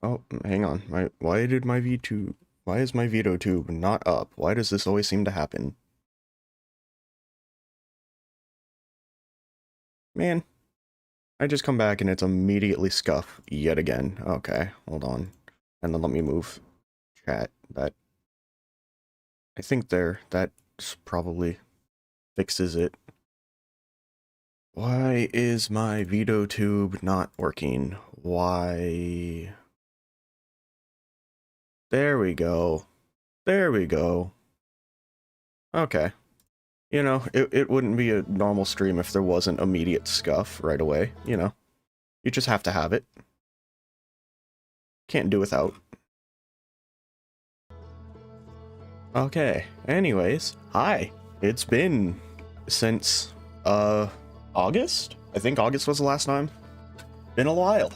Oh, hang on. Why is my veto tube not up? Why does this always seem to happen? Man, I just come back and it's immediately scuff yet again. Okay, hold on. And then let me move chat. I think that's probably fixes it. Why is my veto tube not working? Why? There we go. There we go. Okay. You know, it wouldn't be a normal stream if there wasn't immediate scuff right away, you know. You just have to have it. Can't do without. Okay, anyways, hi. It's been since, August? I think August was the last time. Been a while.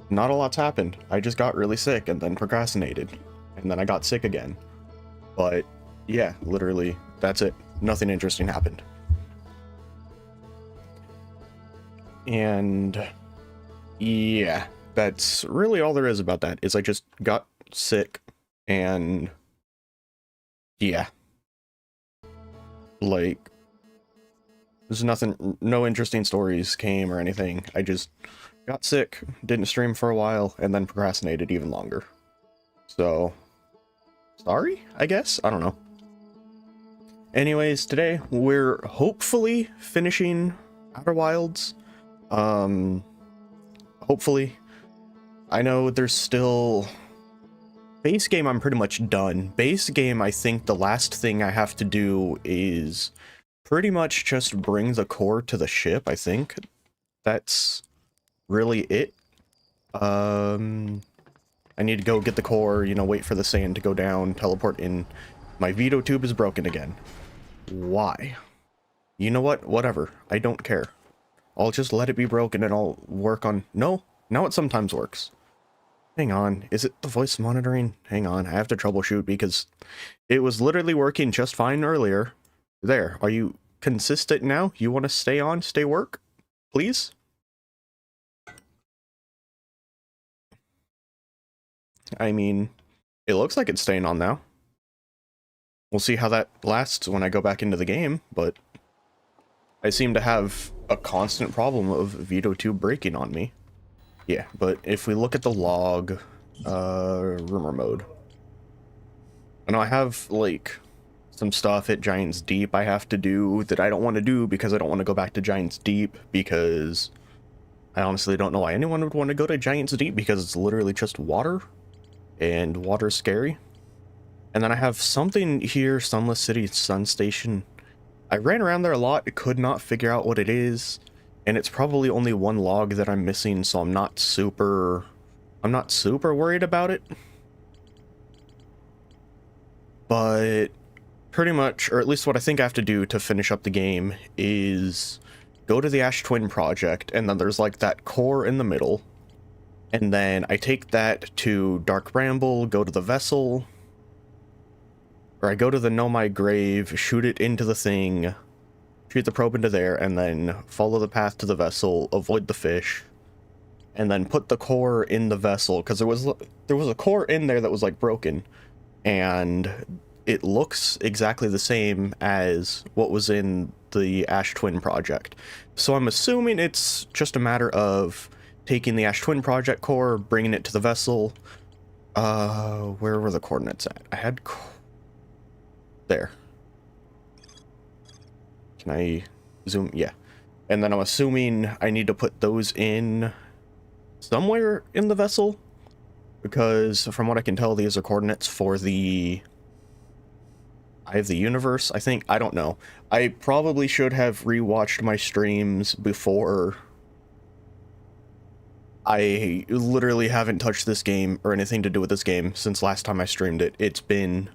Not a lot's happened. I just got really sick and then procrastinated. And then I got sick again. But, yeah, literally, that's it. Nothing interesting happened. And yeah, that's really all there is about that, is I just got sick and yeah. Like, there's nothing, no interesting stories came or anything. I just got sick, didn't stream for a while, and then procrastinated even longer. So, sorry, I guess? I don't know. Anyways, today we're hopefully finishing Outer Wilds. Hopefully. I know there's still... Base game, I'm pretty much done. Base game, I think the last thing I have to do is pretty much just bring the core to the ship, I think. That's really it. I need to go get the core, you know, wait for the sand to go down, teleport in. My veto tube is broken again. Why? You know what? Whatever. I don't care. I'll just let it be broken and I'll work on... No, now it sometimes works. Hang on, is it the voice monitoring? Hang on, I have to troubleshoot because it was literally working just fine earlier. There, are you consistent now? You want to stay on, stay work? Please? I mean, it looks like it's staying on now. We'll see how that lasts when I go back into the game, but I seem to have a constant problem of veto tube breaking on me. Yeah, but if we look at the log, rumor mode. I know I have, like, some stuff at Giants Deep I have to do that I don't want to do because I don't want to go back to Giants Deep, because I honestly don't know why anyone would want to go to Giants Deep, because it's literally just water, and water's scary. And then I have something here, Sunless City Sun Station. I ran around there a lot, could not figure out what it is, and it's probably only one log that I'm missing, so I'm not super worried about it. But pretty much, or at least what I think I have to do to finish up the game, is go to the Ash Twin project, and then there's like that core in the middle, and then I take that to Dark Bramble, go to the vessel, or I go to the Know My Grave, shoot it into the thing, shoot the probe into there, and then follow the path to the vessel, avoid the fish, and then put the core in the vessel, because there was a core in there that was like broken, and it looks exactly the same as what was in the Ash Twin project. So I'm assuming it's just a matter of taking the Ash Twin project core, bringing it to the vessel. Where were the coordinates at? I had... There. Can I zoom? Yeah. And then I'm assuming I need to put those in somewhere in the vessel, because from what I can tell, these are coordinates for the Eye of the Universe, I think. I don't know. I probably should have rewatched my streams before. I literally haven't touched this game or anything to do with this game since last time I streamed it. It's been...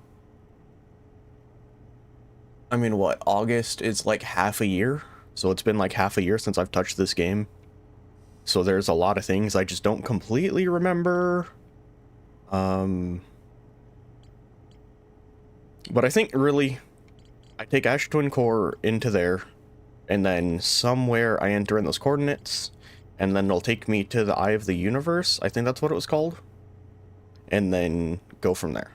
I mean, what? August is like half a year? So it's been like half a year since I've touched this game. So there's a lot of things I just don't completely remember. But I think really, I take Ash Twin Core into there, and then somewhere I enter in those coordinates, and then it'll take me to the Eye of the Universe. I think that's what it was called. And then go from there.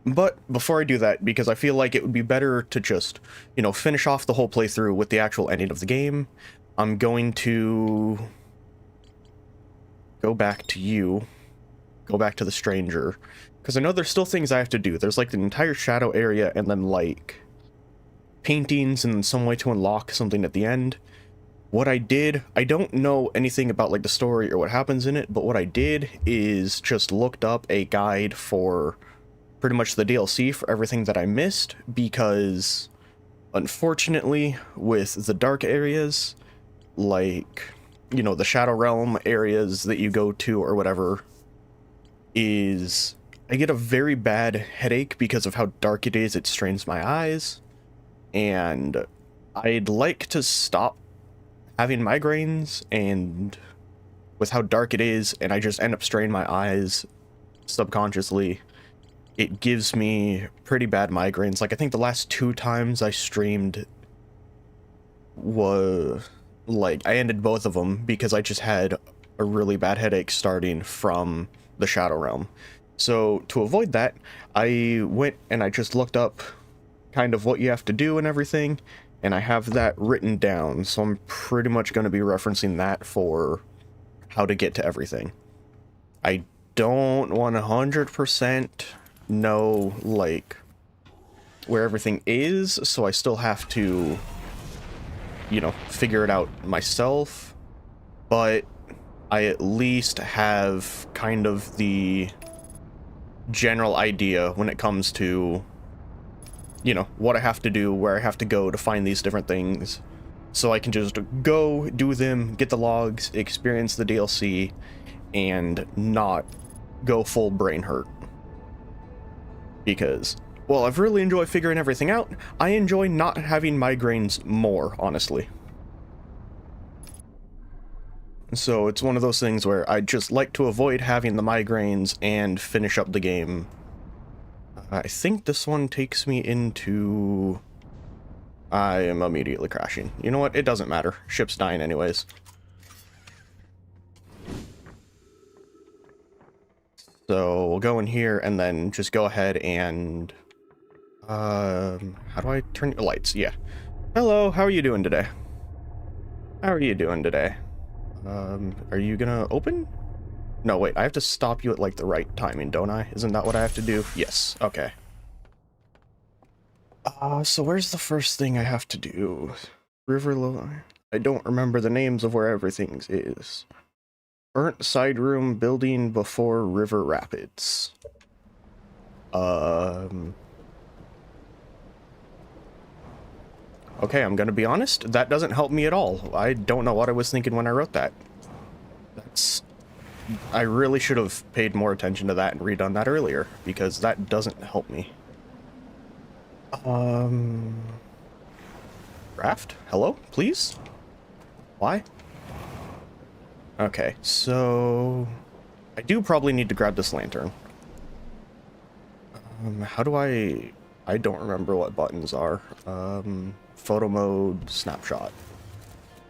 But before I do that, because I feel like it would be better to just, you know, finish off the whole playthrough with the actual ending of the game, I'm going to go back to you, go back to the stranger, because I know there's still things I have to do. There's like the entire shadow area and then like paintings and some way to unlock something at the end. What I did, I don't know anything about like the story or what happens in it, but what I did is just looked up a guide for pretty much the DLC for everything that I missed, because unfortunately with the dark areas, like, you know, the Shadow Realm areas that you go to or whatever, is I get a very bad headache because of how dark it is. It strains my eyes, and I'd like to stop having migraines, and with how dark it is and I just end up straining my eyes subconsciously, it gives me pretty bad migraines. Like, I think the last 2 times I streamed was like I ended both of them because I just had a really bad headache starting from the Shadow Realm. So to avoid that, I went and I just looked up kind of what you have to do and everything, and I have that written down, so I'm pretty much going to be referencing that for how to get to everything. I don't 100% know like where everything is, so I still have to, you know, figure it out myself, but I at least have kind of the general idea when it comes to, you know, what I have to do, where I have to go to find these different things, so I can just go do them, get the logs, experience the DLC, and not go full brain hurt. Because, well, I've really enjoyed figuring everything out. I enjoy not having migraines more, honestly. So it's one of those things where I just like to avoid having the migraines and finish up the game. I think this one takes me into... I am immediately crashing. You know what? It doesn't matter. Ship's dying anyways. So we'll go in here and then just go ahead and... how do I turn your lights? Yeah. Hello, how are you doing today? How are you doing today? Are you gonna open? No, wait, I have to stop you at, like, the right timing, don't I? Isn't that what I have to do? Yes, okay. So where's the first thing I have to do? I don't remember the names of where everything is. Burnt side room building before River Rapids. Okay, I'm gonna be honest, that doesn't help me at all. I don't know what I was thinking when I wrote that. I really should have paid more attention to that and redone that earlier, because that doesn't help me. Raft? Hello? Please? Why? Okay, so... I do probably need to grab this lantern. How do I don't remember what buttons are. Photo mode, snapshot.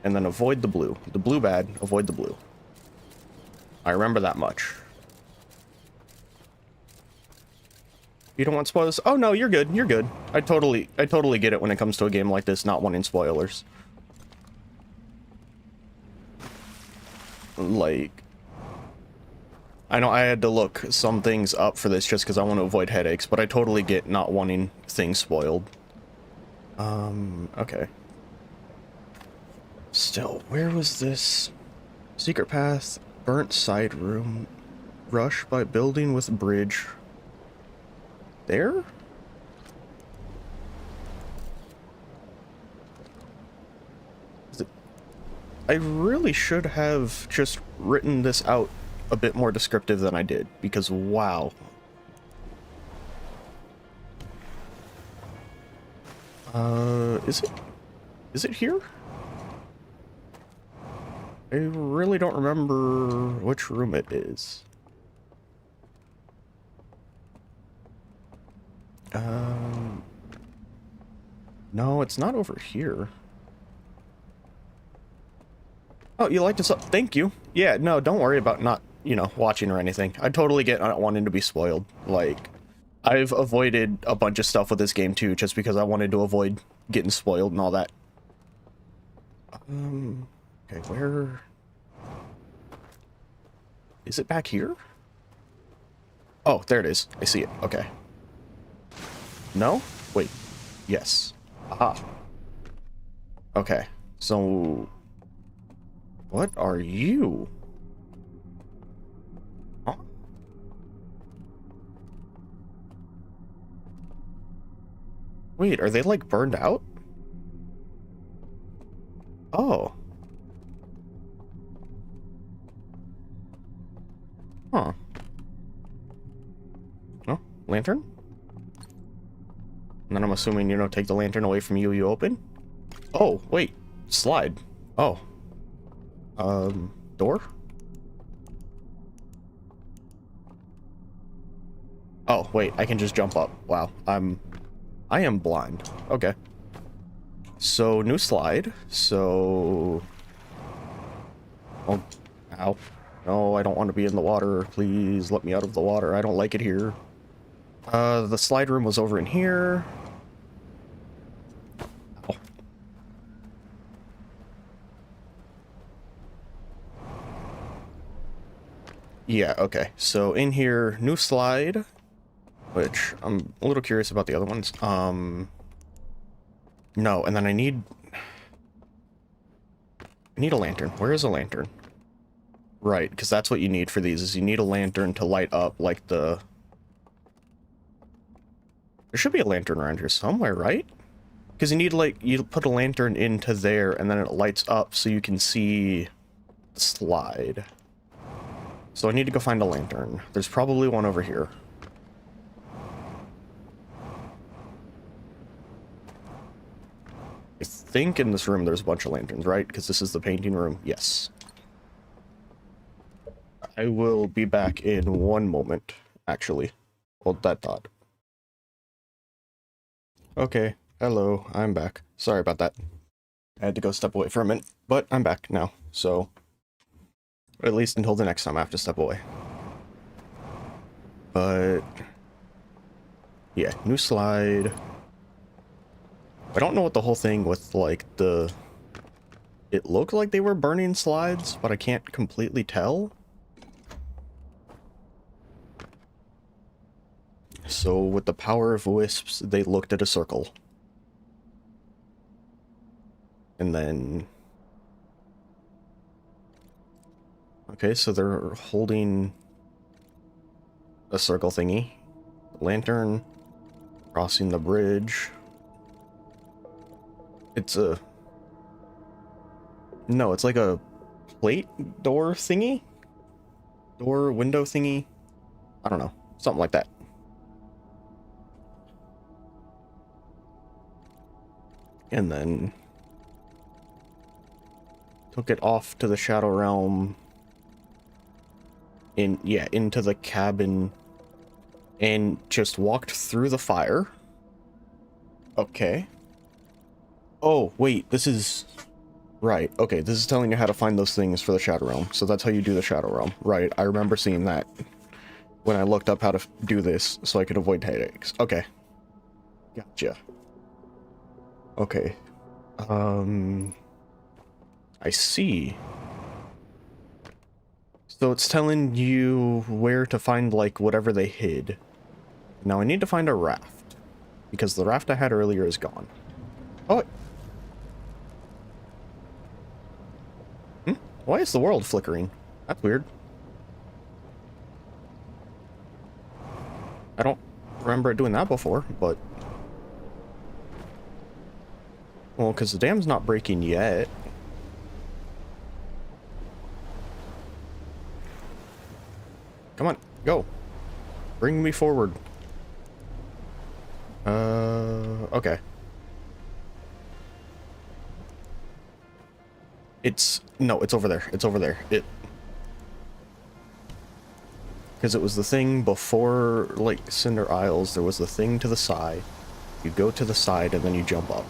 And then avoid the blue. The blue bad, avoid the blue. I remember that much. You don't want spoilers? Oh no, you're good, you're good. I totally get it when it comes to a game like this, not wanting spoilers. Like, I know I had to look some things up for this just because I want to avoid headaches, but I totally get not wanting things spoiled. Okay. Still, where was this? Secret path, burnt side room, rush by building with bridge. There? I really should have just written this out a bit more descriptive than I did, because wow. Is it here? I really don't remember which room it is. No, it's not over here. Oh, you liked it so... Thank you. Yeah, no, don't worry about not, you know, watching or anything. I totally get not wanting to be spoiled. Like, I've avoided a bunch of stuff with this game too, just because I wanted to avoid getting spoiled and all that. Okay, where... Is it back here? Oh, there it is. I see it. Okay. No? Wait. Yes. Aha. Okay. So... What are you? Huh? Wait, are they like burned out? Oh. Huh. Oh, lantern? And then I'm assuming, you know, take the lantern away from you, you open? Oh, wait. Slide. Oh. Door? Oh, wait, I can just jump up. Wow, I am blind. Okay. So, new slide. So... Oh, ow. No, I don't want to be in the water. Please let me out of the water. I don't like it here. The slide room was over in here. Oh. Yeah, okay. So in here, new slide, which I'm a little curious about the other ones. No, and then I need a lantern. Where is a lantern? Right, because that's what you need for these, is you need a lantern to light up, like, the... There should be a lantern around here somewhere, right? Because you need, like, you put a lantern into there, and then it lights up so you can see the slide. So I need to go find a lantern. There's probably one over here. I think in this room there's a bunch of lanterns, right? Because this is the painting room. Yes. I will be back in one moment, actually. Hold that thought. Okay, hello, I'm back. Sorry about that. I had to go step away for a minute, but I'm back now, so... At least until the next time I have to step away. But... Yeah, new slide. I don't know what the whole thing with, like, the... It looked like they were burning slides, but I can't completely tell. So, with the power of wisps, they looked at a circle. And then... Okay, so they're holding a circle thingy. Lantern. Crossing the bridge. It's a... No, it's like a plate door thingy? Door window thingy? I don't know. Something like that. And then... took it off to the Shadow Realm. Into the cabin. And just walked through the fire. Okay. Oh, wait, this is... Right, okay, this is telling you how to find those things for the Shadow Realm. So that's how you do the Shadow Realm. Right, I remember seeing that when I looked up how to do this so I could avoid headaches. Okay. Gotcha. Okay. I see. So it's telling you where to find, like, whatever they hid. Now I need to find a raft, because the raft I had earlier is gone. Oh, why is the world flickering? That's weird. I don't remember it doing that before, but... Well, because the dam's not breaking yet. Come on, go. Bring me forward. Okay. No, it's over there. It's over there. Because it was the thing before, like, Cinder Isles, there was the thing to the side. You go to the side and then you jump up.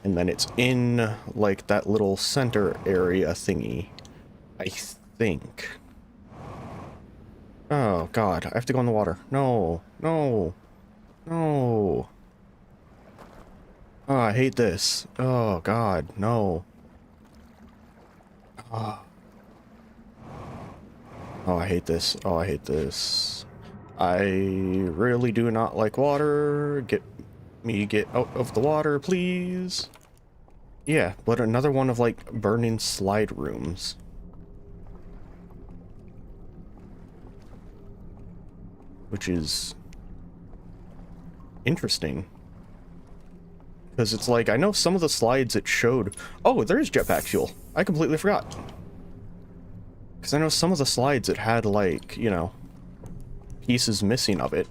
And then it's in, like, that little center area thingy. I think. Oh, God. I have to go in the water. No. No. No. Oh, I hate this. Oh, God. No. Oh, oh, I hate this. Oh, I hate this. I really do not like water. Get out of the water, please. Yeah, but another one of, like, burning slide rooms. Which is interesting. Because it's like, I know some of the slides it showed... Oh, there is jetpack fuel. I completely forgot. Because I know some of the slides it had, like, you know, pieces missing of it.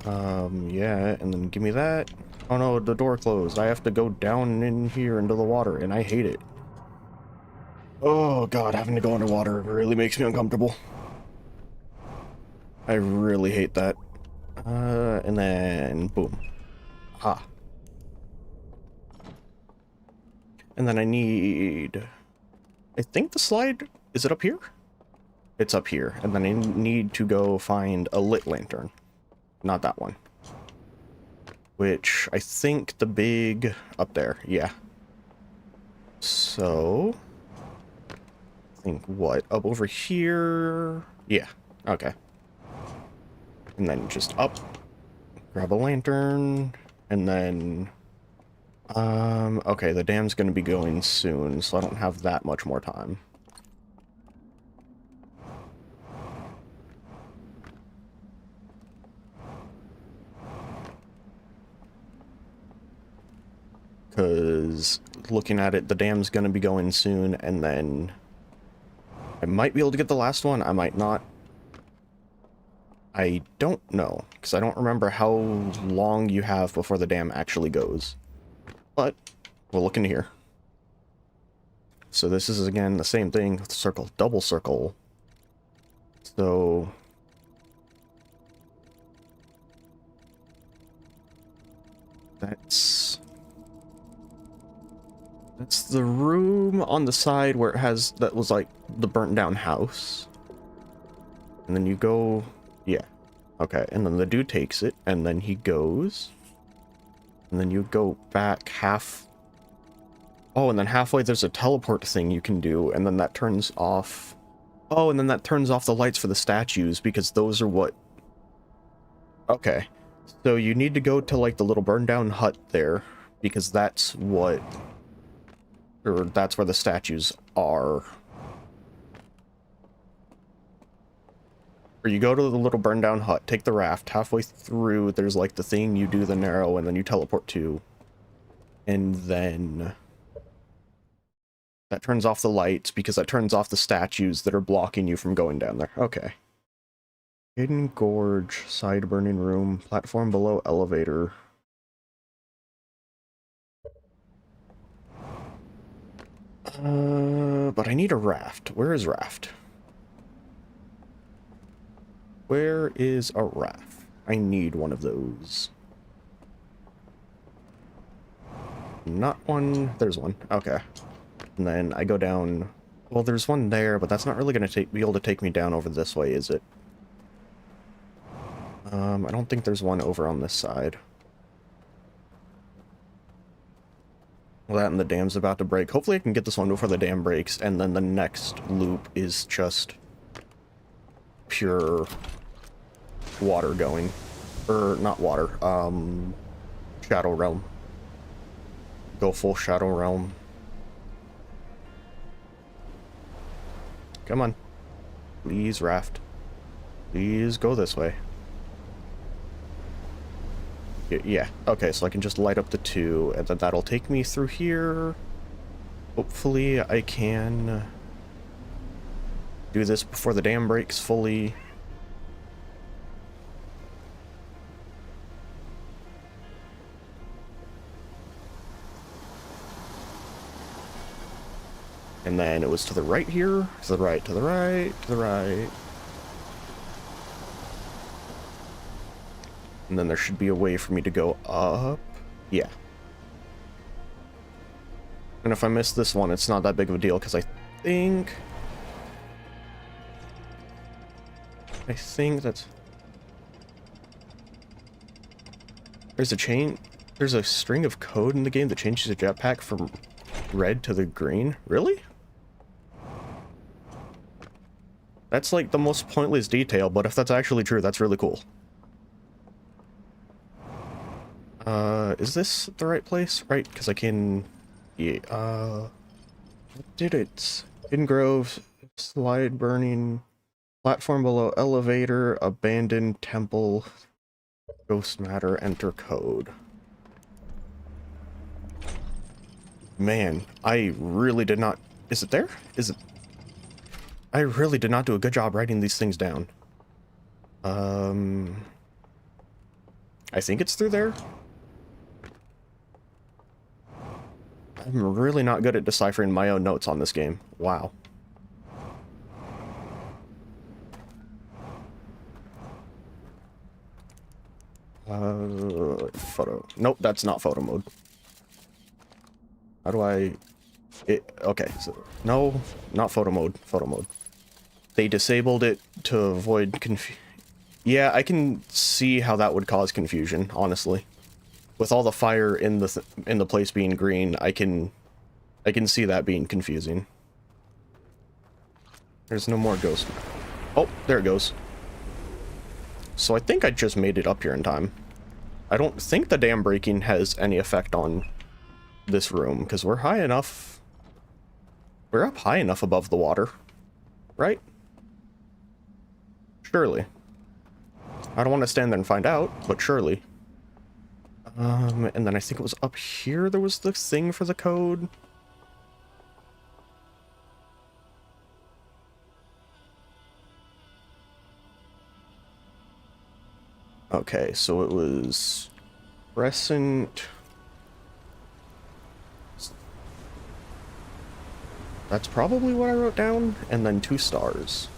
Yeah, and then give me that. Oh no, the door closed. I have to go down in here into the water, and I hate it. Oh god, having to go underwater really makes me uncomfortable. I really hate that. And then boom. Ha. And then I need... I think the slide... Is it up here? It's up here. And then I need to go find a lit lantern. Not that one. Which I think the big... Up there, yeah. So... I think what? Up over here... Yeah, okay. And then just up. Grab a lantern. And then... okay, the dam's gonna be going soon, so I don't have that much more time. Because looking at it, the dam's gonna be going soon, and then I might be able to get the last one, I might not. I don't know, because I don't remember how long you have before the dam actually goes. But we'll look into here. So this is, again, the same thing, circle, double circle. So... That's the room on the side where it has, that was like the burnt down house. And then you go, yeah, okay. And then the dude takes it, and then he goes. And then you go back half. Oh, and then halfway there's a teleport thing you can do, and then that turns off. Oh, and then that turns off the lights for the statues, because those are what... Okay. So you need to go to, like, the little burned down hut there, because that's what... Or that's where the statues are. Or you go to the little burned down hut, take the raft, halfway through there's like the thing you do the narrow and then you teleport to. And then that turns off the lights because that turns off the statues that are blocking you from going down there. Okay. Hidden Gorge, side burning room, platform below elevator. But I need a raft. Where is raft? Where is a raft? I need one of those. Not one. There's one. Okay. And then I go down. Well, there's one there, but that's not really going to be able to take me down over this way, is it? I don't think there's one over on this side. Well, that and the dam's about to break. Hopefully I can get this one before the dam breaks, and then the next loop is just pure water going. Or, not water, Shadow Realm. Go full Shadow Realm. Come on. Please, raft. Please go this way. Yeah, okay, so I can just light up the two, and then that'll take me through here. Hopefully I can do this before the dam breaks fully. And then it was to the right here, to the right, to the right, to the right. And then there should be a way for me to go up. Yeah. And if I miss this one, it's not that big of a deal, because I think that's... There's a string of code in the game that changes the jetpack from red to the green. Really? That's like the most pointless detail, but if that's actually true, that's really cool. Is this the right place? Right, because I can... Yeah, what did it? Hidden Grove, slide burning, platform below elevator, abandoned temple, ghost matter, enter code. Man, I really did not... Is it there? Is it... I really did not do a good job writing these things down. I think it's through there. I'm really not good at deciphering my own notes on this game. Wow. Photo. Nope, that's not photo mode. How do I... okay, so... No, not photo mode. Photo mode. They disabled it to avoid Yeah, I can see how that would cause confusion, honestly. With all the fire in the place being green, I can see that being confusing. There's no more ghost. Oh, there it goes. So I think I just made it up here in time. I don't think the dam breaking has any effect on this room, because we're high enough... We're up high enough above the water, right? Surely. I don't want to stand there and find out, but surely. And then I think it was up here there was the thing for the code. Okay, so it was Crescent. That's probably what I wrote down, and then 2 stars.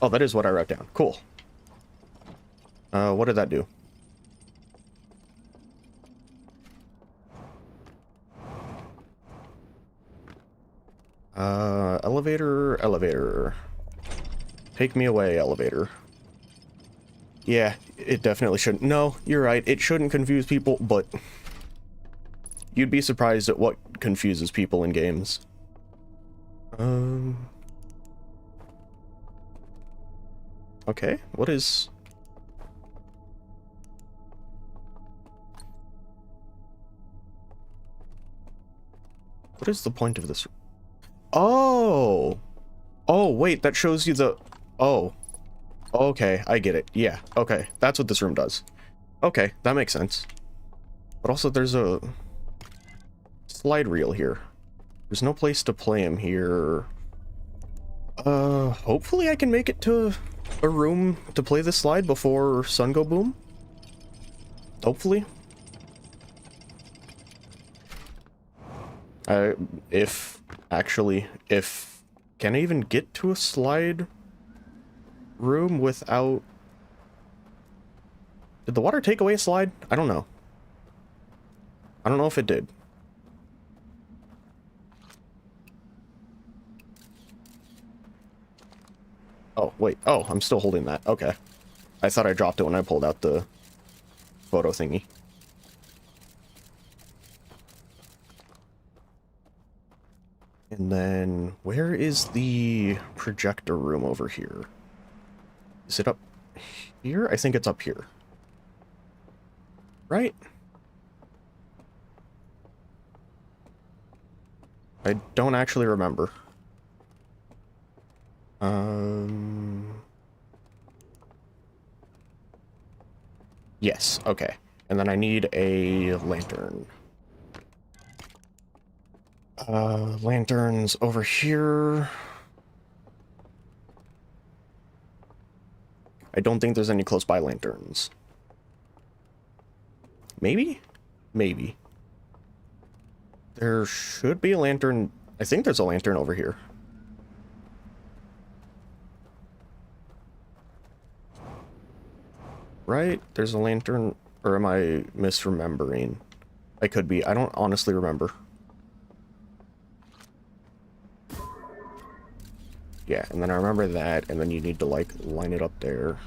Oh, that is what I wrote down. Cool. What did that do? Elevator, elevator. Take me away, elevator. Yeah, it definitely shouldn't. No, you're right. It shouldn't confuse people, but you'd be surprised at what confuses people in games. Okay, what is... What is the point of this? Oh! Oh, wait, that shows you the... Oh. Okay, I get it. Yeah, okay. That's what this room does. Okay, that makes sense. But also, there's a slide reel here. There's no place to play him here. Hopefully I can make it to a room to play this slide before sun go boom. Hopefully. Can I even get to a slide room without... Did the water take away a slide? I don't know. I don't know if it did. Oh, wait. Oh, I'm still holding that. Okay. I thought I dropped it when I pulled out the photo thingy. And then, where is the projector room over here? Is it up here? I think it's up here. Right? I don't actually remember. Yes, okay. And then I need a lantern. Lanterns over here. I don't think there's any close by lanterns. Maybe? Maybe. There should be a lantern. I think there's a lantern over here. Right? There's a lantern. Or am I misremembering? I could be. I don't honestly remember. Yeah, and then I remember that, and then you need to, like, line it up there.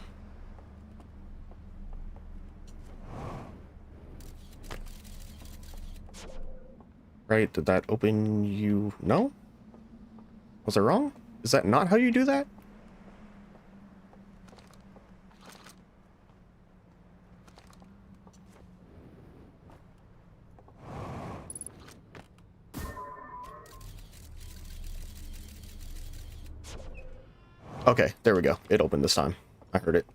Right, did that open you? No? Was I wrong? Is that not how you do that? Okay, there we go. It opened this time. I heard it.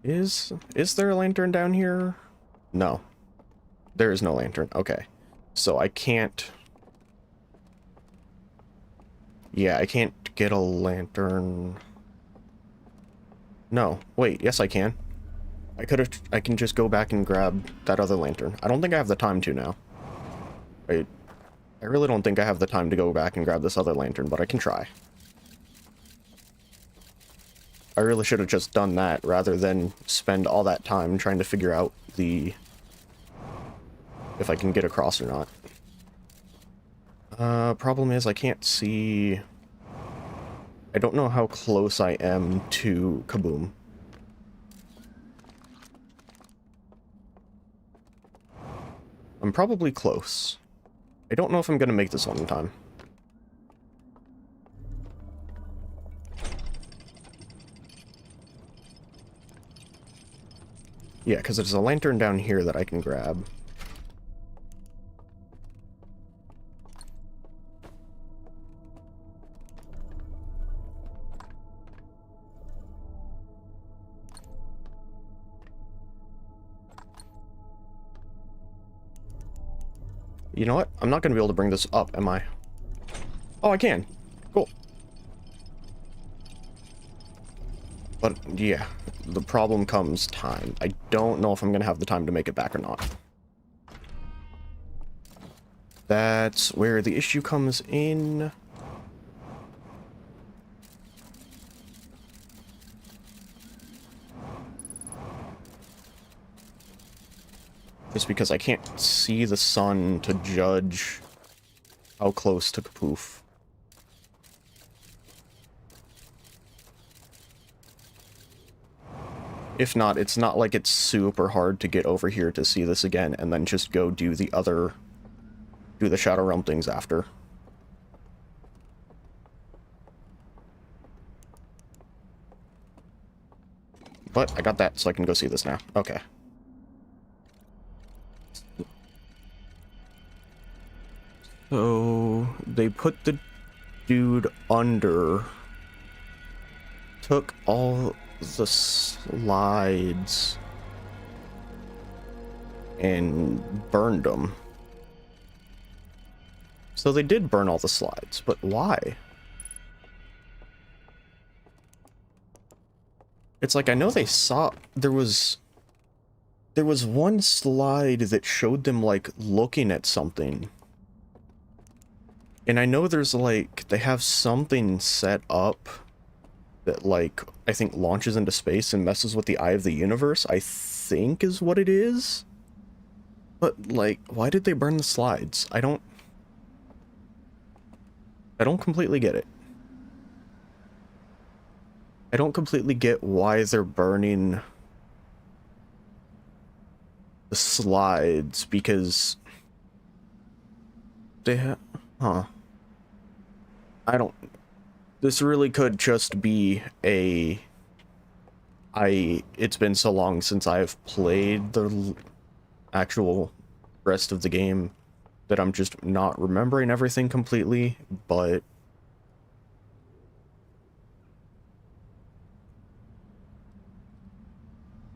Is there a lantern down here? No. There is no lantern. Okay. So I can't... Yeah, I can't get a lantern... No. Wait, yes I can. I can just go back and grab that other lantern. I don't think I have the time to now. I really don't think I have the time to go back and grab this other lantern, but I can try. I really should have just done that rather than spend all that time trying to figure out the... if I can get across or not. Problem is I can't see... I don't know how close I am to Kaboom. I'm probably close. I don't know if I'm gonna make this one in time. Yeah, because there's a lantern down here that I can grab. You know what? I'm not going to be able to bring this up, am I? Oh, I can. Cool. But, yeah. The problem comes time. I don't know if I'm going to have the time to make it back or not. That's where the issue comes in. Just because I can't see the sun to judge how close to Kapoof. If not, it's not like it's super hard to get over here to see this again and then just go do the other... do the Shadow Realm things after. But I got that, so I can go see this now. Okay. So they put the dude under, took all the slides, and burned them. So they did burn all the slides, but why? It's like, I know they saw, there was one slide that showed them, like, looking at something. And I know there's, like, they have something set up that, like, I think launches into space and messes with the eye of the universe, I think is what it is. But, like, why did they burn the slides? I don't completely get it. I don't completely get why they're burning the slides, because they have... Huh. I don't... This really could just be a... It's been so long since I've played the actual rest of the game that I'm just not remembering everything completely, but...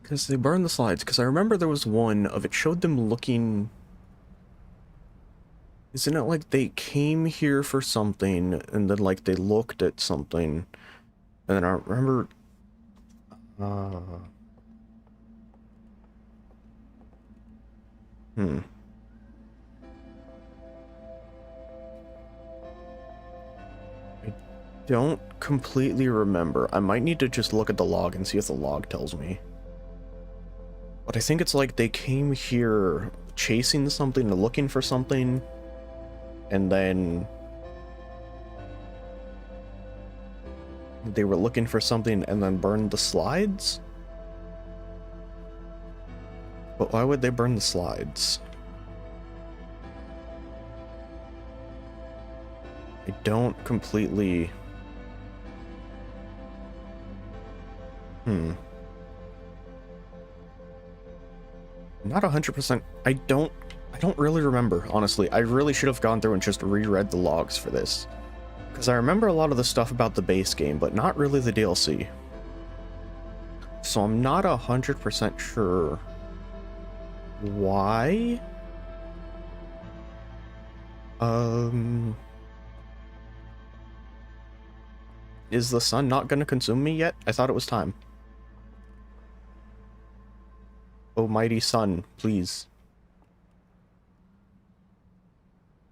Because they burned the slides, because I remember there was one of it showed them looking... Isn't it like they came here for something, and then, like, they looked at something, and then I remember... I don't completely remember. I might need to just look at the log and see if the log tells me. But I think it's like they came here chasing something or looking for something, and then they were looking for something and then burned the slides? But why would they burn the slides? I don't completely... Not 100%. I don't really remember, honestly. I really should have gone through and just reread the logs for this. Because I remember a lot of the stuff about the base game, but not really the DLC. So I'm not 100% sure why. Is the sun not gonna consume me yet? I thought it was time. Oh, mighty sun, please.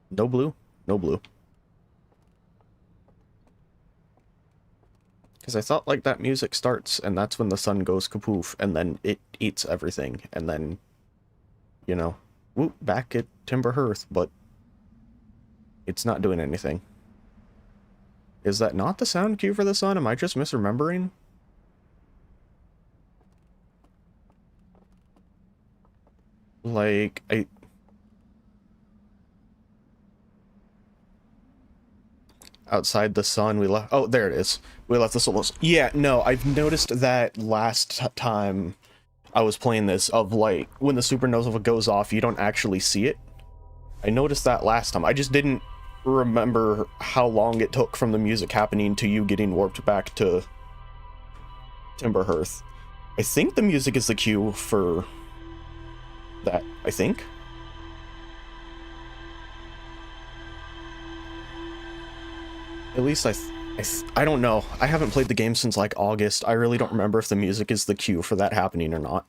No blue? No blue. Because I thought, like, that music starts, and that's when the sun goes kapoof, and then it eats everything, and then, you know, whoop, back at Timber Hearth, but it's not doing anything. Is that not the sound cue for the sun? Am I just misremembering? Like, outside the sun, we left... Oh, there it is. We left the solos. Yeah, no, I've noticed that last time I was playing this, of, like, when the supernova goes off, you don't actually see it. I noticed that last time. I just didn't remember how long it took from the music happening to you getting warped back to Timber Hearth. I think the music is the cue for that, I think. At least I don't know. I haven't played the game since like August. I really don't remember if the music is the cue for that happening or not.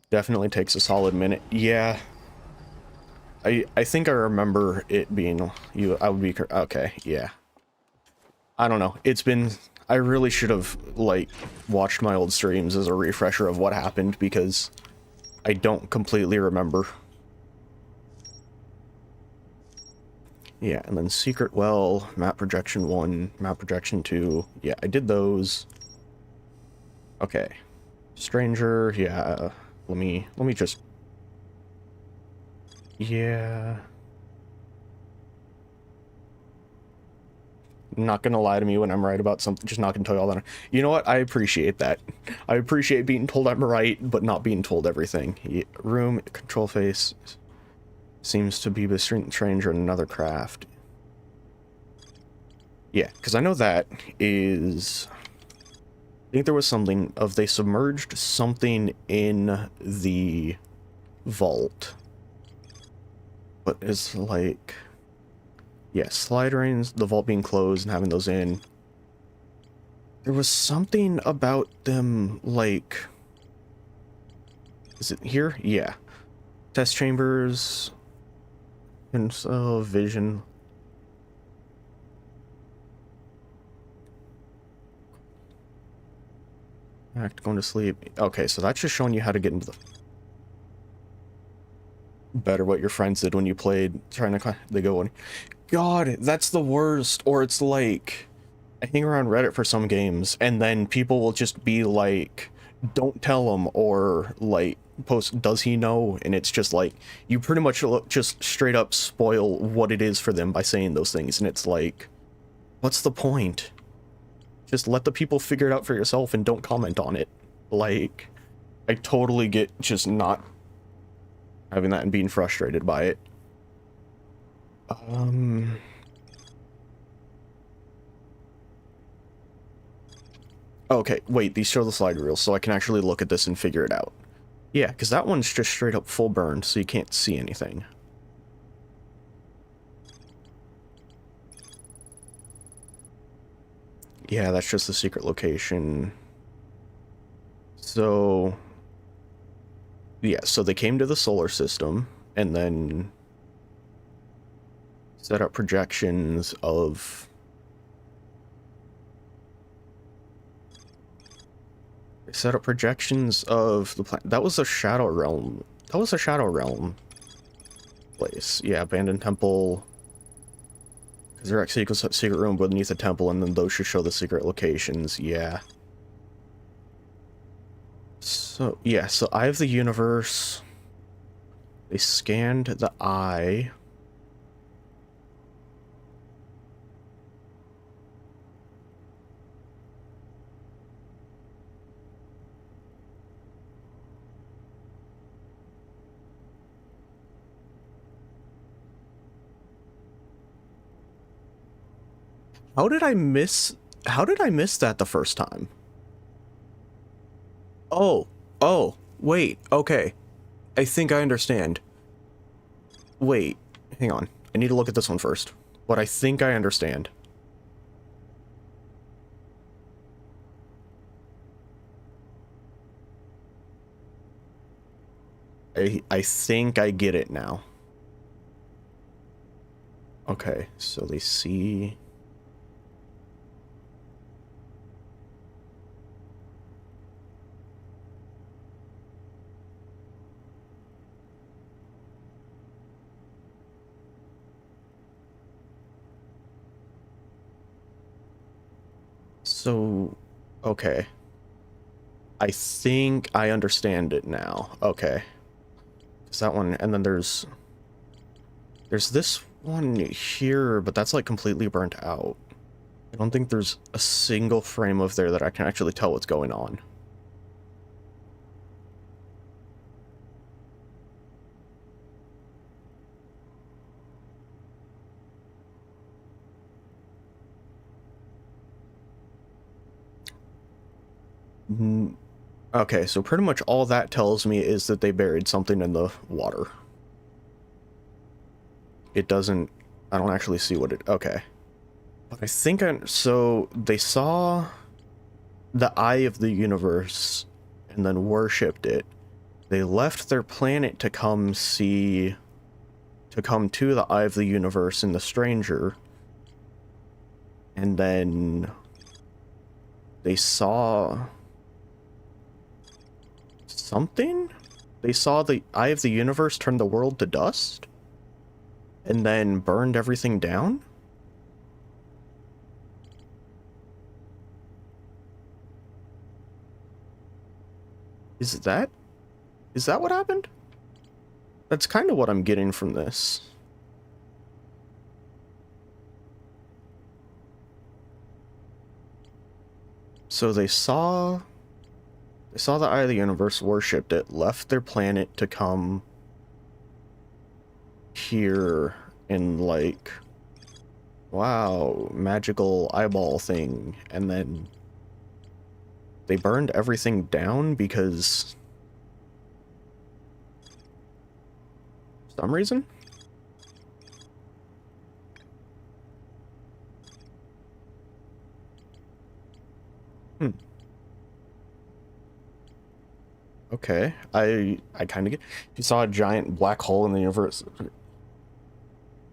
Definitely takes a solid minute. Yeah. I think I remember it being I would be okay, yeah. I don't know. It's been I really should have like watched my old streams as a refresher of what happened because I don't completely remember. Yeah, and then Secret Well, Map Projection 1, Map Projection 2. Yeah, I did those. Okay. Stranger, yeah. Let me just... Yeah. Not gonna lie to me when I'm right about something, just not gonna tell you all that. You know what? I appreciate that. I appreciate being told I'm right, but not being told everything. Yeah, room, control face. Seems to be a stranger in another craft. Yeah, because I know that is... I think there was something of they submerged something in the vault. But it's like... Yeah, slide rains, the vault being closed and having those in. There was something about them, like... Is it here? Yeah. Test chambers... And so, vision... Act, going to sleep. Okay, so that's just showing you how to get into the... Better what your friends did when you played, trying to... They go on... God, that's the worst. Or it's like... I hang around Reddit for some games, and then people will just be like, don't tell him, or like, post, does he know? And it's just like, you pretty much just straight up spoil what it is for them by saying those things, and it's like, what's the point? Just let the people figure it out for yourself and don't comment on it. Like, I totally get just not having that and being frustrated by it. Okay, wait, these show the slide reels, so I can actually look at this and figure it out. Yeah, because that one's just straight up full burned, so you can't see anything. Yeah, that's just the secret location. So... Yeah, so they came to the solar system, and then... set up projections of... Set up projections of the planet. That was a Shadow Realm. That was a Shadow Realm place. Yeah, abandoned temple. Because there actually equals a secret room beneath the temple, and then those should show the secret locations. Yeah. So, yeah, so Eye of the Universe. They scanned the eye. How did I miss... How did I miss that the first time? Oh, wait, okay. I think I understand. Wait, hang on. I need to look at this one first. But I think I understand. I think I get it now. Okay, so they see... So, okay. I think I understand it now. Okay. Is that one, and then there's this one here, but that's like completely burnt out. I don't think there's a single frame of there that I can actually tell what's going on. Okay, so pretty much all that tells me is that they buried something in the water. It doesn't... I don't actually see what it... Okay. But I think so they saw the Eye of the Universe and then worshipped it. They left their planet to come see... to come to the Eye of the Universe in the Stranger. And then... they saw... something? They saw the Eye of the Universe turn the world to dust? And then burned everything down? Is that what happened? That's kind of what I'm getting from this. So they saw the Eye of the Universe, worshipped it, left their planet to come here in like, wow, magical eyeball thing, and then they burned everything down because some reason? Okay, I kind of get... You saw a giant black hole in the universe.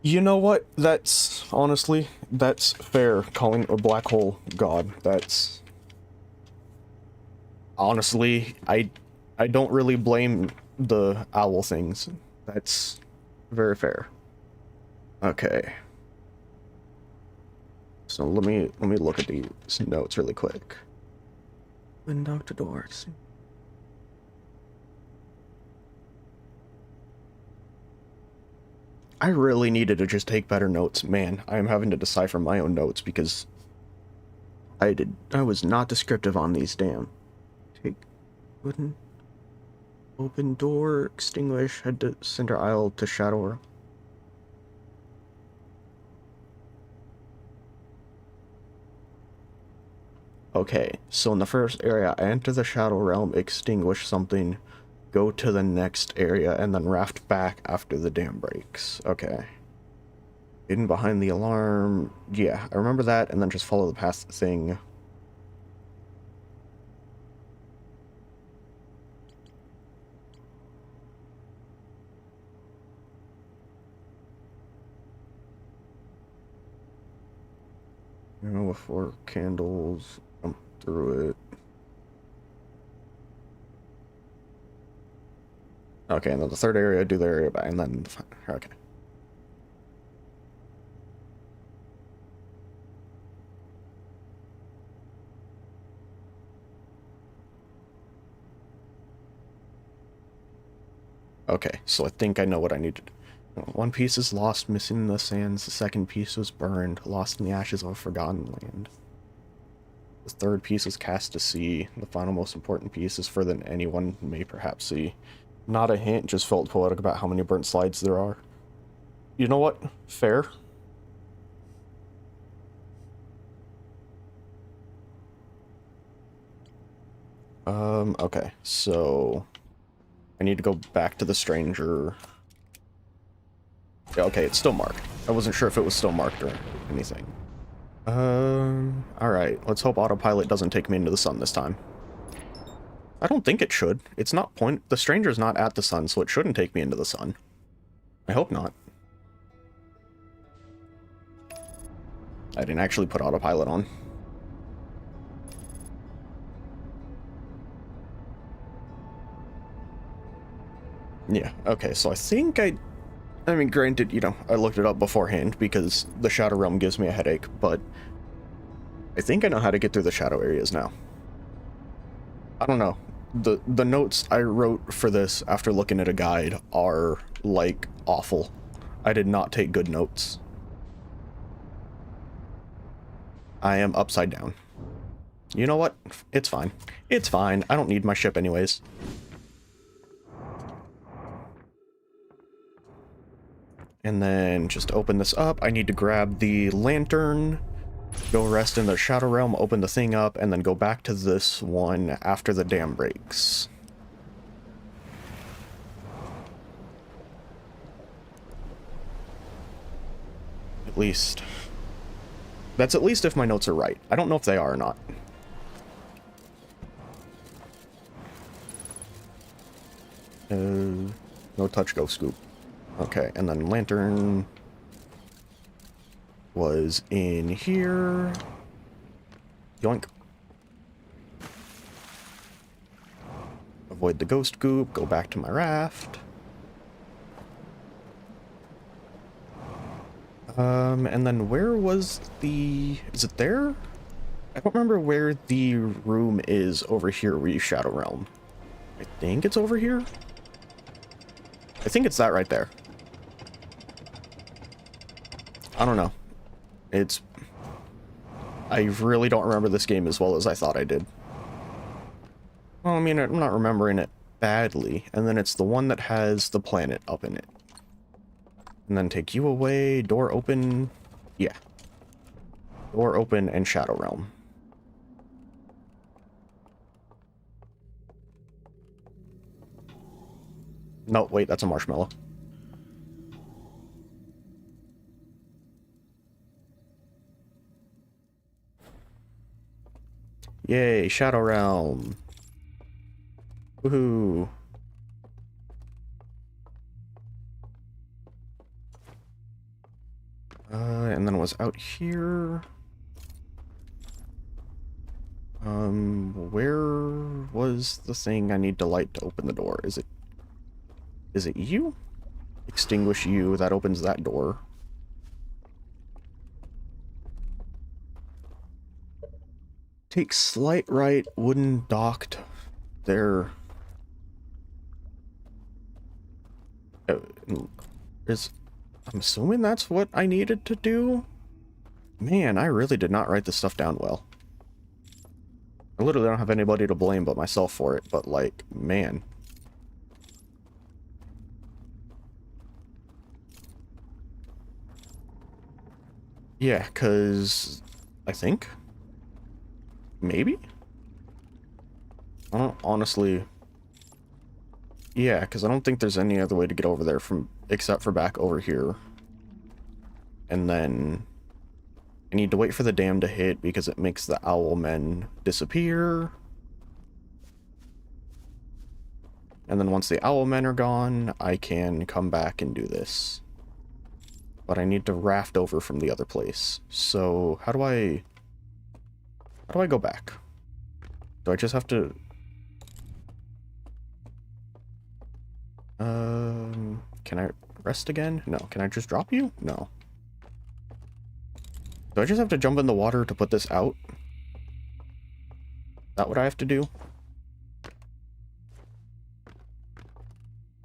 You know what? That's honestly, that's fair. Calling a black hole God. That's honestly, I don't really blame the owl things. That's very fair. Okay. So let me look at these notes really quick. When Dr. Doors. I really needed to just take better notes. Man, I am having to decipher my own notes because I was not descriptive on these, damn. Take wooden open door, extinguish, head to center aisle to shadow. Okay, so in the first area, enter the shadow realm, extinguish something, go to the next area, and then raft back after the dam breaks. Okay. Hidden behind the alarm. Yeah, I remember that, and then just follow the path thing. You know, with 4 candles, jump through it. Okay, and then the third area, do the area back, and then... Okay. Okay, so I think I know what I need to do. One piece is lost, missing in the sands. The second piece was burned, lost in the ashes of a forgotten land. The third piece is cast to sea. The final most important piece is further than anyone may perhaps see. Not a hint, just felt poetic about how many burnt slides there are. You know what? Fair. Okay, so... I need to go back to the stranger. Yeah, okay, it's still marked. I wasn't sure if it was still marked or anything. Alright, let's hope autopilot doesn't take me into the sun this time. I don't think it should. It's not the stranger's not at the sun, so it shouldn't take me into the sun. I hope not. I didn't actually put autopilot on. Yeah, okay, so I think I mean, granted, you know, I looked it up beforehand because the Shadow Realm gives me a headache, but I think I know how to get through the shadow areas now. I don't know. The notes I wrote for this after looking at a guide are, like, awful. I did not take good notes. I am upside down. You know what? It's fine. It's fine. I don't need my ship anyways. And then just open this up. I need to grab the lantern, go rest in the Shadow Realm, open the thing up, and then go back to this one after the dam breaks. At least. That's at least if my notes are right. I don't know if they are or not. No touch, go scoop. Okay, and then lantern was in here. Yoink. Avoid the ghost goop, go back to my raft. And then where was the... Is it there? I don't remember where the room is over here where you Shadow Realm. I think it's over here? I think it's that right there. I don't know. It's... I really don't remember this game as well as I thought I did. Well, I mean, I'm not remembering it badly. And then it's the one that has the planet up in it. And then take you away, door open. Yeah. Door open and Shadow Realm. No, wait, that's a marshmallow. Yay, Shadow Realm. Woohoo. And then it was out here. Where was the thing I need to light to open the door? Is it you? Extinguish you, that opens that door. Take slight right, wooden docked. There. I'm assuming that's what I needed to do? Man, I really did not write this stuff down well. I literally don't have anybody to blame but myself for it, but like, man. Yeah, because I think maybe? I don't honestly... Yeah, because I don't think there's any other way to get over there from except for back over here. And then I need to wait for the dam to hit because it makes the owl men disappear. And then once the owl men are gone, I can come back and do this. But I need to raft over from the other place. So how do I go back? Do I just have to... Can I rest again? No. Can I just drop you? No. Do I just have to jump in the water to put this out? Is that what I have to do?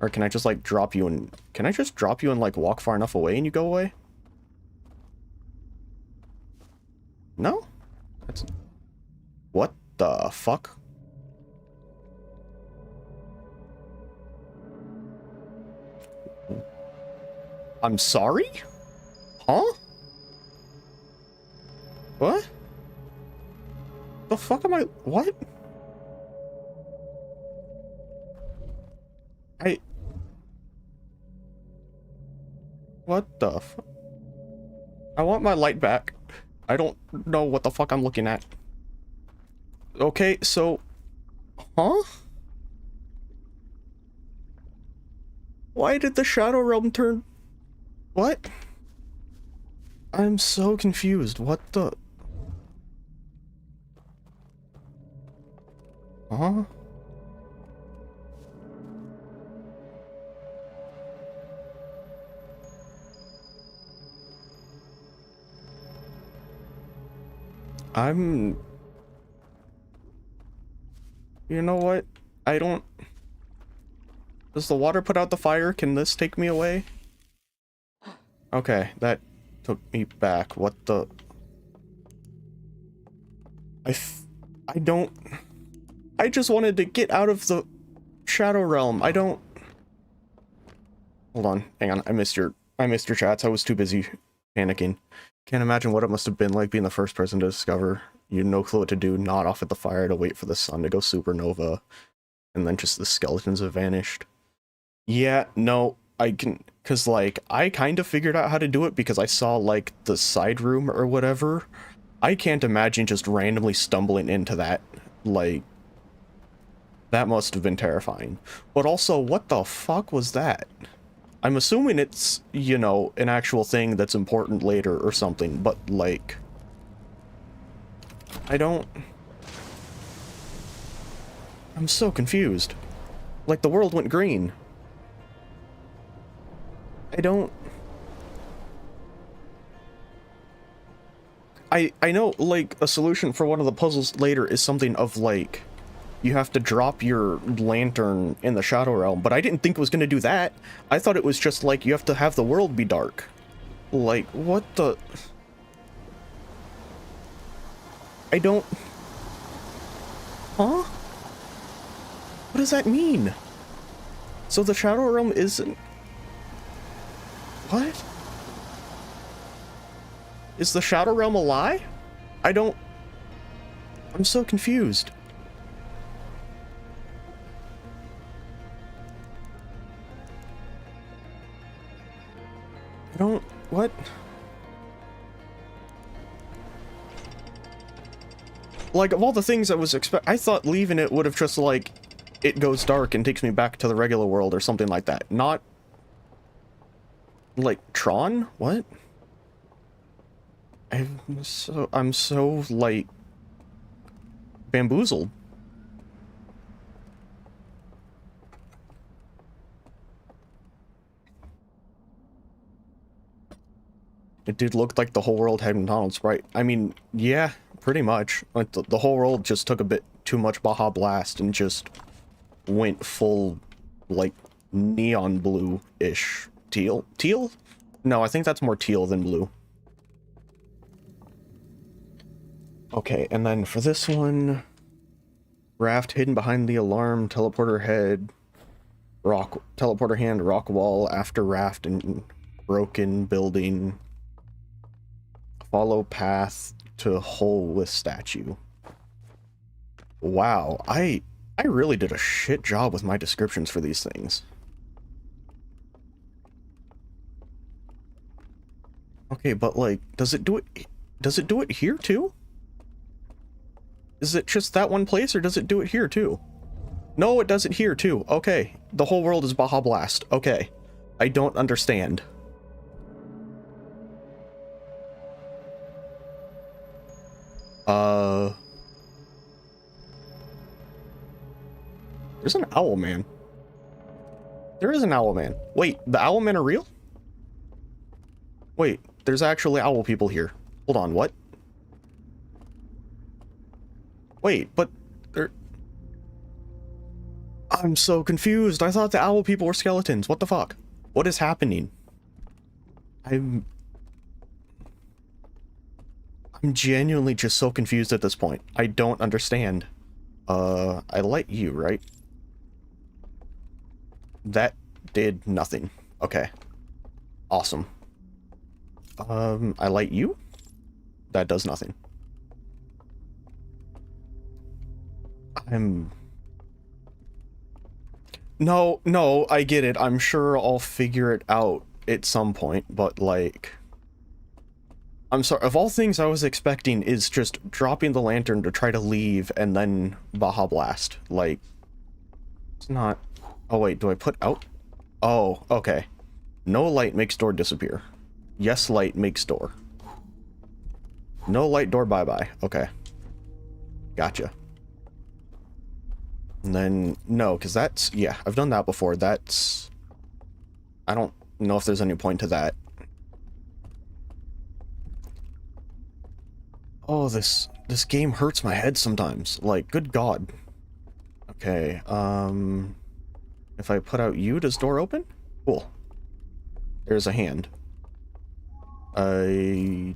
Or can I just, like, drop you and... Can I just drop you and, like, walk far enough away and you go away? No? That's... What the fuck? I'm sorry? Huh? What? The fuck am I... What? What the fuck? I want my light back. I don't know what the fuck I'm looking at. Okay, so... Huh? Why did the Shadow Realm turn... What? I'm so confused. What the... Huh? You know what? I don't... Does the water put out the fire? Can this take me away? Okay, that took me back. What the... I don't... I just wanted to get out of the Shadow Realm. I don't... Hold on. Hang on. I missed your chats. I was too busy panicking. Can't imagine what it must have been like being the first person to discover. You had no clue what to do, not off at the fire to wait for the sun to go supernova. And then just the skeletons have vanished. Yeah, no, I can... Because, like, I kind of figured out how to do it because I saw, like, the side room or whatever. I can't imagine just randomly stumbling into that. Like, that must have been terrifying. But also, what the fuck was that? I'm assuming it's, you know, an actual thing that's important later or something, but, like... I don't... I'm so confused. Like, the world went green. I don't... I know, like, a solution for one of the puzzles later is something of, like... You have to drop your lantern in the Shadow Realm, but I didn't think it was gonna do that. I thought it was just, like, you have to have the world be dark. Like, what the... I don't... Huh? What does that mean? So the Shadow Realm isn't... What? Is the Shadow Realm a lie? I don't... I'm so confused. I don't... What? Like, of all the things I was I thought leaving it would have just, like, it goes dark and takes me back to the regular world or something like that. Not... Like, Tron? What? I'm so, like... bamboozled. It did look like the whole world had McDonald's, right? I mean, yeah, pretty much. Like, the whole world just took a bit too much Baja Blast and just went full, like, neon blue-ish. Teal? Teal? No, I think that's more teal than blue. Okay, and then for this one... Raft hidden behind the alarm, teleporter head, teleporter hand, rock wall, after raft, and broken building... Follow path to hole with statue. Wow, I really did a shit job with my descriptions for these things. Okay, but like, does it do it here too? Is it just that one place, or does it do it here too? No, it does it here too. Okay, the whole world is Baja Blast. Okay, I don't understand. There's an owl, man. There is an owl man. Wait, the owl men are real? Wait, there's actually owl people here. Hold on, what? Wait, but they're... I'm so confused. I thought the owl people were skeletons. What the fuck? What is happening? I'm genuinely just so confused at this point. I don't understand. I light you, right? That did nothing. Okay. Awesome. I light you? That does nothing. No, I get it. I'm sure I'll figure it out at some point, but like... I'm sorry, of all things I was expecting is just dropping the lantern to try to leave and then Baja Blast. Like, it's not... Oh wait, do I put out? Oh, okay. No light makes door disappear. Yes, light makes door. No light, door, bye-bye. Okay. Gotcha. And then, no, because that's... Yeah, I've done that before. That's... I don't know if there's any point to that. Oh, this game hurts my head sometimes. Like, good God. Okay, if I put out you, does door open? Cool. There's a hand. I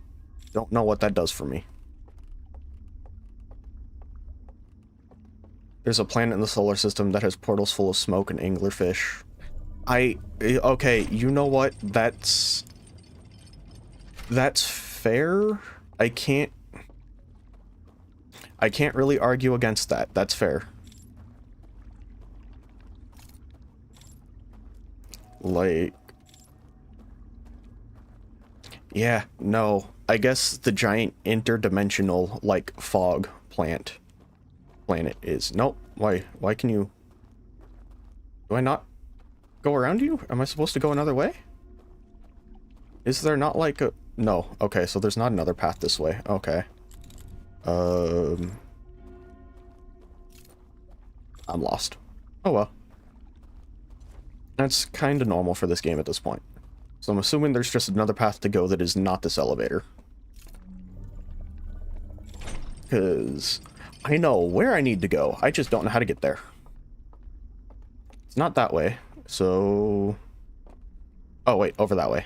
don't know what that does for me. There's a planet in the solar system that has portals full of smoke and anglerfish. Okay, you know what? That's fair. I can't really argue against that. That's fair. Like... Yeah, no. I guess the giant interdimensional, like, fog planet is... Nope. Why can you... Do I not go around you? Am I supposed to go another way? Is there not, like, a... No. Okay, so there's not another path this way. Okay. I'm lost. Oh well. That's kind of normal for this game at this point. So I'm assuming there's just another path to go that is not this elevator. Because I know where I need to go. I just don't know how to get there. It's not that way. So... Oh, wait. Over that way.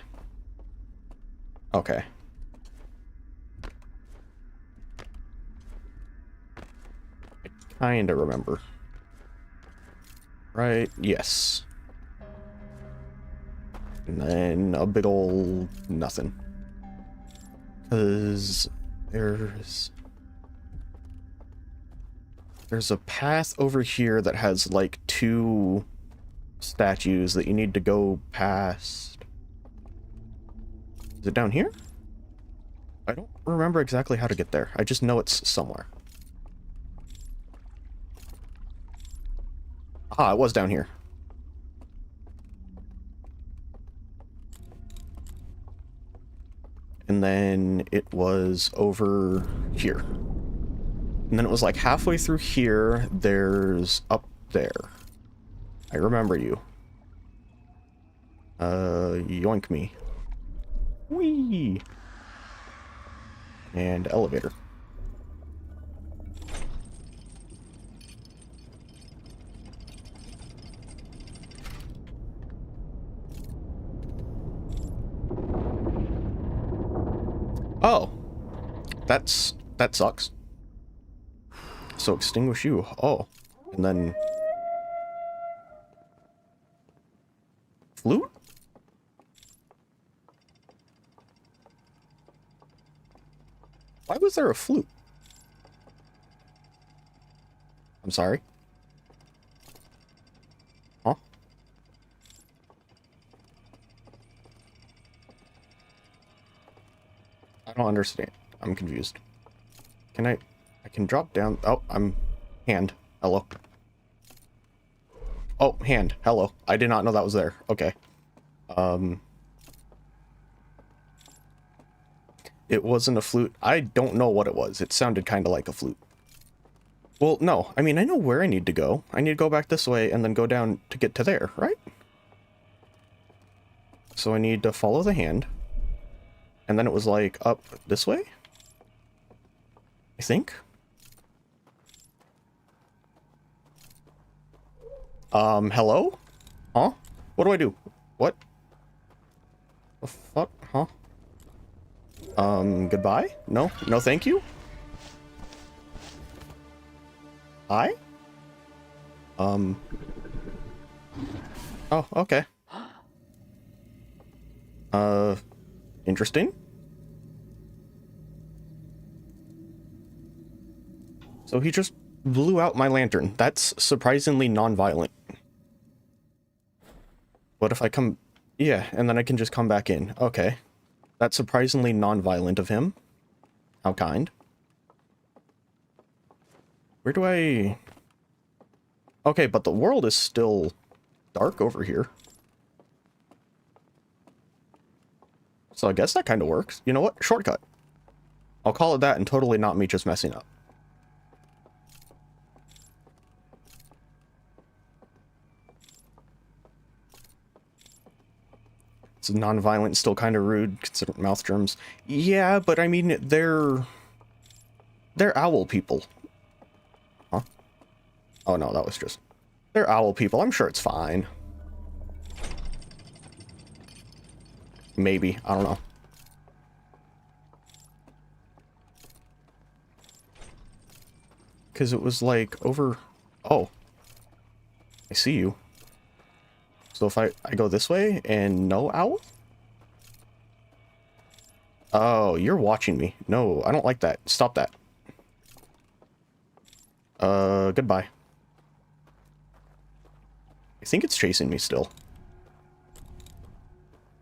Okay. I kinda remember. Right? Yes. And then a big ol' nothing. Because there's a path over here that has like 2 statues that you need to go past. Is it down here? I don't remember exactly how to get there. I just know it's somewhere. Ah, it was down here. And then it was over here. And then it was like halfway through here, there's up there. I remember you. Yoink me. Whee! And elevator. Oh, that sucks. So extinguish you. Oh, and then flute? Why was there a flute? I'm sorry. Huh? I don't understand. I'm confused. Can I can drop down. Oh, I'm hand. Hello. Oh, hand. Hello. I did not know that was there. Okay. It wasn't a flute. I don't know what it was. It sounded kind of like a flute. Well, no. I mean, I know where I need to go. I need to go back this way and then go down to get to there, right? So I need to follow the hand. And then it was like up this way? I think? Hello? Huh? What do I do? What? The fuck? Huh? Goodbye? No? No thank you? Hi? Oh, okay. Interesting. So he just blew out my lantern. That's surprisingly non-violent. What if I come... Yeah, and then I can just come back in. Okay. That's surprisingly non-violent of him. How kind. Where do I... Okay, but the world is still dark over here. So I guess that kind of works. You know what? Shortcut. I'll call it that and totally not me just messing up. It's non-violent, still kind of rude, considered mouth germs. Yeah, but I mean, they're owl people. Huh? Oh no, that was just... They're owl people. I'm sure it's fine. Maybe. I don't know. Because it was like over... Oh. I see you. So if I go this way and no owl? Oh, you're watching me. No, I don't like that. Stop that. Goodbye. I think it's chasing me still.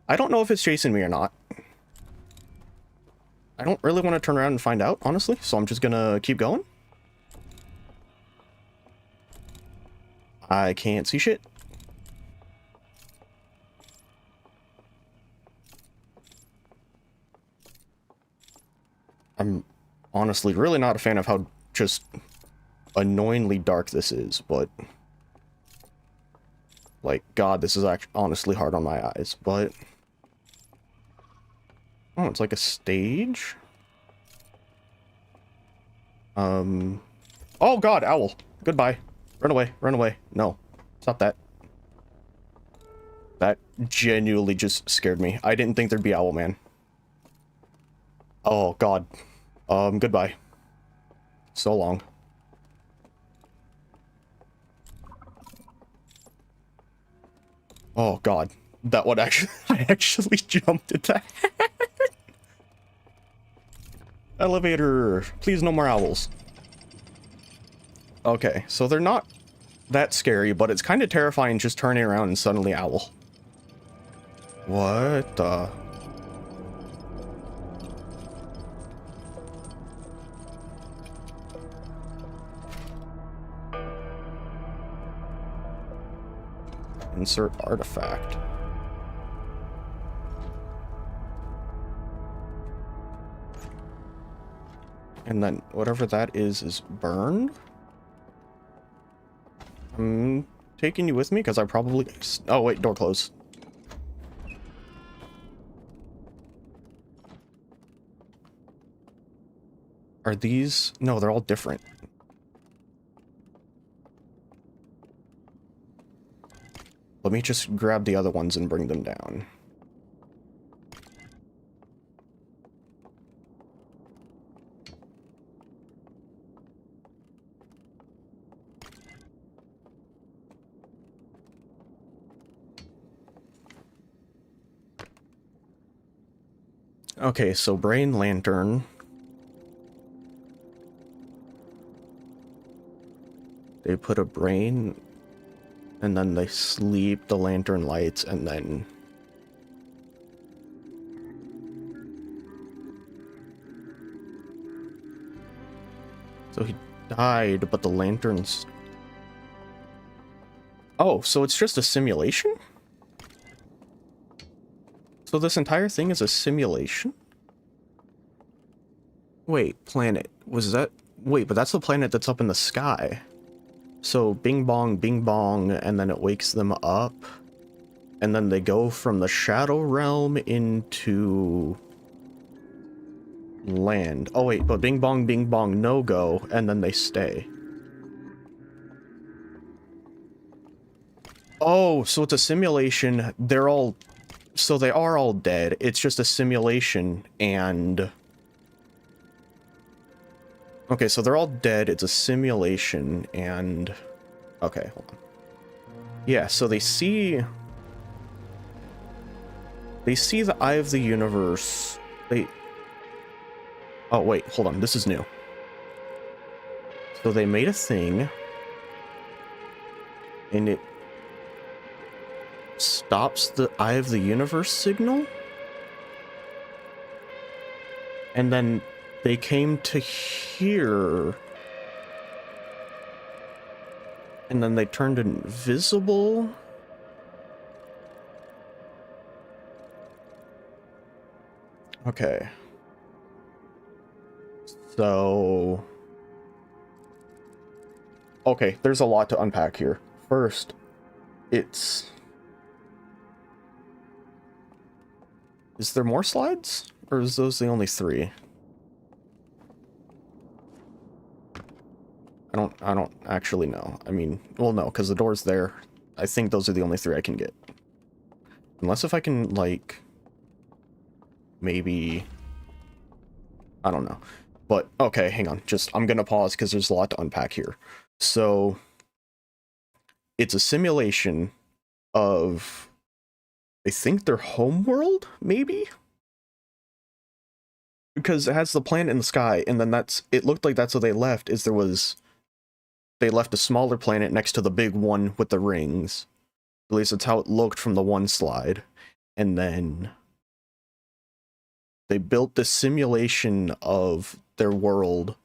I don't know if it's chasing me or not. I don't really want to turn around and find out, honestly, so I'm just gonna keep going. I can't see shit. I'm honestly really not a fan of how just annoyingly dark this is, but... Like, God, this is actually honestly hard on my eyes, but... Oh, it's like a stage? Oh God, owl. Goodbye. Run away, run away. No, stop that. That genuinely just scared me. I didn't think there'd be owl man. Oh God. Goodbye. So long. Oh God. That one actually, I actually jumped at that. Elevator. Please no more owls. Okay, so they're not that scary, but it's kind of terrifying just turning around and suddenly owl. What the... Insert artifact. And then whatever that is burned? I'm taking you with me because I probably... Oh wait, door closed. Are these... No, they're all different. Let me just grab the other ones and bring them down. Okay, so brain lantern. They put a brain, and then they sleep the lantern lights, and then... So he died, but the lanterns... Oh, so it's just a simulation? So this entire thing is a simulation? Wait, planet. Was that... Wait, but that's the planet that's up in the sky. So bing bong, and then it wakes them up. and then they go from the Shadow Realm into land. Oh wait, but bing bong, no go, and then they stay. Oh, so it's a simulation. They're all... So they are all dead. It's just a simulation, and... Okay, so they're all dead. It's a simulation, and... Okay, hold on. Yeah, so they see... They see the Eye of the Universe. They... Oh, wait, hold on. This is new. So they made a thing, and it stops the Eye of the Universe signal, and then they came to here, and then they turned invisible. Okay. So... Okay, there's a lot to unpack here. First, it's... Is there more slides? Or is those the only 3? I don't actually know. I mean, well, no, because the door's there. I think those are the only 3 I can get. Unless if I can, like... Maybe... I don't know. But, okay, hang on. I'm gonna pause because there's a lot to unpack here. So... It's a simulation of... I think their home world, maybe? Because it has the planet in the sky, and then it looked like that's what they left, is they left a smaller planet next to the big one with the rings. At least that's how it looked from the one slide. And then they built this simulation of their world,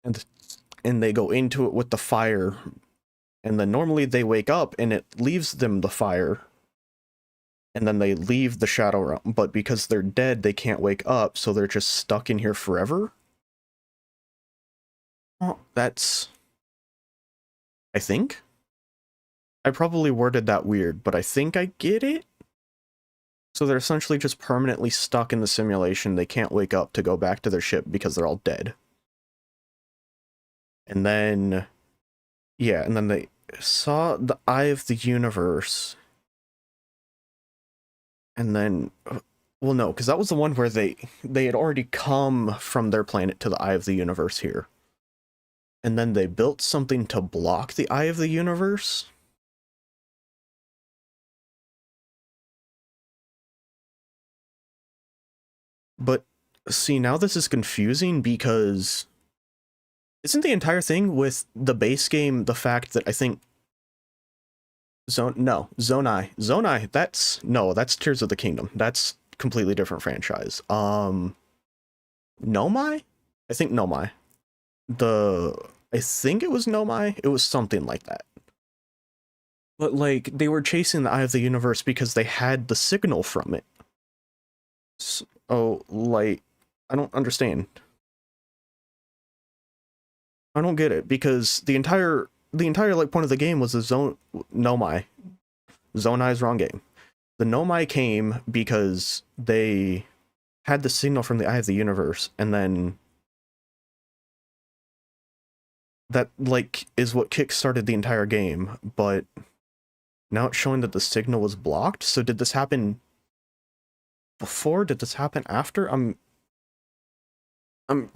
and they go into it with the fire, and then normally they wake up and it leaves them the fire. And then they leave the Shadow Realm, but because they're dead, they can't wake up, so they're just stuck in here forever? Well, that's... I think? I probably worded that weird, but I think I get it? So they're essentially just permanently stuck in the simulation. They can't wake up to go back to their ship because they're all dead. And then... Yeah, and then they saw the Eye of the Universe... And then, well, no, because that was the one where they had already come from their planet to the Eye of the Universe here. And then they built something to block the Eye of the Universe. But, see, now this is confusing because... Isn't the entire thing with the base game the fact that I think... Zonai, that's Tears of the Kingdom. That's completely different franchise. Nomai? I think Nomai. I think it was Nomai. It was something like that. But, like, they were chasing the Eye of the Universe because they had the signal from it. So, like, I don't understand. I don't get it, because the entire like point of the game was the Nomai. Zonai's wrong game. The Nomai came because they had the signal from the Eye of the Universe, and then that, like, is what kickstarted the entire game, but now it's showing that the signal was blocked. So did this happen before? Did this happen after? I'm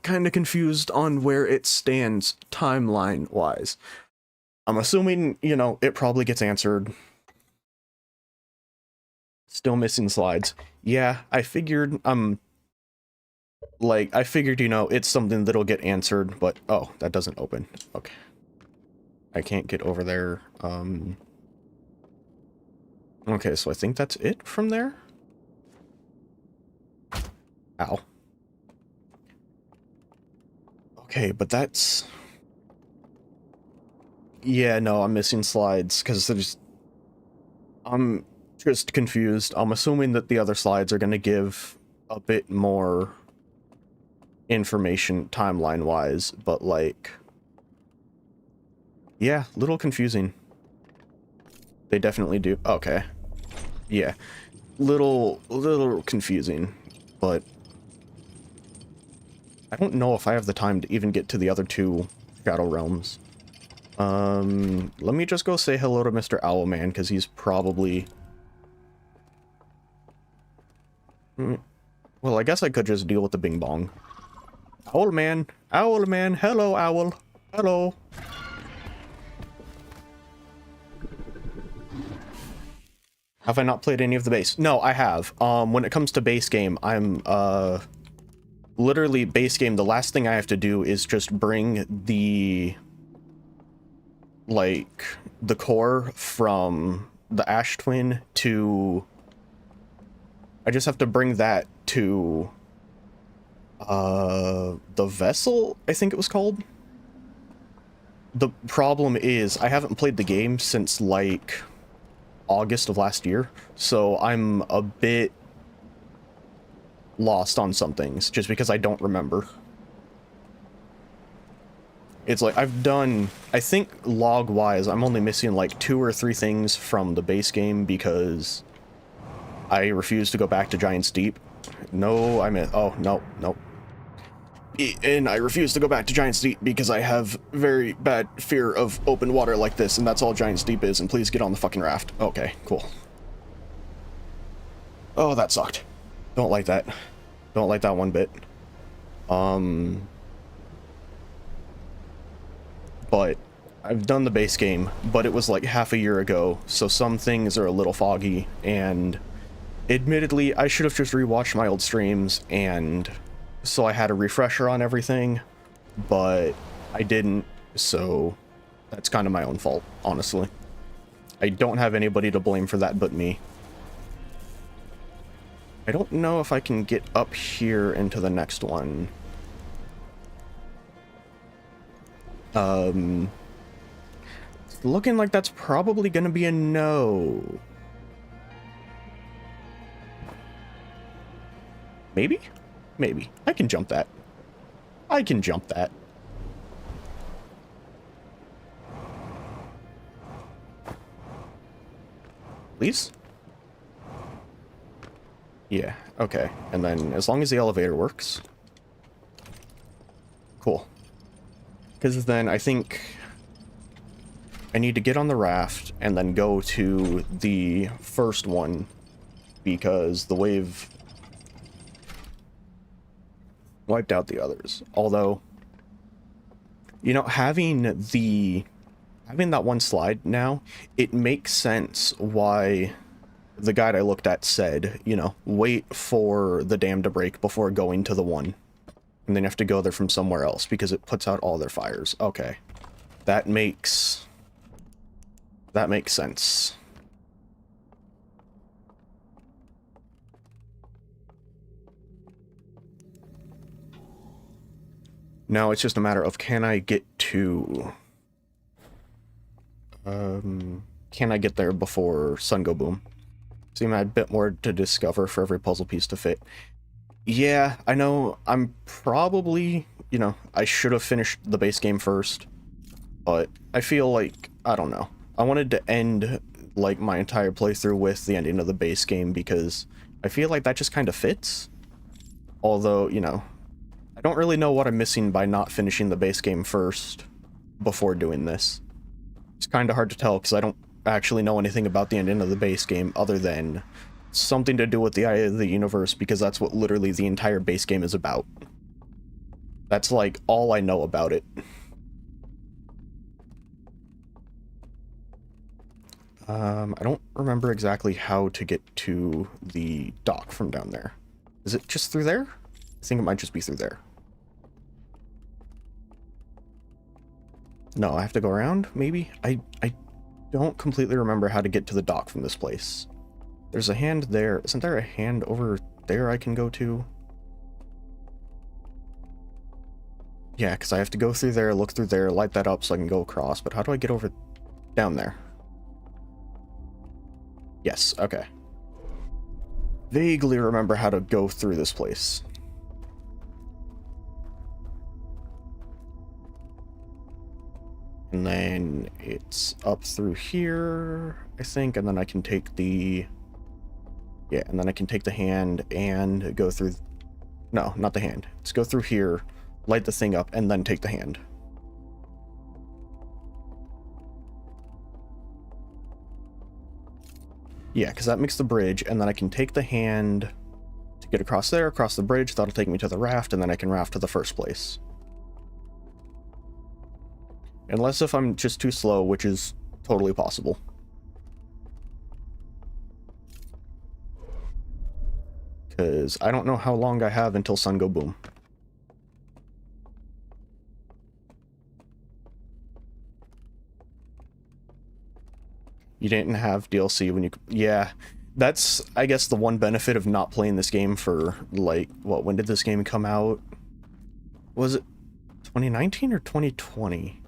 kind of confused on where it stands timeline-wise. I'm assuming, you know, it probably gets answered. Still missing slides. Yeah, I figured, I figured, you know, it's something that'll get answered, but, oh, that doesn't open. Okay. I can't get over there. Okay, so I think that's it from there? Ow. Okay, but that's... Yeah, no, I'm missing slides, because I'm just confused. I'm assuming that the other slides are going to give a bit more information timeline-wise, but, like... Yeah, little confusing. They definitely do. Okay. Yeah. Little confusing, but I don't know if I have the time to even get to the other two Shadow Realms. Let me just go say hello to Mr. Owlman, because he's probably... Well, I guess I could just deal with the Bing Bong. Owlman! Owlman! Hello, Owl! Hello! Have I not played any of the base? No, I have. When it comes to base game, I'm, literally base game, the last thing I have to do is just bring the... like, the core from the Ash Twin to... I just have to bring that to... the vessel, I think it was called? The problem is, I haven't played the game since, like, August of last year, so I'm a bit lost on some things, just because I don't remember. It's like, I've done, I think log-wise, I'm only missing like 2 or 3 things from the base game because I refuse to go back to Giant's Deep. No, oh, no, no. And I refuse to go back to Giant's Deep because I have very bad fear of open water like this, and that's all Giant's Deep is, and please get on the fucking raft. Okay, cool. Oh, that sucked. Don't like that. Don't like that one bit. But I've done the base game, but it was like half a year ago, so some things are a little foggy, and admittedly, I should have just rewatched my old streams, and so I had a refresher on everything, but I didn't, so that's kind of my own fault, honestly. I don't have anybody to blame for that but me. I don't know if I can get up here into the next one. It's looking like that's probably gonna be a no. Maybe? Maybe. I can jump that. I can jump that. Please? Yeah, okay. And then as long as the elevator works. Cool. Because then I think I need to get on the raft and then go to the first one because the wave wiped out the others. Although, you know, having that one slide now, it makes sense why the guide I looked at said, you know, wait for the dam to break before going to the one. And then you have to go there from somewhere else because it puts out all their fires. Okay. That makes sense. Now it's just a matter of can I get there before sun go boom? Seem I had a bit more to discover for every puzzle piece to fit. Yeah, I know I'm probably, you know, I should have finished the base game first, but I feel like, I don't know. I wanted to end, like, my entire playthrough with the ending of the base game because I feel like that just kind of fits. Although, you know, I don't really know what I'm missing by not finishing the base game first before doing this. It's kind of hard to tell because I don't actually know anything about the ending of the base game other than something to do with the eye of the universe because that's what literally the entire base game is about. That's like all I know about it. I don't remember exactly how to get to the dock from down there. Is it just through there? I think it might just be through there. No, I have to go around, maybe? I don't completely remember how to get to the dock from this place. There's a hand there. Isn't there a hand over there I can go to? Yeah, because I have to go through there, look through there, light that up so I can go across. But how do I get over down there? Yes, okay. Vaguely remember how to go through this place. And then it's up through here, I think, and then I can take the... Yeah, and then I can take the hand and go through... No, not the hand. Let's go through here, light the thing up, and then take the hand. Yeah, because that makes the bridge, and then I can take the hand to get across there, across the bridge. That'll take me to the raft, and then I can raft to the first place. Unless if I'm just too slow, which is totally possible. Because I don't know how long I have until sun go boom. You didn't have DLC when you... Yeah, that's, I guess, the one benefit of not playing this game for, like, what, when did this game come out? Was it 2019 or 2020?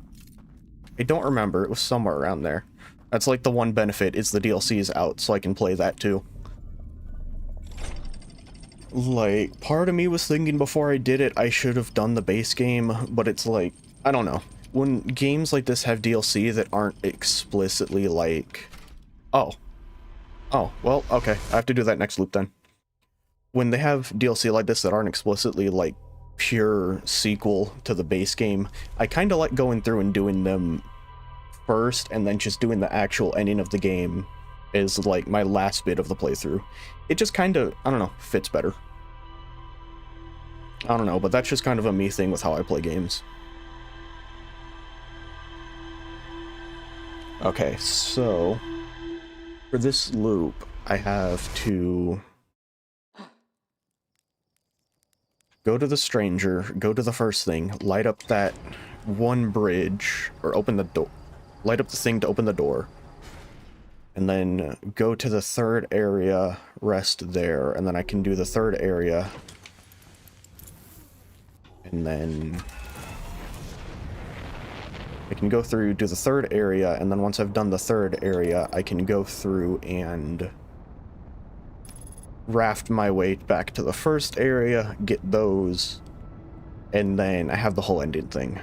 I don't remember. It was somewhere around there. That's, like, the one benefit, is the DLC is out, so I can play that, too. Like, part of me was thinking before I did it, I should have done the base game, but it's like, I don't know. When games like this have DLC that aren't explicitly like... Oh, well, okay. I have to do that next loop then. When they have DLC like this that aren't explicitly like pure sequel to the base game, I kind of like going through and doing them first and then just doing the actual ending of the game is like my last bit of the playthrough. It just kind of, I don't know, fits better. I don't know, but that's just kind of a me thing with how I play games. Okay, so for this loop, I have to go to the stranger, go to the first thing, light up that one bridge, or open the door, light up the thing to open the door, and then go to the third area, rest there, and then I can do the third area, and then I can go through, do the third area, and then once I've done the third area, I can go through and raft my way back to the first area, get those, and then I have the whole ending thing.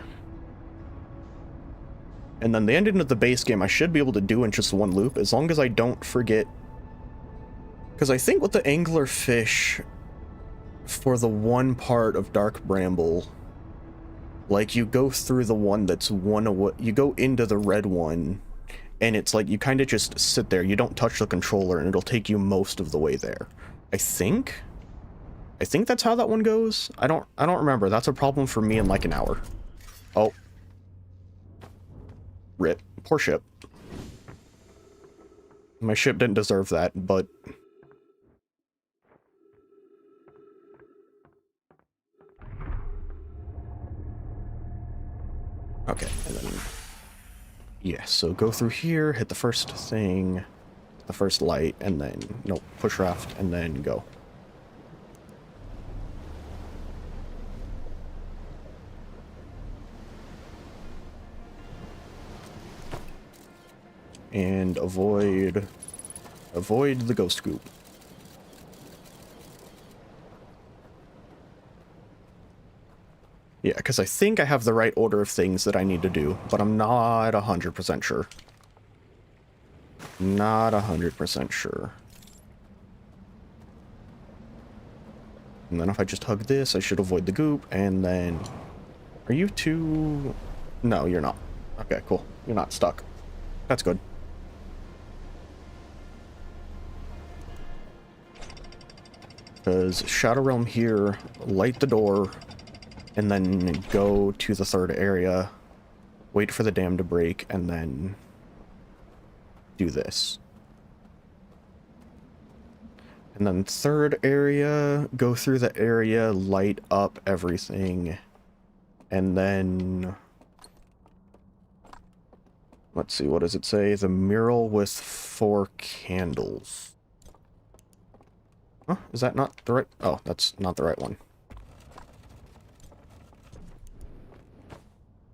And then the ending of the base game I should be able to do in just one loop, as long as I don't forget. Because I think with the anglerfish, for the one part of Dark Bramble, like, you go through the one that's one away, you go into the red one, and it's like, you kind of just sit there, you don't touch the controller, and it'll take you most of the way there. I think that's how that one goes. I don't remember. That's a problem for me in like an hour. Oh. Rip. Poor ship. My ship didn't deserve that, but... Okay, and then... Yeah, so go through here, hit the first thing, the first light, and then... Nope, push raft, and then go. And avoid the ghost goop. Yeah, because I think I have the right order of things that I need to do, but I'm not 100% sure. Not 100% sure. And then if I just hug this, I should avoid the goop, and then... Are you too... No, you're not. Okay, cool. You're not stuck. That's good. Because Shadow Realm here, light the door, and then go to the third area, wait for the dam to break, and then do this. And then third area, go through the area, light up everything, and then... Let's see, what does it say? The mural with 4 candles. Huh? Is that not the right... Oh, that's not the right one.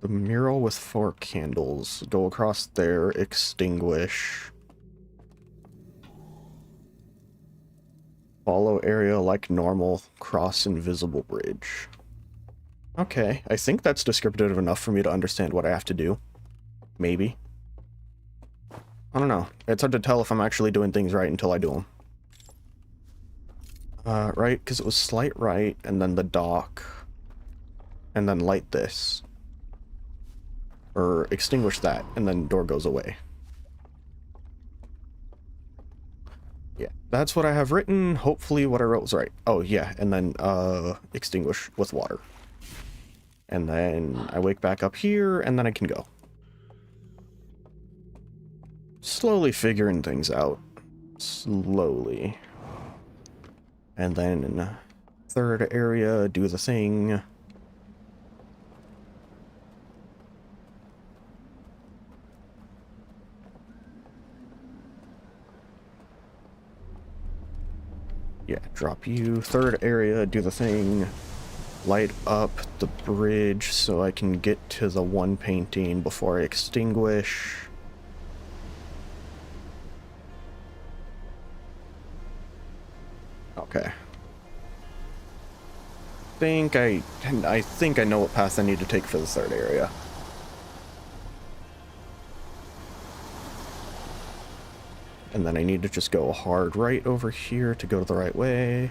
The mural with 4 candles. Go across there, extinguish. Follow area like normal, cross invisible bridge. Okay, I think that's descriptive enough for me to understand what I have to do. Maybe. I don't know. It's hard to tell if I'm actually doing things right until I do them. Right, because it was slight right, and then the dock, and then light this. Or extinguish that, and then door goes away. Yeah, that's what I have written. Hopefully what I wrote was right. Oh, yeah, and then, extinguish with water. And then I wake back up here, and then I can go. Slowly figuring things out. Slowly. And then in the third area, do the thing. Yeah, drop you. Third area, do the thing. Light up the bridge so I can get to the one painting before I extinguish. Okay. I think I know what path I need to take for the third area. And then I need to just go hard right over here to go the right way.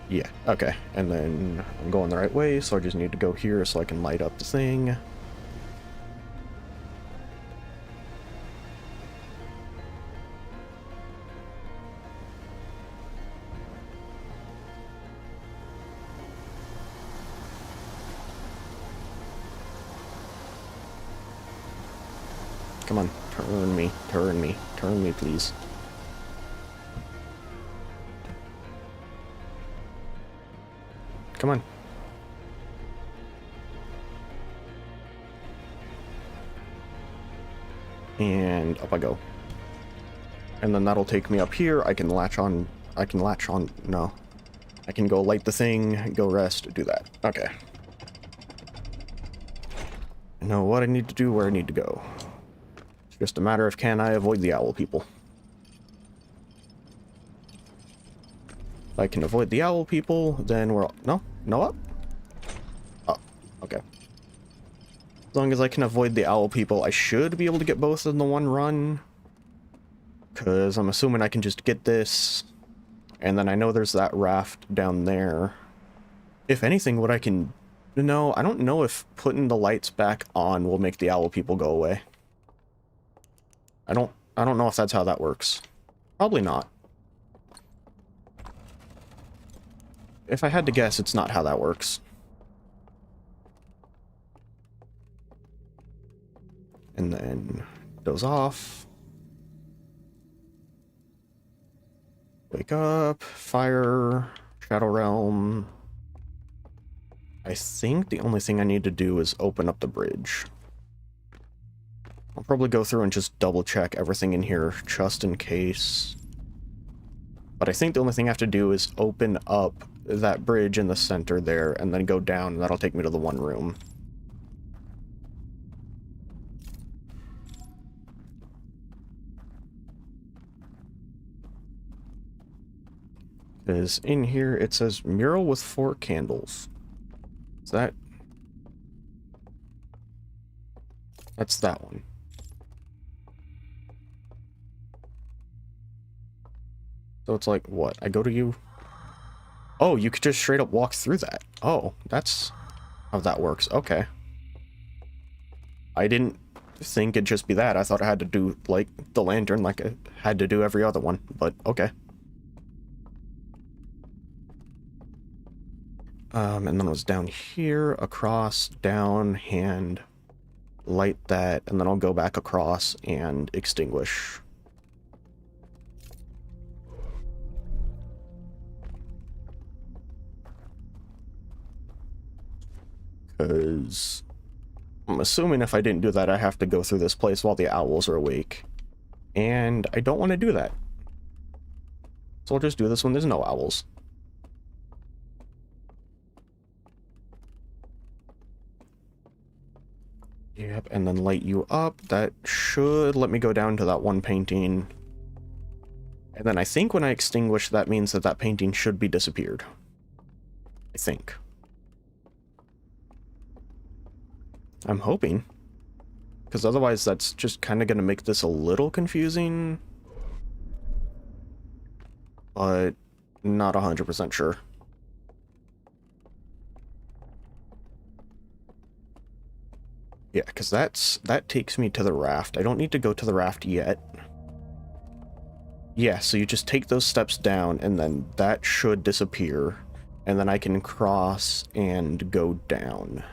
Yeah, okay. And then I'm going the right way, so I just need to go here so I can light up the thing. Come on, turn me, turn me, turn me, please. Come on. And up I go. And then that'll take me up here. I can latch on, no. I can go light the thing, go rest, do that. Okay. I know what I need to do, where I need to go. It's just a matter of can I avoid the owl people. If I can avoid the owl people, then we're all, no up? Oh, okay. As long as I can avoid the owl people, I should be able to get both in the one run. Because I'm assuming I can just get this. And then I know there's that raft down there. If anything, what I can... No, I don't know if putting the lights back on will make the owl people go away. I don't know if that's how that works. Probably not. If I had to guess, it's not how that works. And then goes off. Wake up, fire, Shadow Realm. I think the only thing I need to do is open up the bridge. I'll probably go through and just double check everything in here just in case. But I think the only thing I have to do is open up that bridge in the center there and then go down, and that'll take me to the one room. Because in here it says mural with 4 candles. Is that... That's that one. So it's like, what? I go to you? Oh, you could just straight up walk through that. Oh, that's how that works. Okay. I didn't think it'd just be that. I thought I had to do, like, the lantern like I had to do every other one, but okay. And then it was down here, across, down, hand, light that, and then I'll go back across and extinguish. Because I'm assuming if I didn't do that, I have to go through this place while the owls are awake. And I don't want to do that. So I'll just do this when there's no owls. Yep, and then light you up. That should let me go down to that one painting. And then I think when I extinguish, that means that that painting should be disappeared. I think. I'm hoping. Because otherwise that's just kind of going to make this a little confusing. But not 100% sure. Yeah, because that takes me to the raft. I don't need to go to the raft yet. Yeah, so you just take those steps down, and then that should disappear. And then I can cross and go down.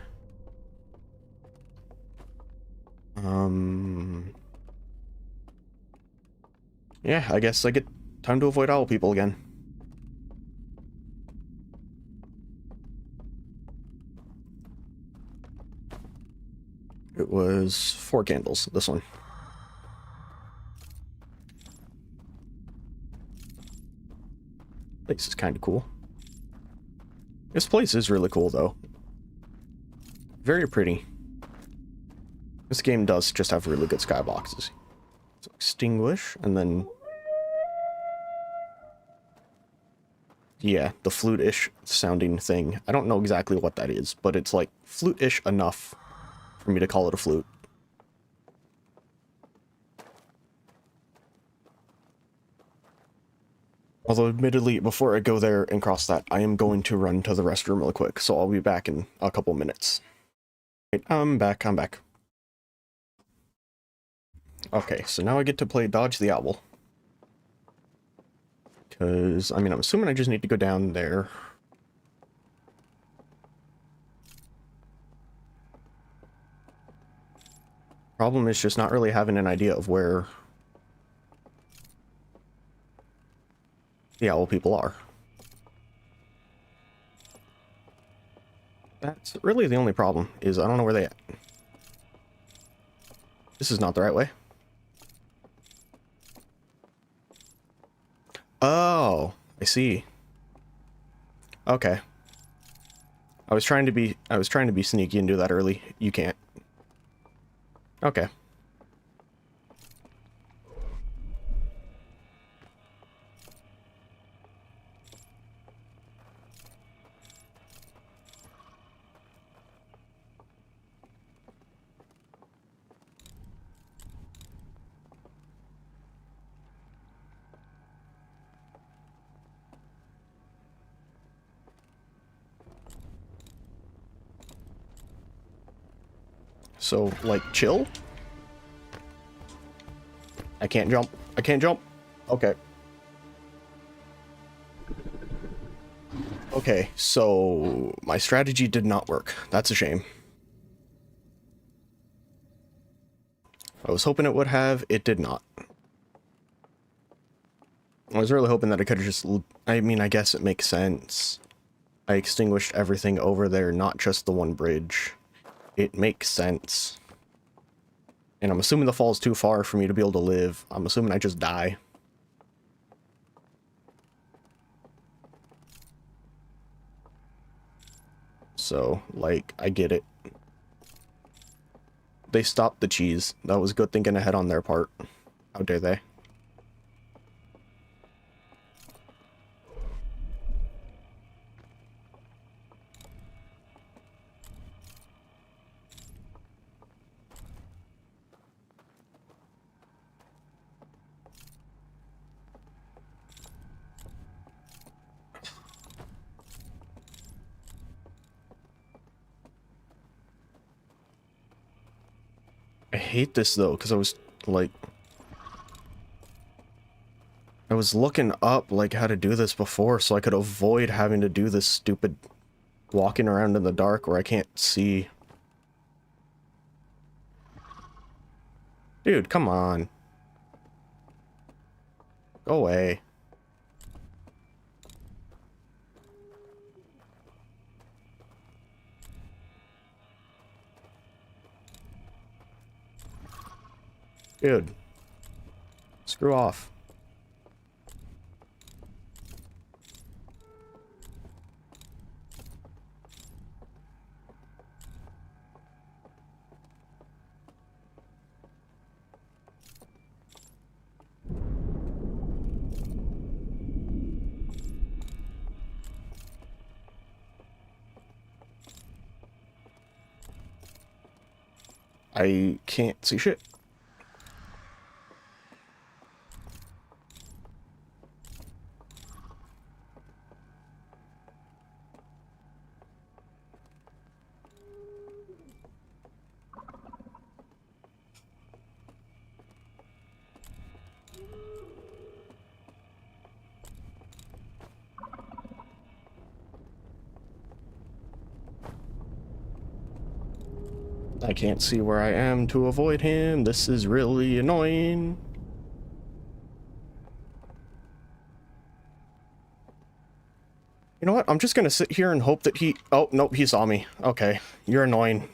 Yeah, I guess I get time to avoid owl people again. It was 4 candles, this one. Place is kind of cool. This place is really cool, though. Very pretty. This game does just have really good skyboxes. So extinguish, and then... yeah, the flute-ish sounding thing. I don't know exactly what that is, but it's like flute-ish enough for me to call it a flute. Although, admittedly, before I go there and cross that, I am going to run to the restroom real quick, so I'll be back in a couple minutes. Right, I'm back. Okay, so now I get to play Dodge the Owl. Because, I mean, I'm assuming I just need to go down there. Problem is just not really having an idea of where the owl people are. That's really the only problem, is I don't know where they at. This is not the right way. Oh, I see. Okay. I was trying to be sneaky and do that early. You can't. Okay. So, like, chill? I can't jump. I can't jump. Okay. Okay, so my strategy did not work. That's a shame. I was hoping it would have. It did not. I was really hoping that I could have just... I mean, I guess it makes sense. I extinguished everything over there, not just the one bridge. It makes sense. And I'm assuming the fall's too far for me to be able to live. I'm assuming I just die. So, like, I get it. They stopped the cheese. That was good thinking ahead on their part. How dare they? I hate this, though, because I was, like... I was looking up, like, how to do this before, so I could avoid having to do this stupid walking around in the dark where I can't see. Dude, come on. Go away. Dude. Screw off. I can't see shit. I can't see where I am to avoid him. This is really annoying. You know what? I'm just gonna sit here and hope that he... Oh, nope, he saw me. Okay, you're annoying.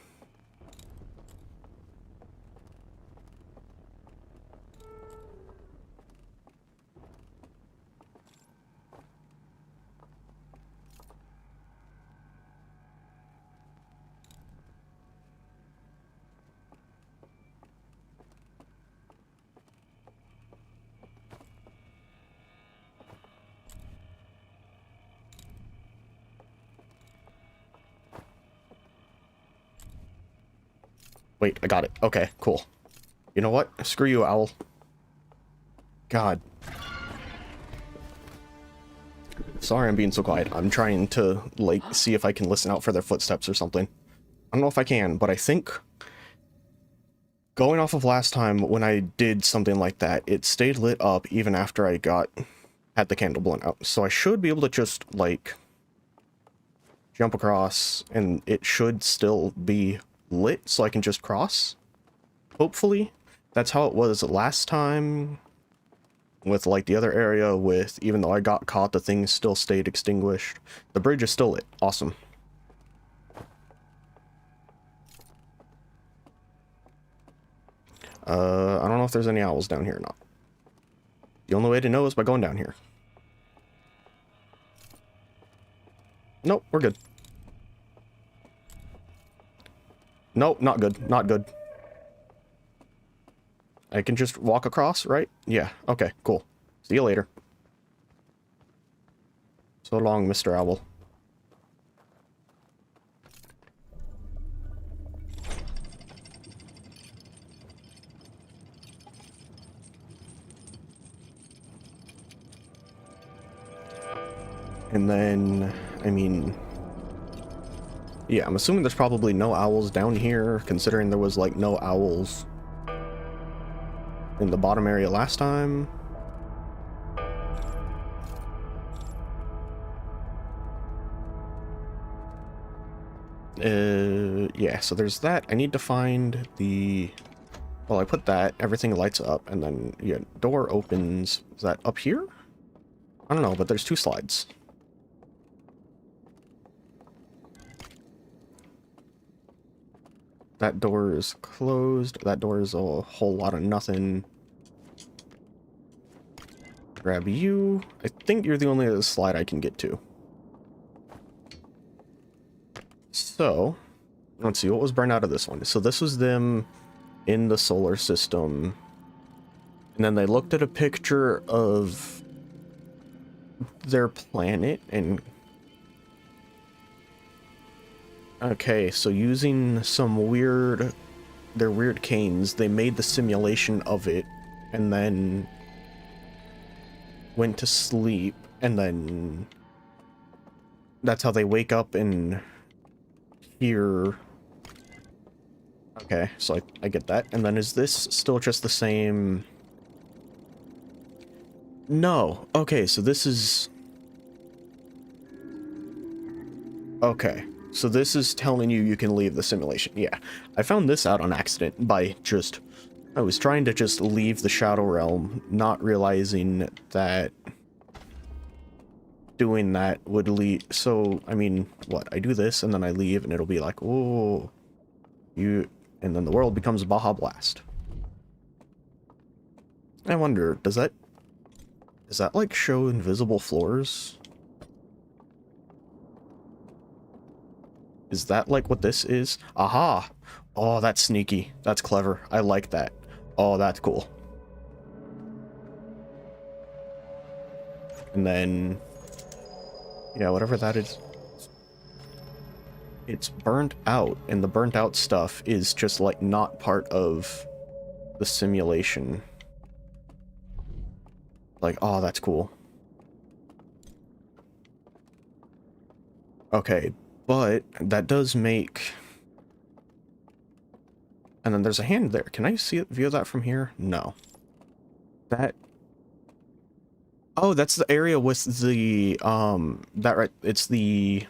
Wait, I got it. Okay, cool. You know what? Screw you, owl. God. Sorry I'm being so quiet. I'm trying to, like, see if I can listen out for their footsteps or something. I don't know if I can, but I think... Going off of last time, when I did something like that, it stayed lit up even after I had the candle blown out. So I should be able to just, like... jump across, and it should still be lit, so I can just cross. Hopefully. That's how it was last time. With, like, the other area with, even though I got caught, the thing still stayed extinguished. The bridge is still lit. Awesome. I don't know if there's any owls down here or not. The only way to know is by going down here. Nope, we're good. Nope, not good. Not good. I can just walk across, right? Yeah, okay, cool. See you later. So long, Mr. Owl. And then, I mean... Yeah, I'm assuming there's probably no owls down here, considering there was, like, no owls in the bottom area last time. Yeah, so there's that. I need to find the... Well, I put that, everything lights up, and then, yeah, door opens. Is that up here? I don't know, but there's 2 slides. That door is closed. That door is a whole lot of nothing. Grab you. I think you're the only other slide I can get to. So, let's see, what was burned out of this one? So this was them in the solar system. And then they looked at a picture of their planet and... Okay, so using some weird... Their weird canes, they made the simulation of it, and then... went to sleep, and then... That's how they wake up and... hear... Okay, so I get that. And then is this still just the same... No. Okay, so this is... Okay. So this is telling you can leave the simulation. Yeah. I found this out on accident by just... I was trying to just leave the Shadow Realm, not realizing that doing that would lead... So, I mean, what? I do this, and then I leave, and it'll be like, oh, you... And then the world becomes Baja Blast. I wonder, does that like show invisible floors? Is that like what this is? Aha! Oh, that's sneaky. That's clever. I like that. Oh, that's cool. And then... Yeah, whatever that is. it's burnt out, and the burnt out stuff is just like not part of the simulation. Like, oh, that's cool. Okay, but that does make... And then there's a hand there. Can I see it, view that from here? No. That... Oh, that's the area with the, that right, it's the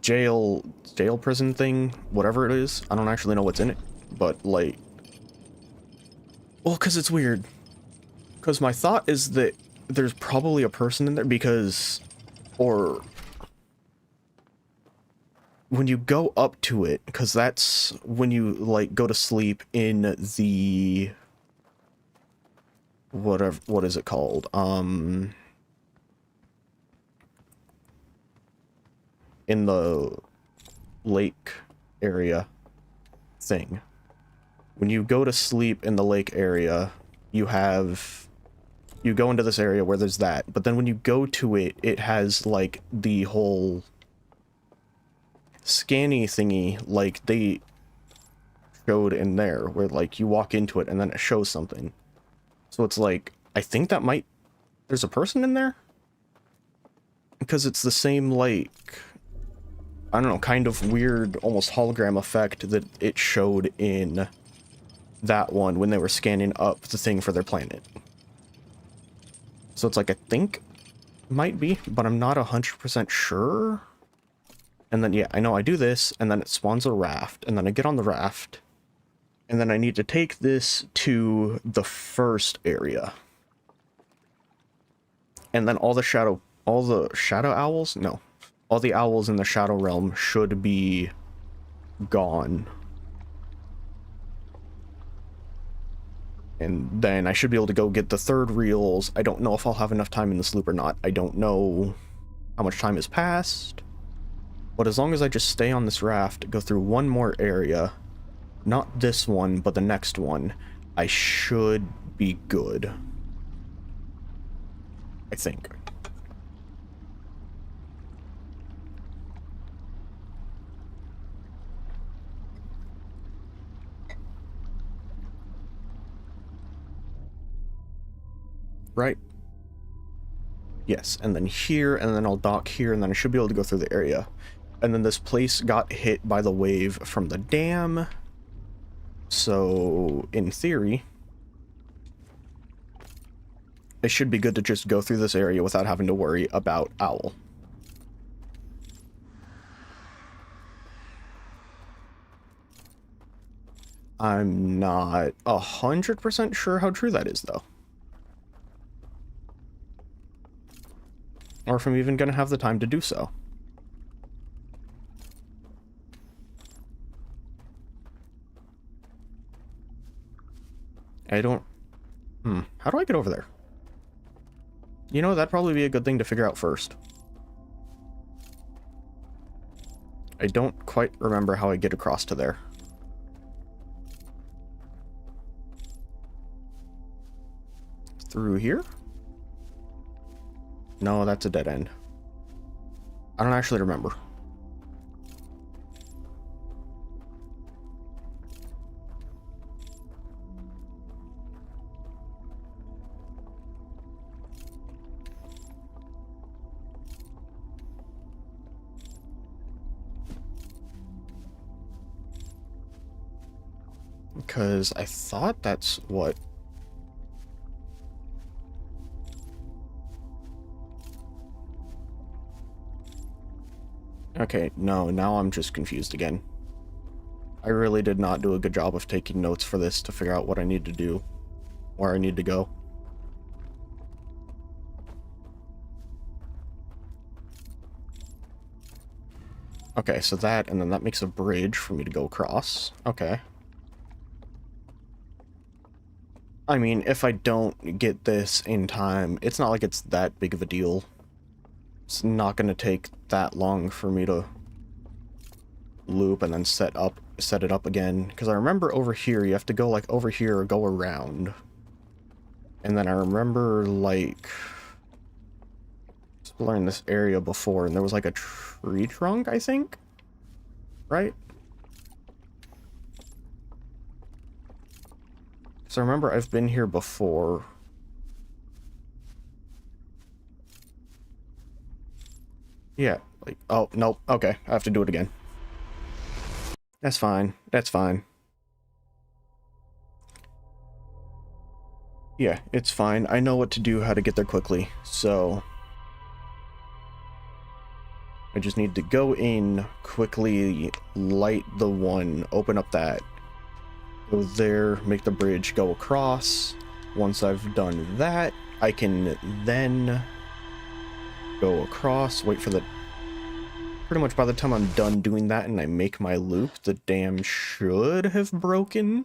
jail prison thing, whatever it is. I don't actually know what's in it, but like... Well, because it's weird. Because my thought is that there's probably a person in there because... Or... When you go up to it, because that's when you, like, go to sleep in the... Whatever, what is it called? In the lake area thing. When you go to sleep in the lake area, you go into this area where there's that, but then when you go to it, it has, like, the whole scanny thingy, like they showed in there, where, like, you walk into it and then it shows something. So it's like, I think that might... There's a person in there? Because it's the same, like... I don't know, kind of weird, almost hologram effect that it showed in that one when they were scanning up the thing for their planet. So it's like, I think might be, but I'm not 100% sure. And then, yeah, I know I do this, and then it spawns a raft, and then I get on the raft, and then I need to take this to the first area. And then all the shadow owls? No. All the owls in the shadow realm should be gone. And then I should be able to go get the third reels. I don't know if I'll have enough time in this loop or not. I don't know how much time has passed. But as long as I just stay on this raft, go through one more area, not this one, but the next one, I should be good. I think. Right? Yes, and then here, and then I'll dock here, and then I should be able to go through the area. And then this place got hit by the wave from the dam. So, in theory, it should be good to just go through this area without having to worry about owl. I'm not 100% sure how true that is, though. Or if I'm even going to have the time to do so. I don't... How do I get over there? You know, that'd probably be a good thing to figure out first. I don't quite remember how I get across to there. Through here? No, that's a dead end. I don't actually remember. Because I thought that's what... Okay, no, now I'm just confused again. I really did not do a good job of taking notes for this to figure out what I need to do, where I need to go. Okay, so that, and then that makes a bridge for me to go across. Okay. I mean, if I don't get this in time, it's not like it's that big of a deal. It's not going to take that long for me to loop and then set it up again. Because I remember over here, you have to go, like, over here or go around. And then I remember, like... exploring this area before, and there was like a tree trunk, I think? Right? So remember, I've been here before. Yeah, like, oh, nope, okay, I have to do it again. That's fine, that's fine. Yeah, it's fine. I know what to do, how to get there quickly, so... I just need to go in, quickly light the one, open up that, go there, make the bridge go across. Once I've done that, I can then go across, wait for the... Pretty much by the time I'm done doing that and I make my loop, the dam should have broken.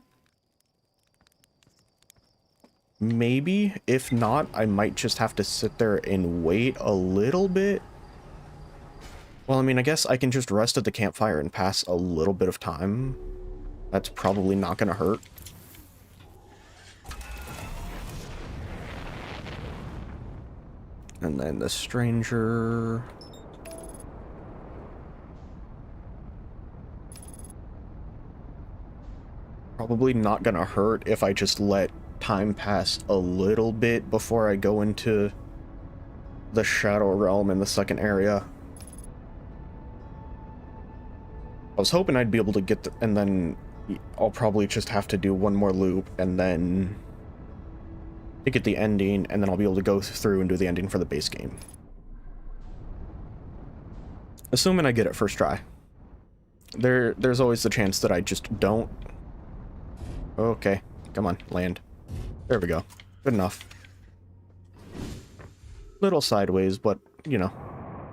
Maybe. If not, I might just have to sit there and wait a little bit. Well, I mean, I guess I can just rest at the campfire and pass a little bit of time. That's probably not gonna hurt. And then the stranger... Probably not gonna hurt if I just let time pass a little bit before I go into the Shadow Realm in the second area. I was hoping I'd be able to get the, and then I'll probably just have to do one more loop and then to get the ending, and then I'll be able to go through and do the ending for the base game. Assuming I get it first try. There's always the chance that I just don't. Okay, come on, land. There we go. Good enough. Little sideways, but, you know,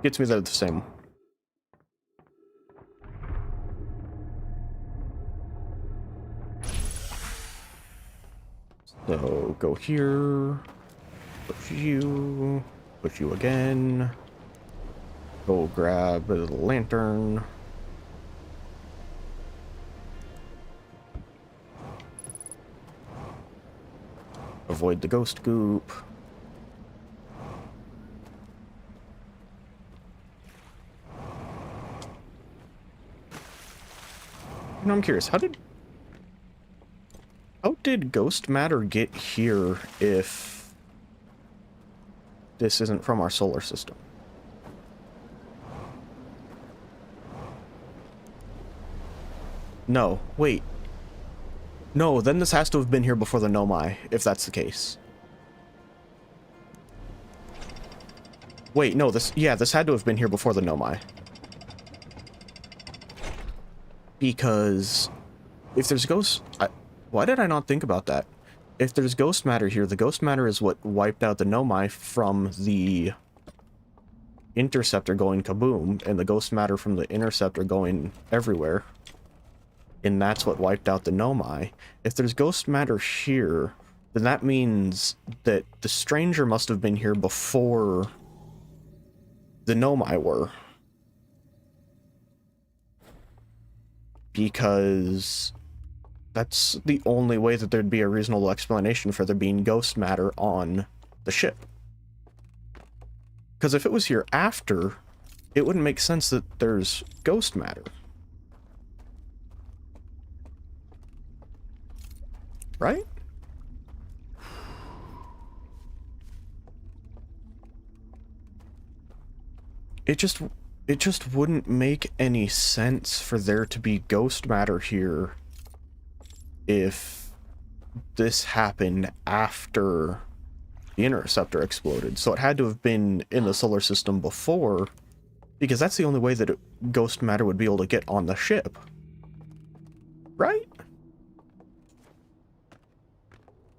gets me there the same. So, go here, push you again, go grab the lantern. Avoid the ghost goop. You know, I'm curious, how did ghost matter get here if this isn't from our solar system? No, wait. No, then this has to have been here before the Nomai, if that's the case. Wait, no, this had to have been here before the Nomai. Because if there's ghosts... why did I not think about that? If there's ghost matter here, the ghost matter is what wiped out the Nomai from the interceptor going kaboom, and the ghost matter from the interceptor going everywhere. And that's what wiped out the Nomai. If there's ghost matter here, then that means that the stranger must have been here before the Nomai were. Because that's the only way that there'd be a reasonable explanation for there being ghost matter on the ship. Because if it was here after, it wouldn't make sense that there's ghost matter. Right? It just wouldn't make any sense for there to be ghost matter here if this happened after the interceptor exploded. So it had to have been in the solar system before, because that's the only way that ghost matter would be able to get on the ship. Right?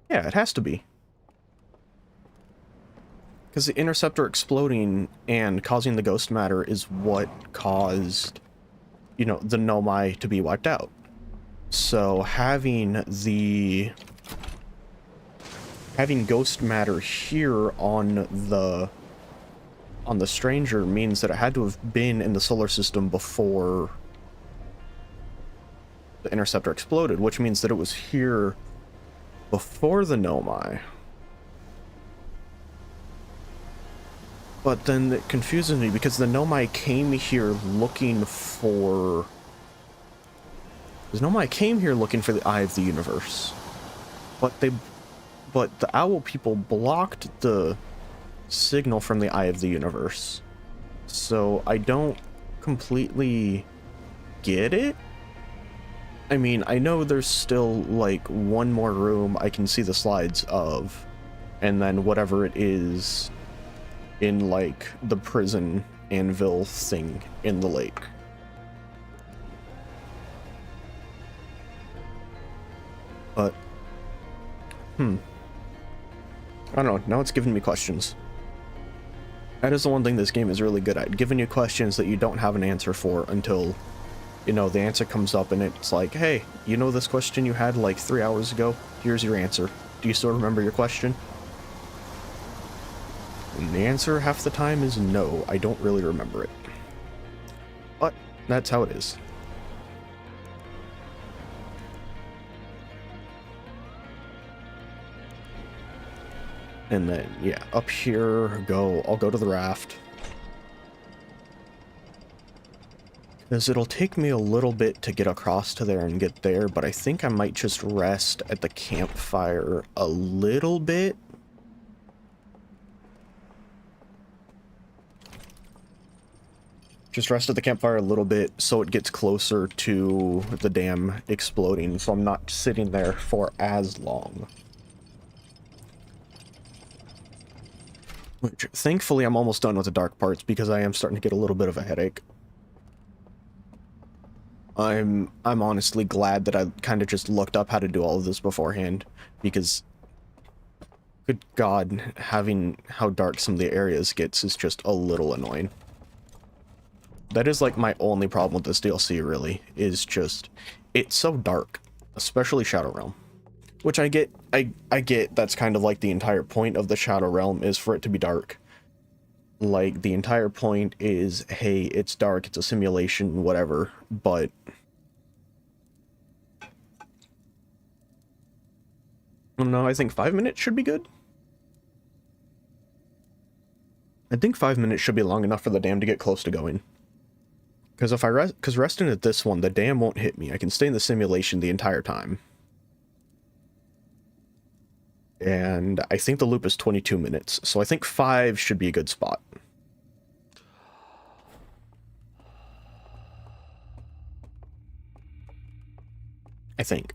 Yeah, it has to be. Because the interceptor exploding and causing the ghost matter is what caused, you know, the Nomai to be wiped out. So having ghost matter here on the stranger means that it had to have been in the solar system before the interceptor exploded, which means that it was here before the Nomai. But then it confuses me because the Nomai came here looking for... The Nomai came here looking for the Eye of the Universe. But the Owl people blocked the signal from the Eye of the Universe. So I don't completely get it. I mean, I know there's still like one more room I can see the slides of, and then whatever it is in like the prison anvil thing in the lake. But I don't know, now it's giving me questions. That is the one thing this game is really good at, giving you questions that you don't have an answer for until, you know, the answer comes up and it's like, hey, you know this question you had like 3 hours ago? Here's your answer. Do you still remember your question? And the answer half the time is no, I don't really remember it. But that's how it is. And then, yeah, up here, I'll go to the raft. Because it'll take me a little bit to get across to there and get there, but I think I might just rest at the campfire a little bit. Just rest at the campfire a little bit so it gets closer to the dam exploding, so I'm not sitting there for as long. Which, thankfully, I'm almost done with the dark parts because I am starting to get a little bit of a headache. I'm honestly glad that I kind of just looked up how to do all of this beforehand, because good God, having how dark some of the areas gets is just a little annoying. That is like my only problem with this DLC, really, is just it's so dark, especially Shadow Realm. Which I get, I get that's kind of like the entire point of the Shadow Realm is for it to be dark. Like, the entire point is, hey, it's dark, it's a simulation, whatever, but... No, I think 5 minutes should be good. I think 5 minutes should be long enough for the dam to get close to going. Because if I resting at this one, the dam won't hit me. I can stay in the simulation the entire time. And I think the loop is 22 minutes, so I think 5 should be a good spot. I think.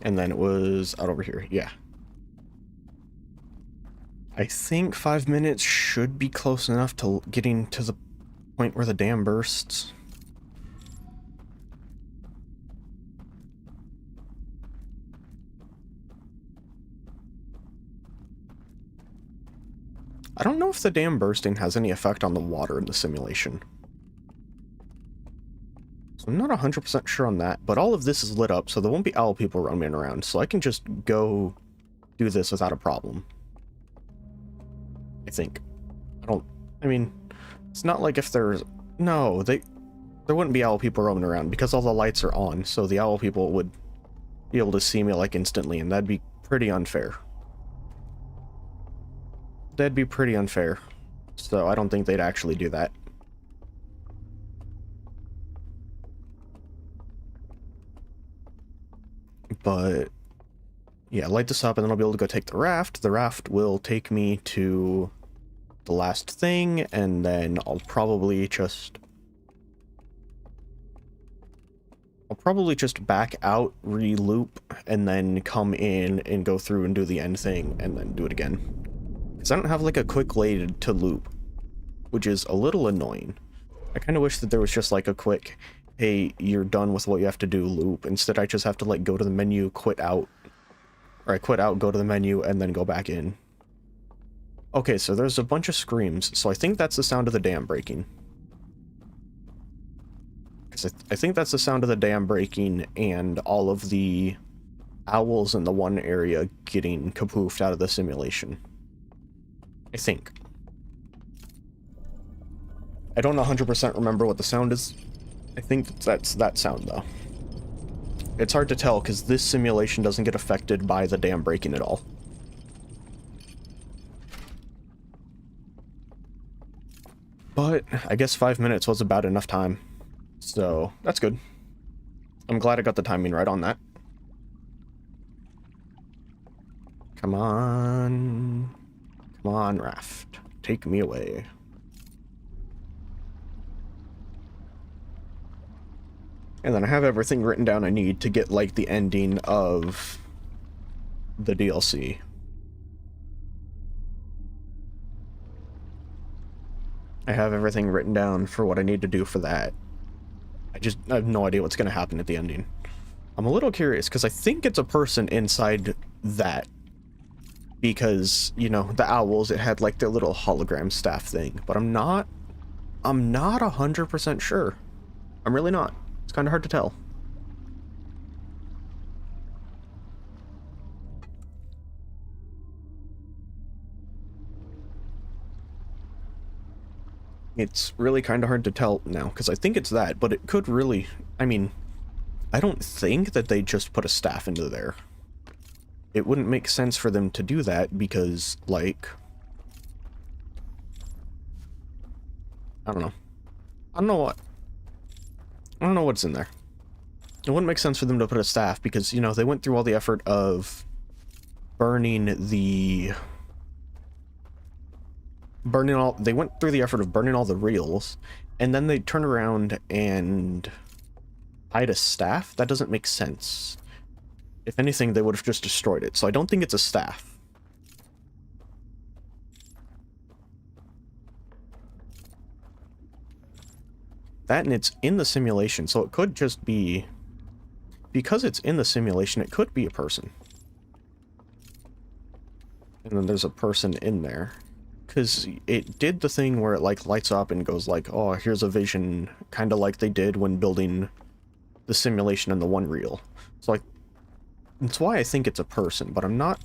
And then it was out over here, yeah. I think 5 minutes should be close enough to getting to the point where the dam bursts. I don't know if the dam bursting has any effect on the water in the simulation. So I'm not 100% sure on that, but all of this is lit up, so there won't be owl people roaming around, so I can just go do this without a problem. I think. I mean, it's not like if there's... No, there wouldn't be owl people roaming around because all the lights are on, so the owl people would be able to see me like instantly, and that'd be pretty unfair. That'd be pretty unfair. So I don't think they'd actually do that. But yeah, light this up and then I'll be able to go take the raft. The raft will take me to the last thing, and then I'll probably just back out, re-loop, and then come in and go through and do the end thing, and then do it again. Because I don't have like a quick way to loop, which is a little annoying. I kind of wish that there was just like a quick, hey, you're done with what you have to do loop. Instead, I just have to like go to the menu, quit out, or I quit out, go to the menu, and then go back in. Okay, so there's a bunch of screams, so I think that's the sound of the dam breaking. Because I think that's the sound of the dam breaking and all of the owls in the one area getting kapoofed out of the simulation. I think. I don't 100% remember what the sound is. I think that's that sound, though. It's hard to tell because this simulation doesn't get affected by the dam breaking at all. But I guess 5 minutes was about enough time. So that's good. I'm glad I got the timing right on that. Come on. Come on, Raft. Take me away. And then I have everything written down I need to get, like, the ending of the DLC. I have everything written down for what I need to do for that. I have no idea what's going to happen at the ending. I'm a little curious, because I think it's a person inside that. Because, you know, the owls, it had, like, their little hologram staff thing. But I'm not 100% sure. I'm really not. It's kind of hard to tell. It's really kind of hard to tell now, because I think it's that, but it could really... I mean, I don't think that they just put a staff into there. It wouldn't make sense for them to do that, because, like... I don't know. I don't know what's in there. It wouldn't make sense for them to put a staff, because, you know, they went through all the effort of burning all the reels, and then they turn around and hide a staff? That doesn't make sense. If anything, they would have just destroyed it, so I don't think it's a staff. That, and it's in the simulation, so it could just be... Because it's in the simulation, it could be a person. And then there's a person in there. Because it did the thing where it, like, lights up and goes like, oh, here's a vision, kind of like they did when building the simulation in the one reel. So, like, that's why I think it's a person, but I'm not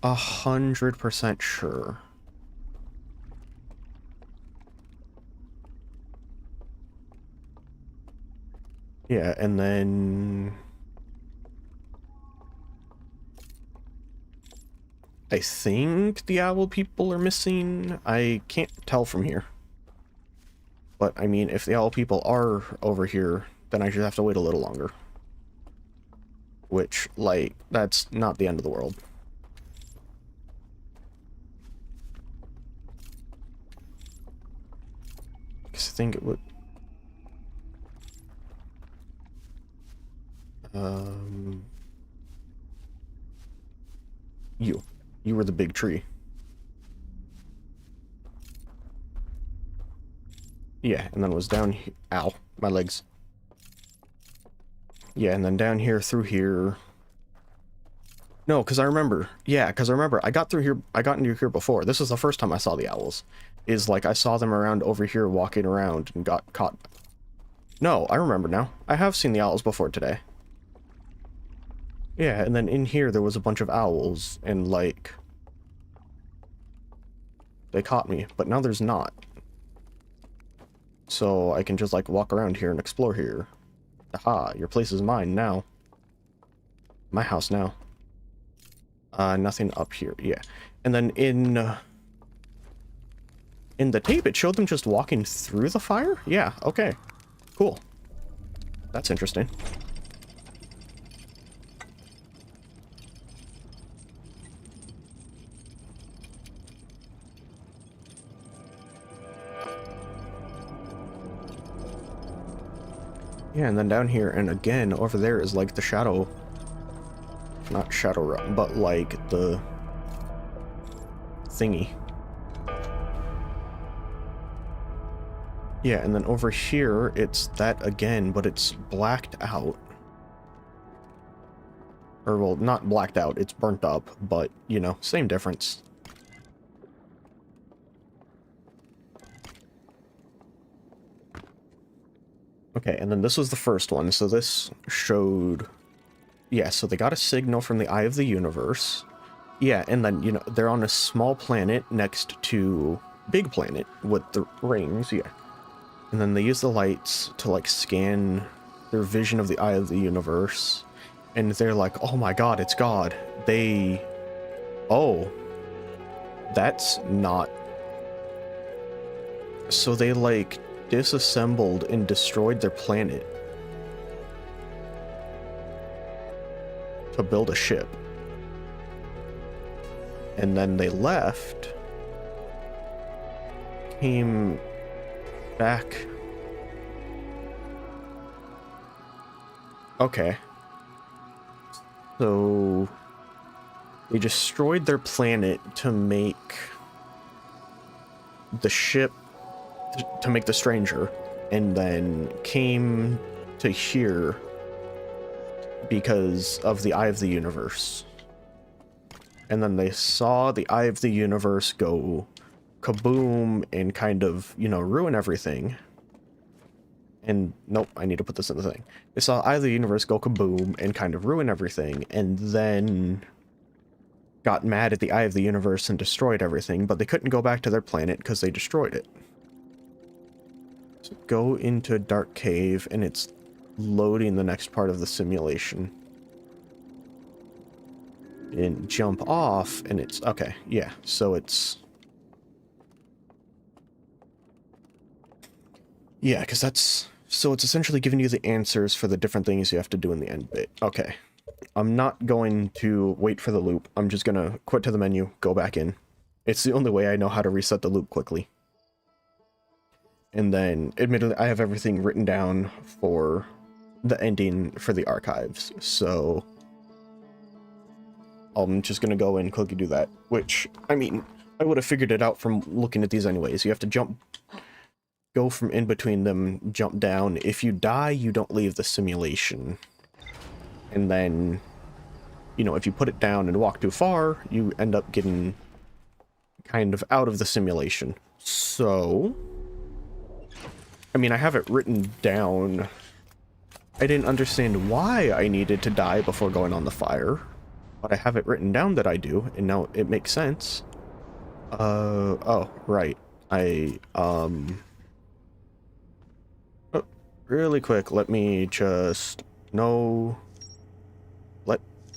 100% sure. Yeah, and then... I think the owl people are missing. I can't tell from here. But, I mean, if the owl people are over here, then I should have to wait a little longer. Which, like, that's not the end of the world. Because I think it would... You were the big tree. Yeah, and then it was down here. Ow, my legs. Yeah, and then down here through here. No, because I remember. Yeah, because I remember. I got into here before. This is the first time I saw the owls. Is like I saw them around over here walking around and got caught. No, I remember now. I have seen the owls before today. Yeah, and then in here there was a bunch of owls, and like... They caught me, but now there's not. So I can just like walk around here and explore here. Aha, your place is mine now. My house now. Nothing up here, yeah. And then in the tape it showed them just walking through the fire? Yeah, okay. Cool. That's interesting. Yeah, and then down here, and again, over there is like the shadow... Not shadow realm, but like the... thingy. Yeah, and then over here, it's that again, but it's blacked out. Or, well, not blacked out, it's burnt up, but, you know, same difference. Okay, and then this was the first one, so this showed... Yeah, so they got a signal from the Eye of the Universe. Yeah, and then, you know, they're on a small planet next to big planet with the rings, yeah. And then they use the lights to, like, scan their vision of the eye of the universe, and they're like, oh my god, it's God. Oh, that's not... So they, like, disassembled and destroyed their planet to build a ship. And then they left, came back. Okay. So they destroyed their planet to make the ship, to make the stranger, and then came to here because of the eye of the universe. And then they saw the eye of the universe go kaboom and kind of, you know, ruin everything. And nope, I need to put this in the thing. They saw eye of the universe go kaboom and kind of ruin everything, and then got mad at the eye of the universe and destroyed everything, but they couldn't go back to their planet because they destroyed it. So go into a dark cave, and it's loading the next part of the simulation. And jump off, and it's... Okay, yeah, so it's... Yeah, because that's... So it's essentially giving you the answers for the different things you have to do in the end bit. Okay. I'm not going to wait for the loop. I'm just going to quit to the menu, go back in. It's the only way I know how to reset the loop quickly. And then, admittedly, I have everything written down for the ending for the archives. So I'm just going to go and quickly do that. Which, I mean, I would have figured it out from looking at these anyways. You have to jump... Go from in between them, jump down. If you die, you don't leave the simulation. And then, you know, if you put it down and walk too far, you end up getting kind of out of the simulation. So, I mean, I have it written down. I didn't understand why I needed to die before going on the fire, but I have it written down that I do, and now it makes sense. Oh, right. Really quick, let me just... No.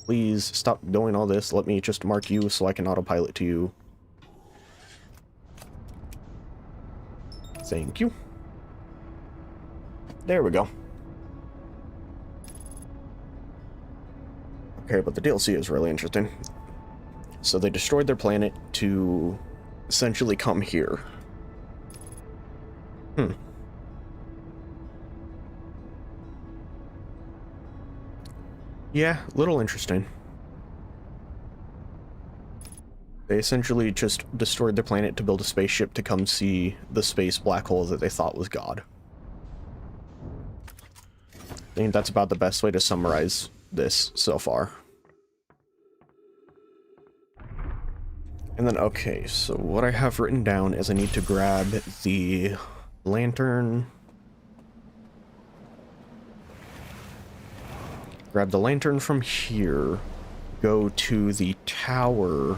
Please stop doing all this. Let me just mark you so I can autopilot to you. Thank you. There we go. Okay, but the DLC is really interesting. So they destroyed their planet to essentially come here. Yeah, little interesting. They essentially just destroyed their planet to build a spaceship to come see the space black hole that they thought was God. I think that's about the best way to summarize this so far. And then, okay, so what I have written down is I need to grab the lantern. Grab the lantern from here, go to the tower,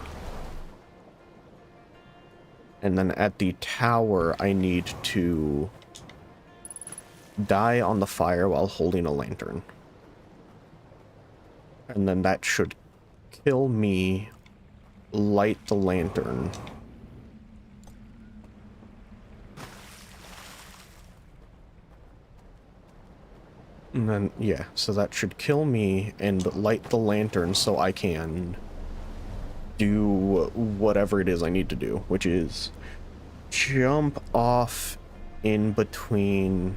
and then at the tower I need to die on the fire while holding a lantern. And then that should kill me, light the lantern. And then, yeah, so that should kill me and light the lantern so I can do whatever it is I need to do, which is jump off in between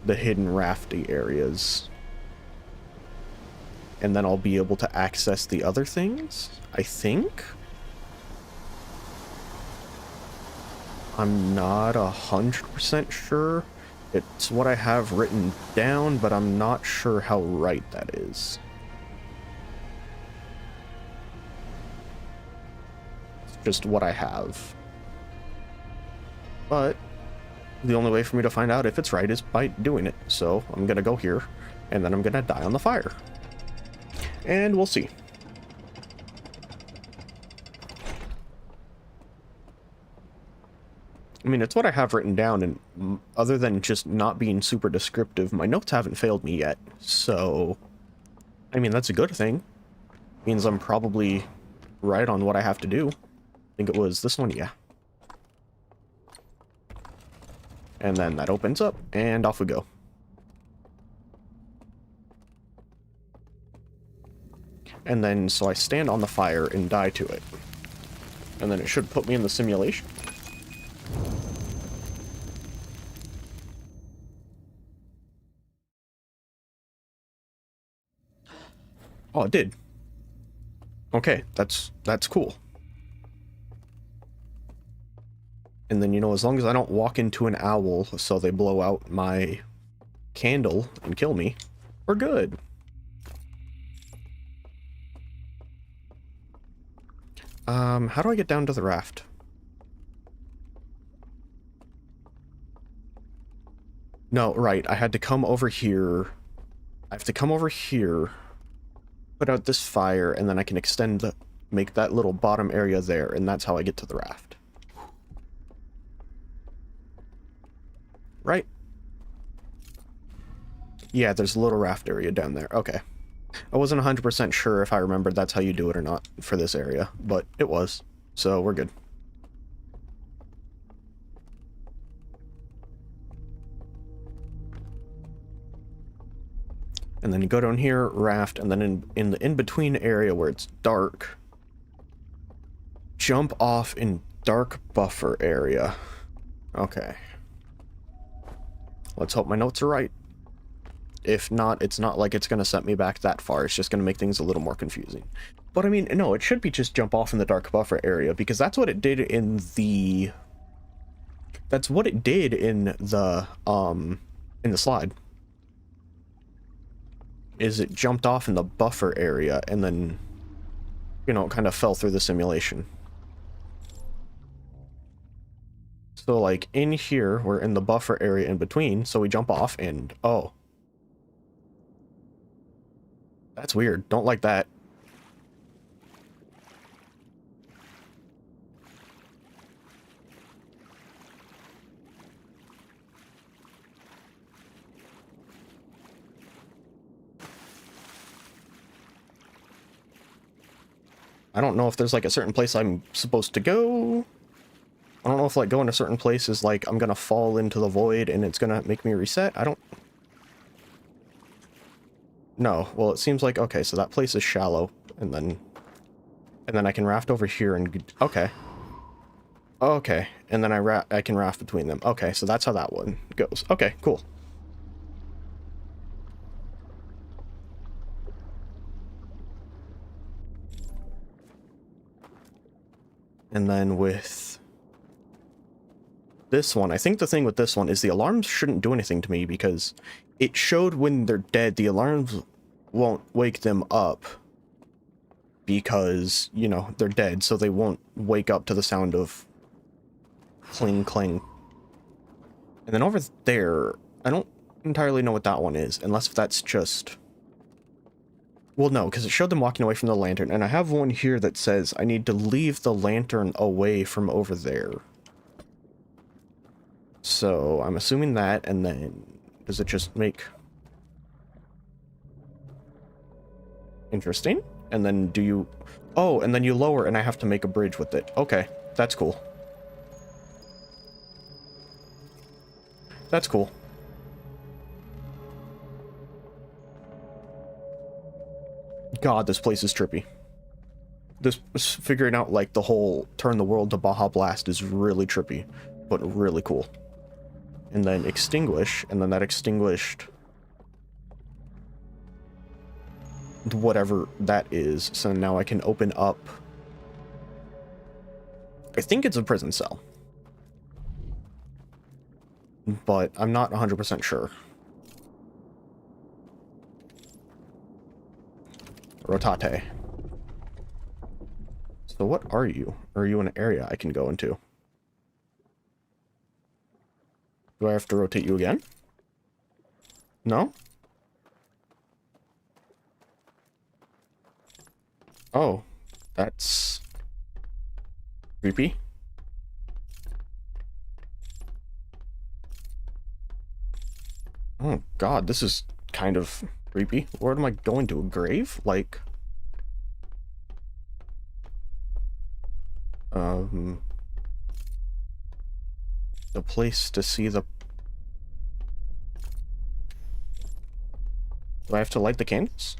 the hidden rafty areas. And then I'll be able to access the other things, I think? I'm not 100% sure. It's what I have written down, but I'm not sure how right that is. It's just what I have. But the only way for me to find out if it's right is by doing it. So I'm gonna go here, and then I'm gonna die on the fire. And we'll see. I mean, it's what I have written down, and other than just not being super descriptive, my notes haven't failed me yet. So, I mean, that's a good thing. Means I'm probably right on what I have to do. I think it was this one, yeah. And then that opens up, and off we go. And then, so I stand on the fire and die to it. And then it should put me in the simulation. Oh, it did. Okay, that's cool. And then, you know, as long as I don't walk into an owl so they blow out my candle and kill me, we're good. How do I get down to the raft? No, right, I had to come over here. I have to come over here, put out this fire, and then I can make that little bottom area there, and that's how I get to the raft. Right? Yeah, there's a little raft area down there. Okay. I wasn't 100% sure if I remembered that's how you do it or not for this area, but it was. So we're good. And then you go down here, raft, and then in the in-between area where it's dark, jump off in dark buffer area. Okay. Let's hope my notes are right. If not, it's not like it's going to set me back that far. It's just going to make things a little more confusing. But I mean, no, it should be just jump off in the dark buffer area, because that's what it did in the... That's what it did in the slide. Is it jumped off in the buffer area, and then, you know, it kind of fell through the simulation. So, like, in here, we're in the buffer area in between, so we jump off, and, oh. That's weird. Don't like that. I don't know if there's, like, a certain place I'm supposed to go. I don't know if, like, going to certain places, like, I'm gonna fall into the void and it's gonna make me reset. I don't... No. Well, it seems like... Okay, so that place is shallow. And then I can raft over here and... Okay. Okay. And then I can raft between them. Okay, so that's how that one goes. Okay, cool. And then with this one, I think the thing with this one is the alarms shouldn't do anything to me because it showed when they're dead, the alarms won't wake them up because, you know, they're dead, so they won't wake up to the sound of cling clang. And then over there, I don't entirely know what that one is, unless if that's just... Well, no, because it showed them walking away from the lantern, and I have one here that says I need to leave the lantern away from over there. So, I'm assuming that, and then... Does it just make... Interesting. And then do you... Oh, and then you lower, and I have to make a bridge with it. Okay, that's cool. That's cool. God, this place is trippy. This figuring out, like, the whole turn the world to Baja Blast is really trippy, but really cool. And then extinguish, and then that extinguished whatever that is. So now I can open up... I think it's a prison cell. But I'm not 100% sure. Rotate. So what are you? Are you in an area I can go into? Do I have to rotate you again? No? Oh, that's creepy. Oh god, this is kind of creepy. Where am I going to? A grave? Like... The place to see the... Do I have to light the candles?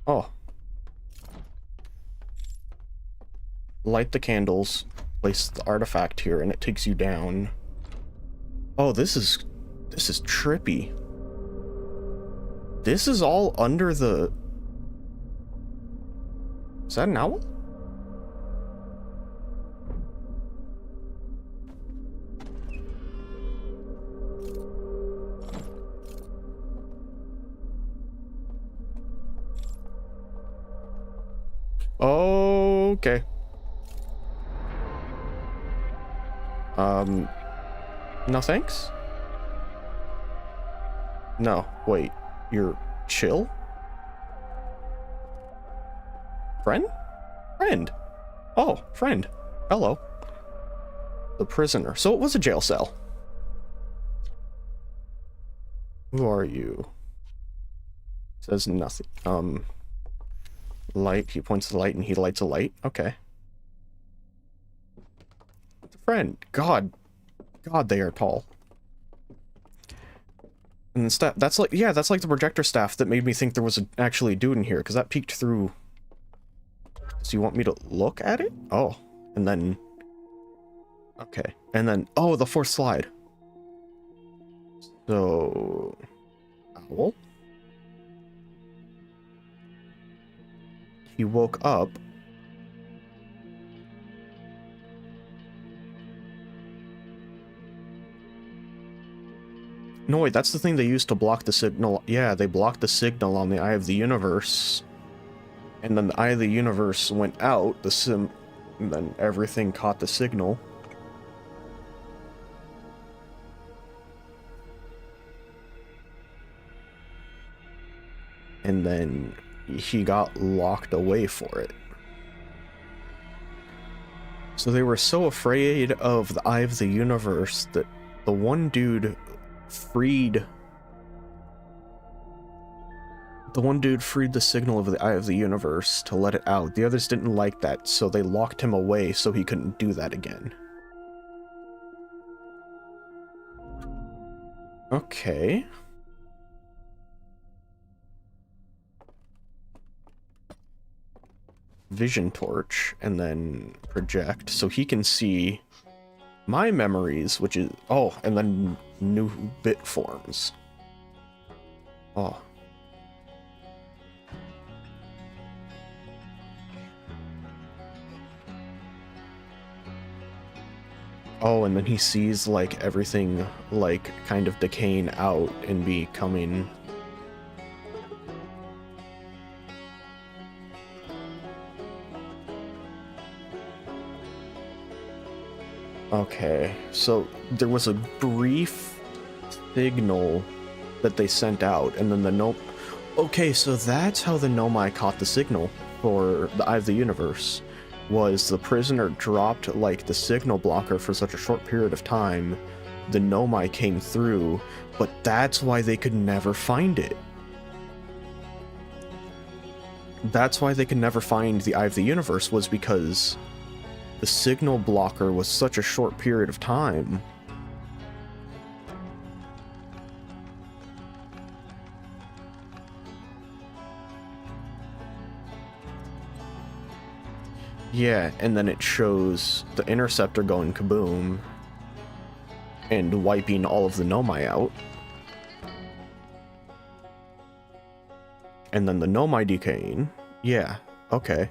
Oh. Light the candles, place the artifact here, and it takes you down. Oh, this is trippy. This is all under the... Is that an owl? Okay. No thanks? No, wait. You're chill? Friend? Friend. Oh, friend. Hello. The prisoner. So it was a jail cell. Who are you? Says nothing. Light. He points to the light and he lights a light. Okay. Friend. God, they are tall. And that's like, yeah, that's like the projector staff that made me think there was actually a dude in here, because that peeked through. So you want me to look at it? Oh, and then... Okay, and then, oh, the fourth slide. So... Owl? He woke up. No, wait, that's the thing they used to block the signal. Yeah, they blocked the signal on the Eye of the Universe. And then the Eye of the Universe went out, and then everything caught the signal. And then he got locked away for it. So they were so afraid of the Eye of the Universe that the one dude freed the signal of the Eye of the Universe to let it out. The others didn't like that, so they locked him away so he couldn't do that again. Okay. Vision torch, and then project, so he can see my memories, which is... Oh, and then new bit forms. Oh. Oh, and then he sees, like, everything, like, kind of decaying out and becoming... Okay, so there was a brief signal that they sent out, and then the Okay, so that's how the Nomai caught the signal for the Eye of the Universe. Was the prisoner dropped, like, the signal blocker for such a short period of time, the Nomai came through, but that's why they could never find it. That's why they could never find the Eye of the Universe, was because the signal blocker was such a short period of time. Yeah, and then it shows the interceptor going kaboom and wiping all of the Nomai out. And then the Nomai decaying. Yeah, okay.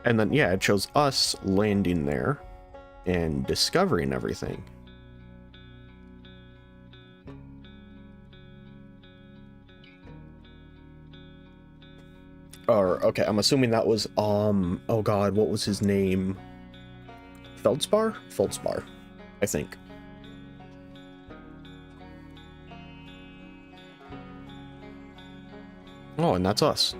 And then, yeah, it shows us landing there and discovering everything. Or, okay, I'm assuming that was, oh god, what was his name? Feldspar? Feldspar, I think. Oh, and that's us.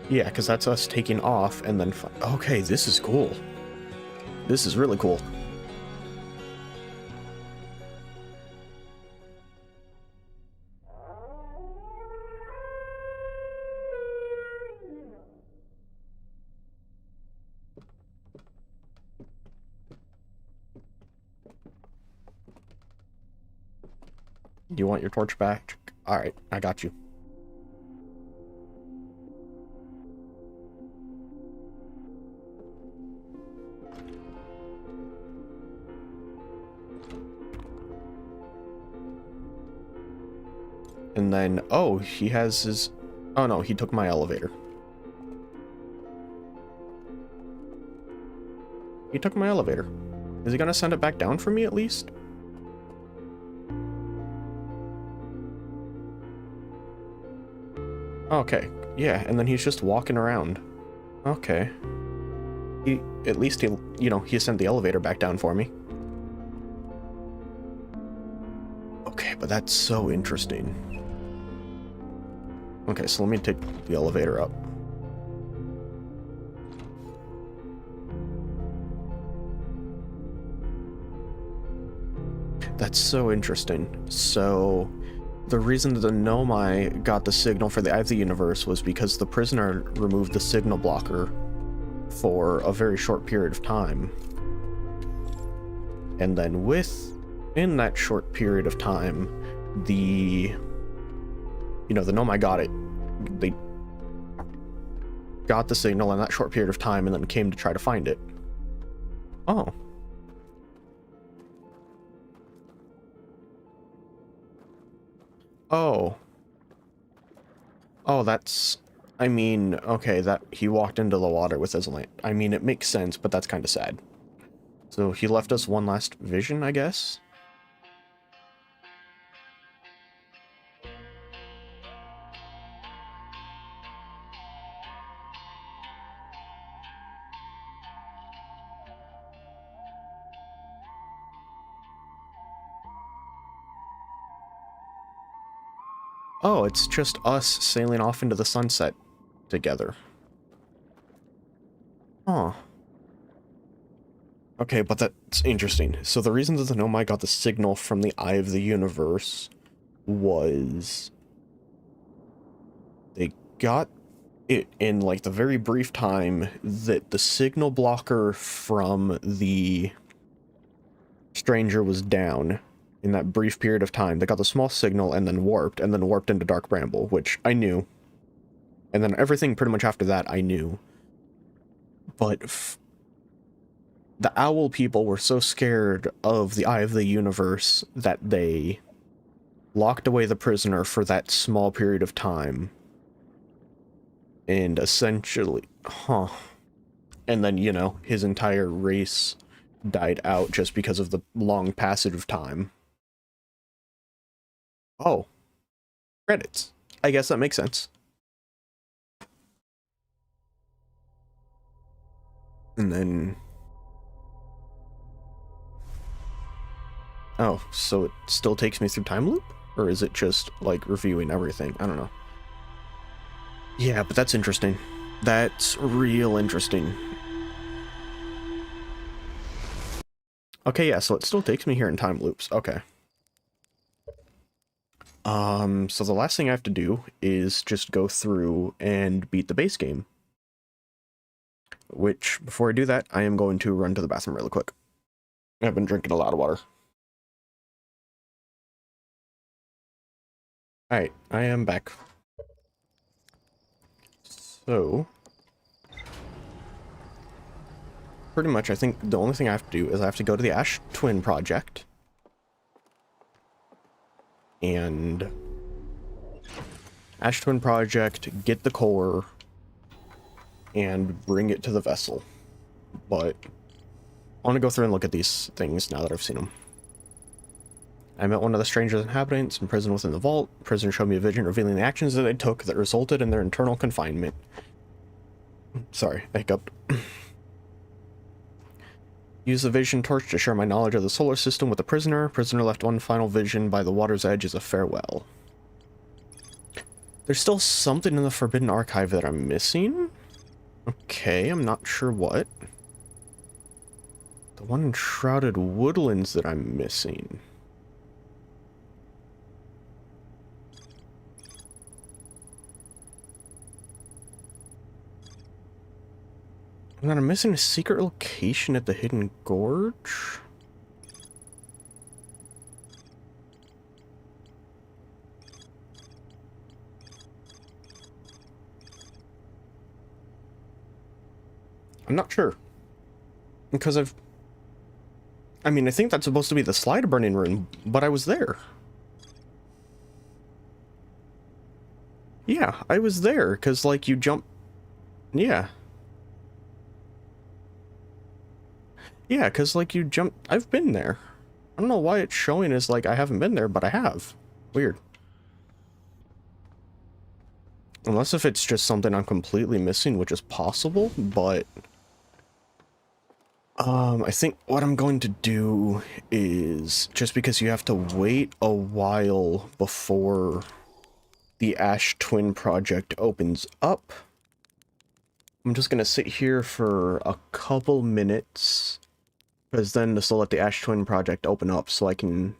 Yeah, because that's us taking off and then... Okay, this is cool. This is really cool. You want your torch back? Alright, I got you. And then, oh, he has his... Oh no, he took my elevator. He took my elevator. Is he gonna send it back down for me at least? Okay, yeah, and then he's just walking around. Okay. At least he sent the elevator back down for me. Okay, but that's so interesting. Okay, so let me take the elevator up. That's so interesting. So, the reason that the Nomai got the signal for the Eye of the Universe was because the prisoner removed the signal blocker for a very short period of time. And then in that short period of time, the Nomai got it. They got the signal in that short period of time and then came to try to find it. Oh. Oh. Oh, that's... I mean, okay, that he walked into the water with his lamp. I mean, it makes sense, but that's kind of sad. So he left us one last vision, I guess? Oh, it's just us sailing off into the sunset together. Huh. Okay, but that's interesting. So the reason that the Nomai got the signal from the Eye of the Universe was... they got it in, like, the very brief time that the signal blocker from the stranger was down. In that brief period of time, they got the small signal and then warped into Dark Bramble, which I knew. And then everything pretty much after that I knew. But the owl people were so scared of the Eye of the Universe that they locked away the prisoner for that small period of time. And essentially, and then, his entire race died out just because of the long passage of time. Oh. Credits. I guess that makes sense. And then... oh, so it still takes me through time loop? Or is it just, like, reviewing everything? I don't know. Yeah, but that's interesting. That's real interesting. Okay, yeah, so it still takes me here in time loops. Okay. So the last thing I have to do is just go through and beat the base game. Which, before I do that, I am going to run to the bathroom really quick. I've been drinking a lot of water. Alright, I am back. So... pretty much, I think the only thing I have to do is I have to go to the Ash Twin Project. And... Ash Twin Project, get the core, and bring it to the vessel. But I want to go through and look at these things now that I've seen them. I met one of the stranger's inhabitants imprisoned within the vault. The prisoner showed me a vision revealing the actions that they took that resulted in their internal confinement. Sorry, I hiccuped. Use the vision torch to share my knowledge of the solar system with the prisoner. Prisoner left one final vision by the water's edge as a farewell. There's still something in the Forbidden Archive that I'm missing. Okay, I'm not sure what. The one in Shrouded Woodlands that I'm missing. And then I'm missing a secret location at the Hidden Gorge. I'm not sure. Because I mean, I think that's supposed to be the slide burning room, but I was there. Yeah, I was there, because, like, you jump... Yeah. Yeah, because, like, you jump... I've been there. I don't know why it's showing as, like, I haven't been there, but I have. Weird. Unless if it's just something I'm completely missing, which is possible, but... I think what I'm going to do is, just because you have to wait a while before the Ash Twin project opens up, I'm just going to sit here for a couple minutes, because then this will let the Ash Twin project open up so I can,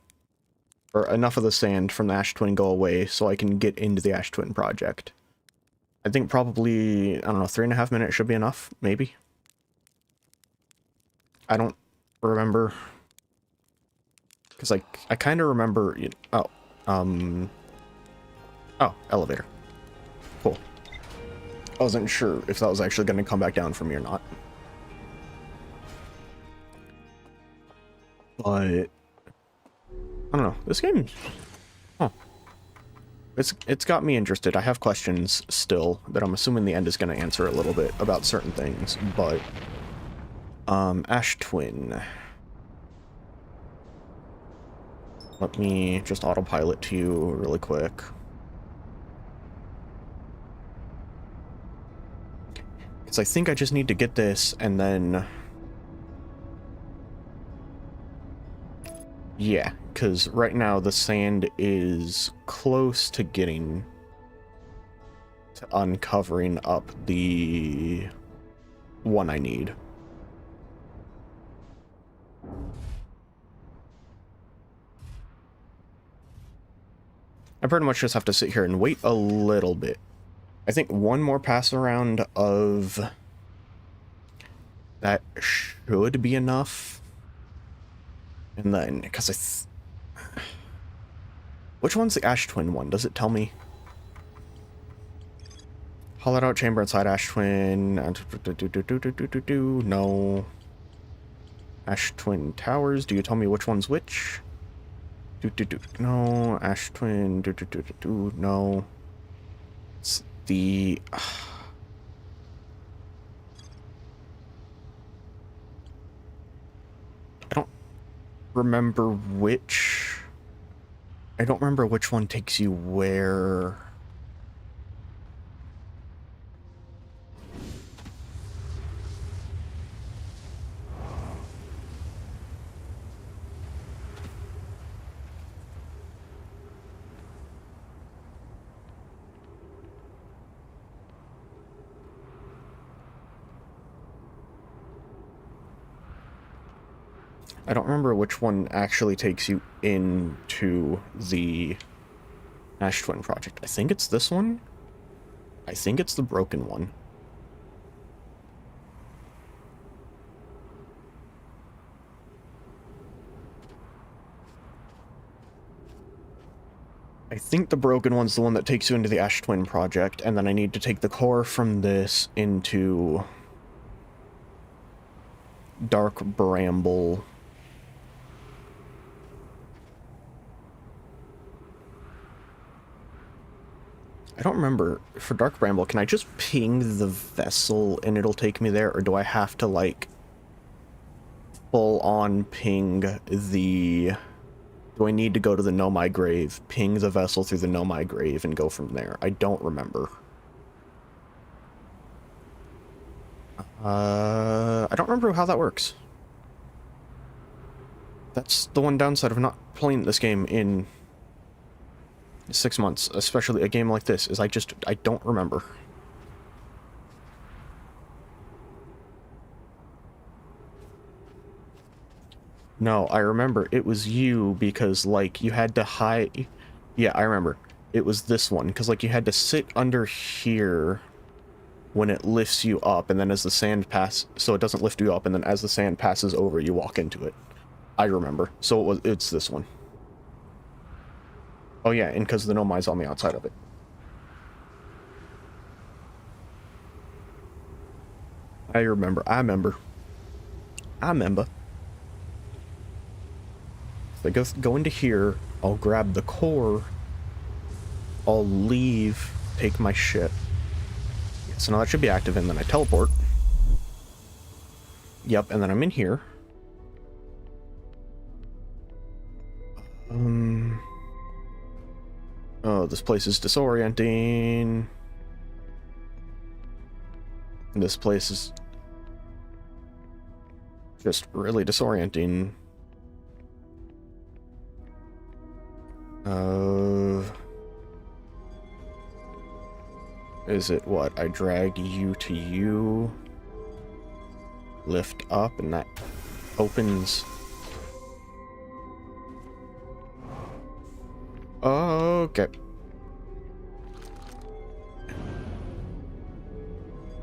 or enough of the sand from the Ash Twin go away so I can get into the Ash Twin project. I think probably, I don't know, 3.5 minutes should be enough, maybe. I don't remember, because I kind of remember, oh, elevator. Cool. I wasn't sure if that was actually going to come back down for me or not. But, I don't know, this game, huh. It's got me interested. I have questions still that I'm assuming the end is going to answer a little bit about certain things, but... Ash Twin. Let me just autopilot to you really quick. Because I think I just need to get this and then... Yeah, because right now the sand is close to getting... to uncovering up the one I need. I pretty much just have to sit here and wait a little bit. I think one more pass around of that should be enough. And then, because which one's the Ash Twin one? Does it tell me? Hollowed out chamber inside Ash Twin. No. Ash Twin towers. Do you tell me which one's which? No. Ash Twin. No. It's the... I don't remember which... I don't remember which one takes you where... I don't remember which one actually takes you into the Ash Twin project. I think it's this one. I think it's the broken one. I think the broken one's the one that takes you into the Ash Twin project, and then I need to take the core from this into Dark Bramble. I don't remember. For Dark Bramble, can I just ping the vessel and it'll take me there, or do I have to, like, full on ping the... Do I need to go to the Nomai Grave, ping the vessel through the Nomai Grave, and go from there? I don't remember. I don't remember how that works. That's the one downside of not playing this game in 6 months, especially a game like this, is I don't remember. No, I remember it was you because, like, you had to hide. Yeah, I remember. It was this one because, like, you had to sit under here when it lifts you up, and then as the sand so it doesn't lift you up, and then as the sand passes over, you walk into it. I remember. So it's this one. Oh yeah, and because the Nomai's on the outside of it. I remember. I remember. If I go into here, I'll grab the core, I'll leave, take my ship. Yeah, so now that should be active, and then I teleport. Yep, and then I'm in here. Oh, this place is disorienting. This place is just really disorienting. Is it what? I drag you to you, lift up, and that opens. Okay.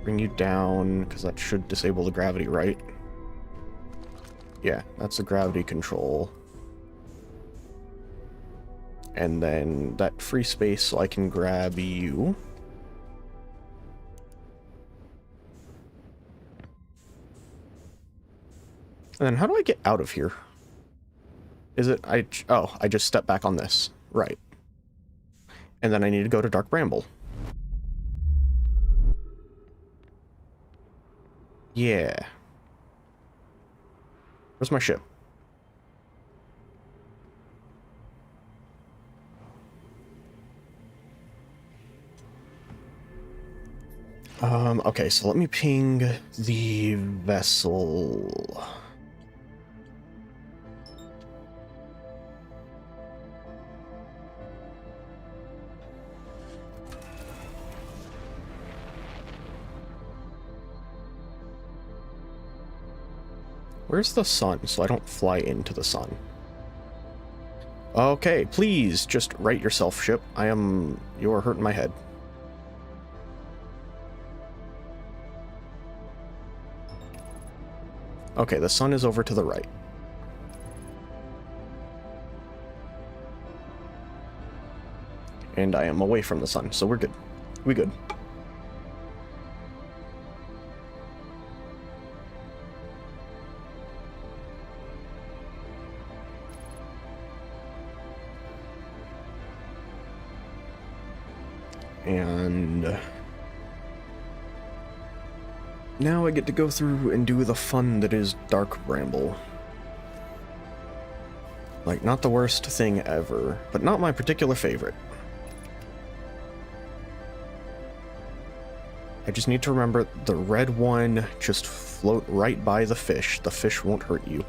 Bring you down, because that should disable the gravity, right? Yeah, that's the gravity control. And then that free space so I can grab you. And then how do I get out of here? Is it, oh, I just step back on this. Right. And then I need to go to Dark Bramble. Yeah. Where's my ship? Okay, so let me ping the vessel. Where's the sun, so I don't fly into the sun? Okay, please, just right yourself, ship. You're hurting my head. Okay, the sun is over to the right. And I am away from the sun, so we're good. We good. And now I get to go through and do the fun that is Dark Bramble. Like, not the worst thing ever, but not my particular favorite. I just need to remember the red one, just float right by the fish. The fish won't hurt you.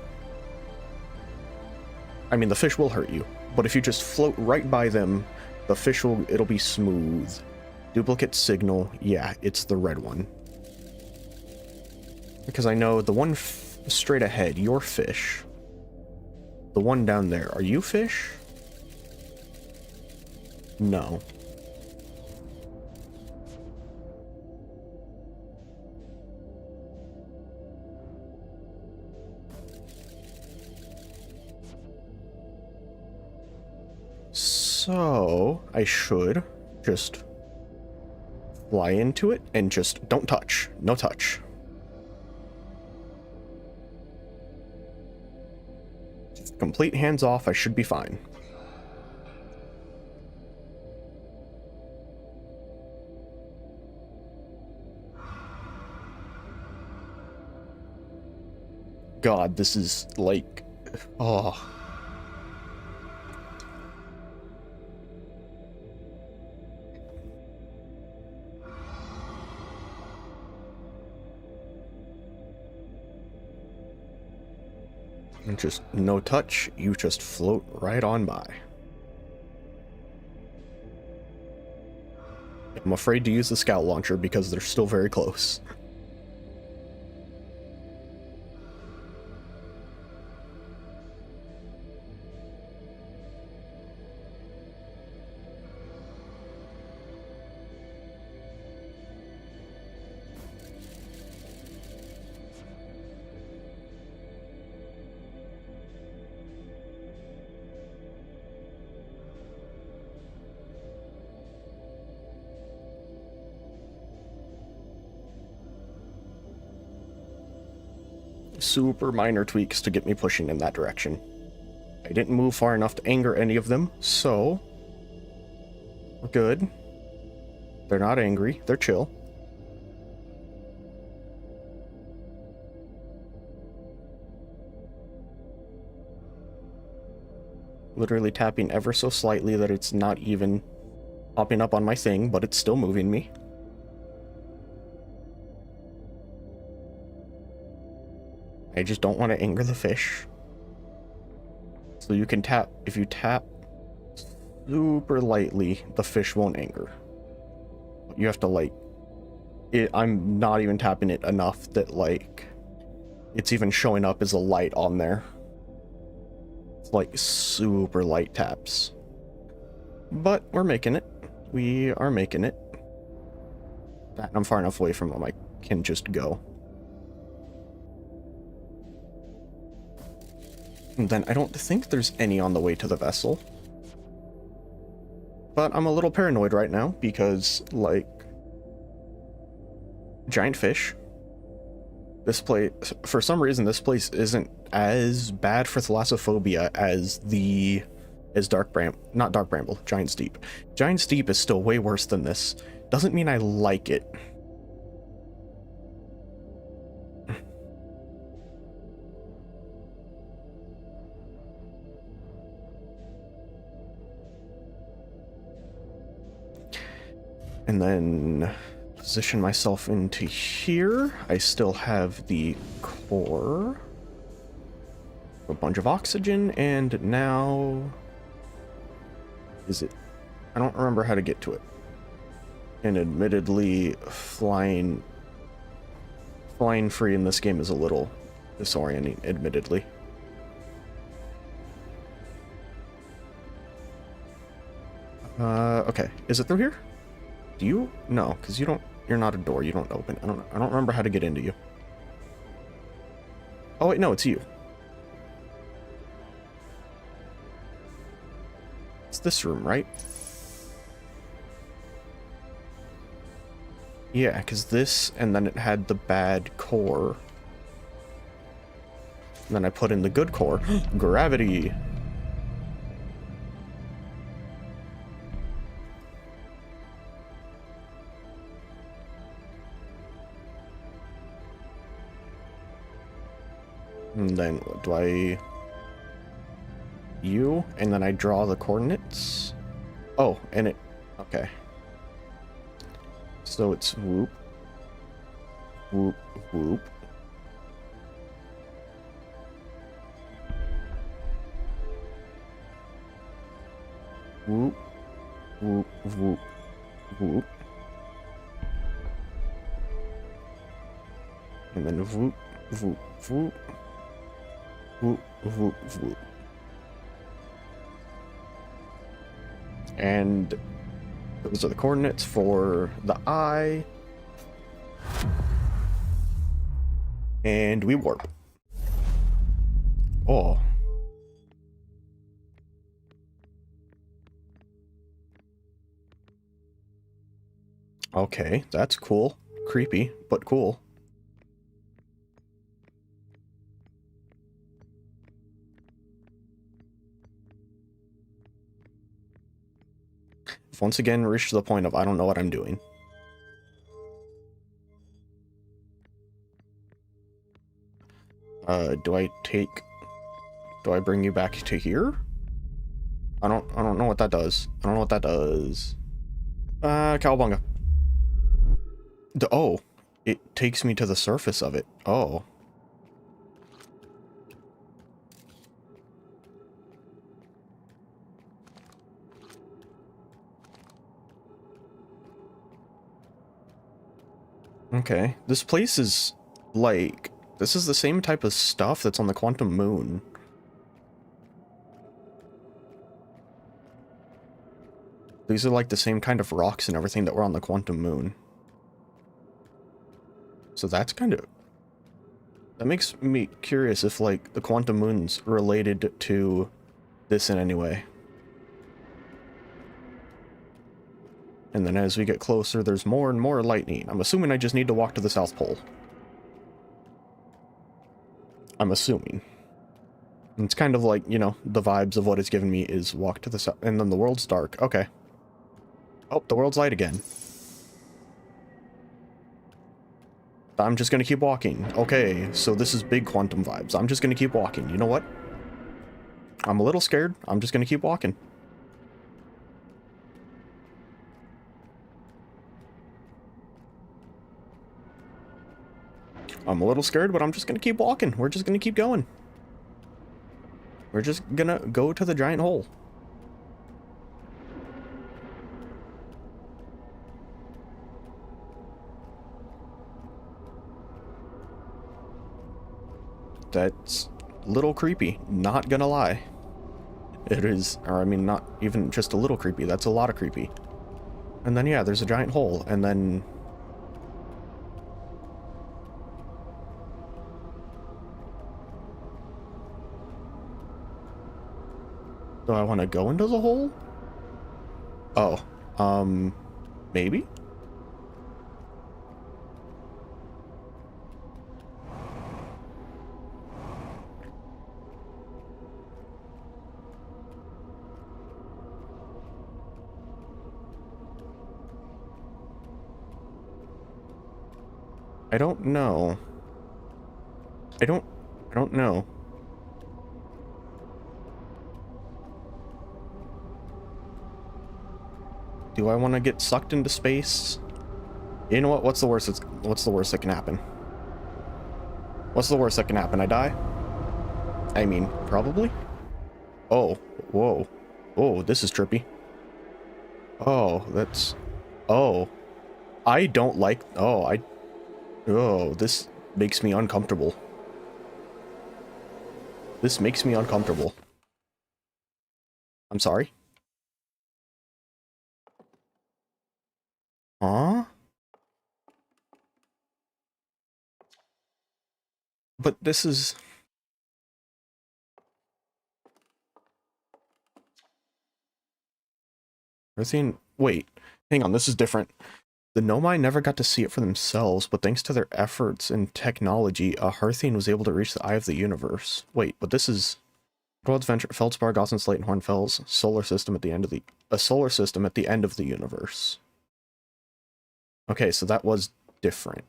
I mean, the fish will hurt you, but if you just float right by them, the fish it'll be smooth. Duplicate signal, yeah, it's the red one. Because I know the one straight ahead, you're fish. The one down there, are you fish? No. So, I should just fly into it and just don't touch. No touch. Just complete hands off, I should be fine. God, this is like... Oh... And just no touch, you just float right on by. I'm afraid to use the scout launcher because they're still very close. super minor tweaks to get me pushing in that direction. I didn't move far enough to anger any of them, so we're good. They're not angry, they're chill. Literally tapping ever so slightly that it's not even popping up on my thing, but it's still moving me. I just don't want to anger the fish. So you can tap, if you tap super lightly, the fish won't anger. You have to like, I'm not even tapping it enough that like, it's even showing up as a light on there. It's like super light taps. But we're making it. We are making it. That I'm far enough away from them, I can just go. And then I don't think there's any on the way to the vessel. But I'm a little paranoid right now because, like, giant fish. This place, for some reason, this place isn't as bad for thalassophobia as not Dark Bramble, Giant's Deep. Giant's Deep is still way worse than this. Doesn't mean I like it. And then position myself into here. I still have the core. A bunch of oxygen, and now... Is it? I don't remember how to get to it. And admittedly, flying free in this game is a little disorienting, admittedly. Okay. Is it through here? Do you? No, because you're not a door, you don't open. I don't remember how to get into you. Oh wait, no, it's you. It's this room, right? Yeah, because this, and then it had the bad core. And then I put in the good core. Gravity! And then what do I... You, and then I draw the coordinates. Oh, and it... Okay. So it's whoop. Whoop, whoop. Whoop, whoop, whoop, whoop. And then whoop, whoop, whoop. Whoop, whoop, whoop. And those are the coordinates for the eye. And we warp. Oh. Okay, that's cool. Creepy, but cool. Once again, reached the point of I don't know what I'm doing. Do I bring you back to here? I don't know what that does. I don't know what that does. Cowabunga. Oh, it takes me to the surface of it. Oh. Okay, this place is, like, this is the same type of stuff that's on the Quantum Moon. These are, like, the same kind of rocks and everything that were on the Quantum Moon. So that's kind of... That makes me curious if, like, the Quantum Moon's related to this in any way. And then as we get closer, there's more and more lightning. I'm assuming I just need to walk to the South Pole. I'm assuming. And it's kind of like, you know, the vibes of what it's given me is walk to the south, and then the world's dark. Okay. Oh, the world's light again. I'm just gonna keep walking. Okay, so this is big quantum vibes. I'm just gonna keep walking. You know what? I'm a little scared. I'm just gonna keep walking. I'm a little scared, but I'm just gonna keep walking. We're just gonna keep going. We're just gonna go to the giant hole. That's a little creepy, not gonna lie. It is, or I mean, not even just a little creepy, that's a lot of creepy. And then, yeah, there's a giant hole, and then... Do I want to go into the hole? Oh, maybe? I don't know. I don't know. Do I want to get sucked into space? You know what? What's the worst that can happen? What's the worst that can happen? I die? I mean, probably? Oh, whoa. Oh, this is trippy. Oh, that's... Oh. I don't like... Oh, this makes me uncomfortable. This makes me uncomfortable. I'm sorry? Huh? But this is... Wait, hang on, this is different. The Nomai never got to see it for themselves, but thanks to their efforts and technology, Hearthian was able to reach the eye of the universe. Wait, but this is... World's Venture, Feldspar, Gaussian Slate, and Hornfels, solar system at the end of the... A solar system at the end of the universe. Okay, so that was different.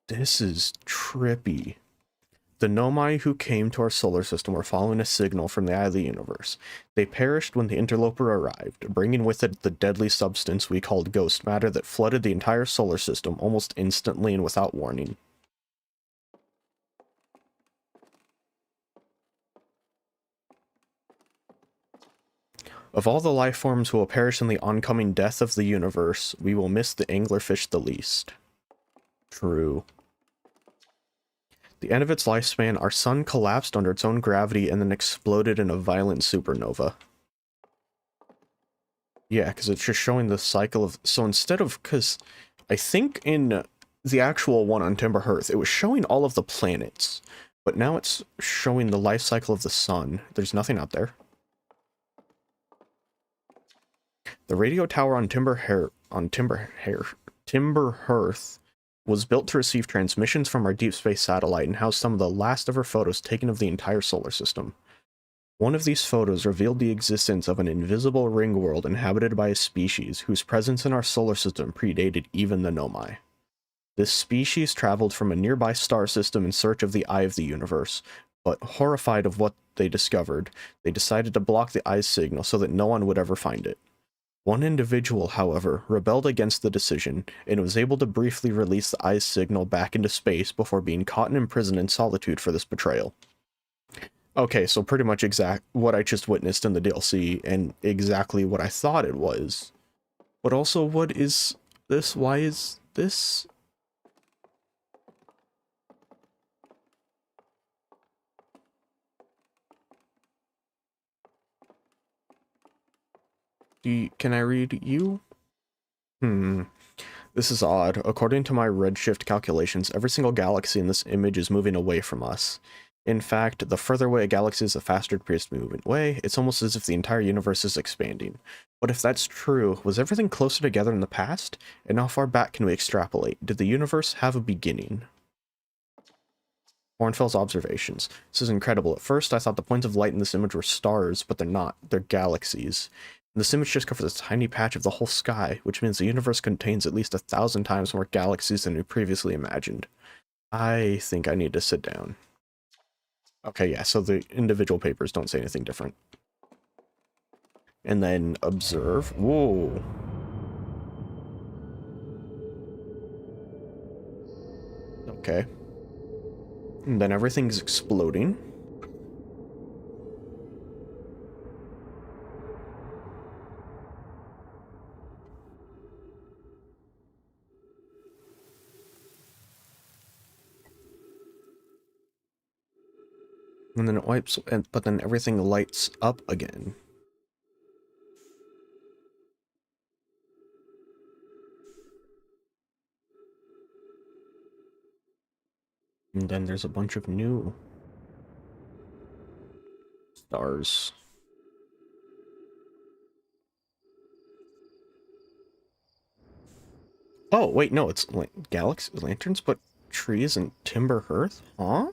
This is trippy. The Nomai who came to our solar system were following a signal from the eye of the universe. They perished when the interloper arrived, bringing with it the deadly substance we called ghost matter that flooded the entire solar system almost instantly and without warning. Of all the life forms who will perish in the oncoming death of the universe, we will miss the anglerfish the least. True. The end of its lifespan, our sun collapsed under its own gravity and then exploded in a violent supernova. Yeah, because it's just showing the cycle of... So instead of... Because I think in the actual one on Timber Hearth, it was showing all of the planets. But now it's showing the life cycle of the sun. There's nothing out there. The radio tower on Timber Hearth was built to receive transmissions from our deep space satellite and housed some of the last ever photos taken of the entire solar system. One of these photos revealed the existence of an invisible ring world inhabited by a species whose presence in our solar system predated even the Nomai. This species traveled from a nearby star system in search of the eye of the universe, but horrified of what they discovered, they decided to block the eye's signal so that no one would ever find it. One individual, however, rebelled against the decision, and was able to briefly release the eye's signal back into space before being caught and imprisoned in solitude for this betrayal. Okay, so pretty much exact what I just witnessed in the DLC, and exactly what I thought it was. But also, what is this? Why is this? Can I read you? This is odd. According to my redshift calculations, every single galaxy in this image is moving away from us. In fact, the further away a galaxy is, the faster it appears to be moving away. It's almost as if the entire universe is expanding. But if that's true, was everything closer together in the past? And how far back can we extrapolate? Did the universe have a beginning? Hornfell's observations. This is incredible. At first, I thought the points of light in this image were stars, but they're not. They're galaxies. And this image just covers a tiny patch of the whole sky, which means the universe contains at least 1,000 times more galaxies than we previously imagined. I think I need to sit down. Okay, yeah, so the individual papers don't say anything different. And then observe. Whoa. Okay. And then everything's exploding. And then it wipes, but then everything lights up again. And then there's a bunch of new stars. Oh, wait, no, it's galaxy lanterns, but trees and timber hearth? Huh?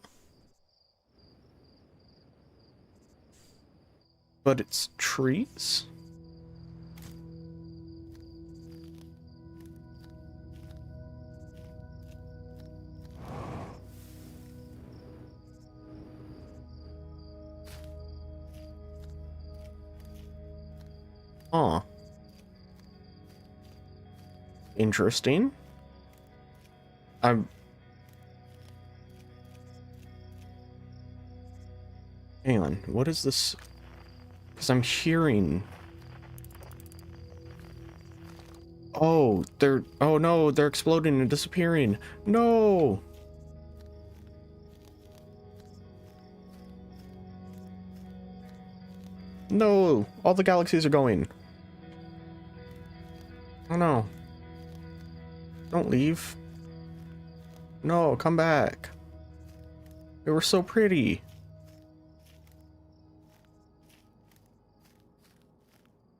But it's trees? Huh. Interesting. I'm... Hang on, what is this? Because I'm hearing... Oh, they're... Oh no, they're exploding and disappearing. No! No! All the galaxies are going. Oh no. Don't leave. No, come back. They were so pretty.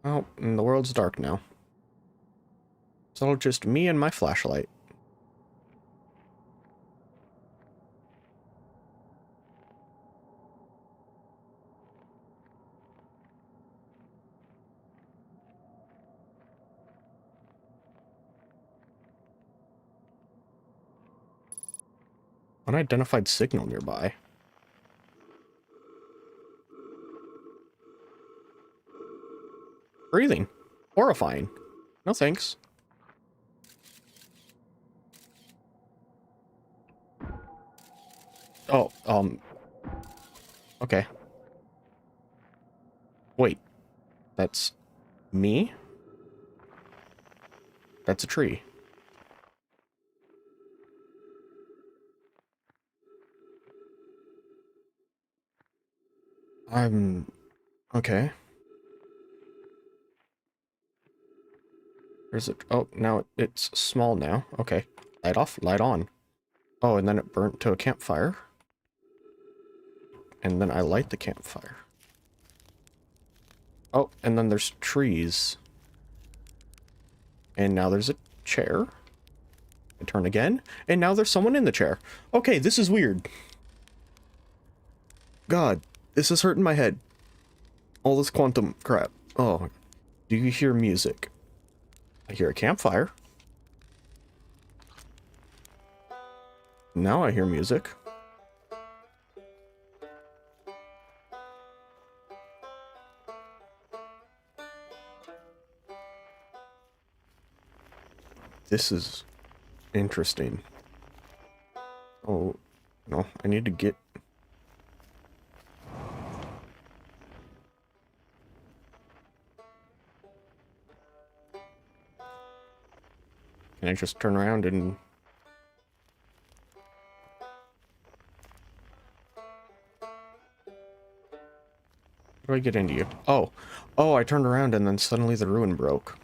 Oh, and the world's dark now. So just me and my flashlight. Unidentified signal nearby. Breathing. Horrifying. No thanks. Oh, okay. Wait. That's me? That's a tree. I'm... Okay. There's a... Oh, now it's small now. Okay. Light off, light on. Oh, and then it burnt to a campfire. And then I light the campfire. Oh, and then there's trees. And now there's a chair. I turn again. And now there's someone in the chair. Okay, this is weird. God, this is hurting my head. All this quantum crap. Oh, do you hear music? I hear a campfire. Now I hear music. This is interesting. Oh, no, I need to get... Can I just turn around and... How do I get into you? Oh. Oh, I turned around and then suddenly the ruin broke.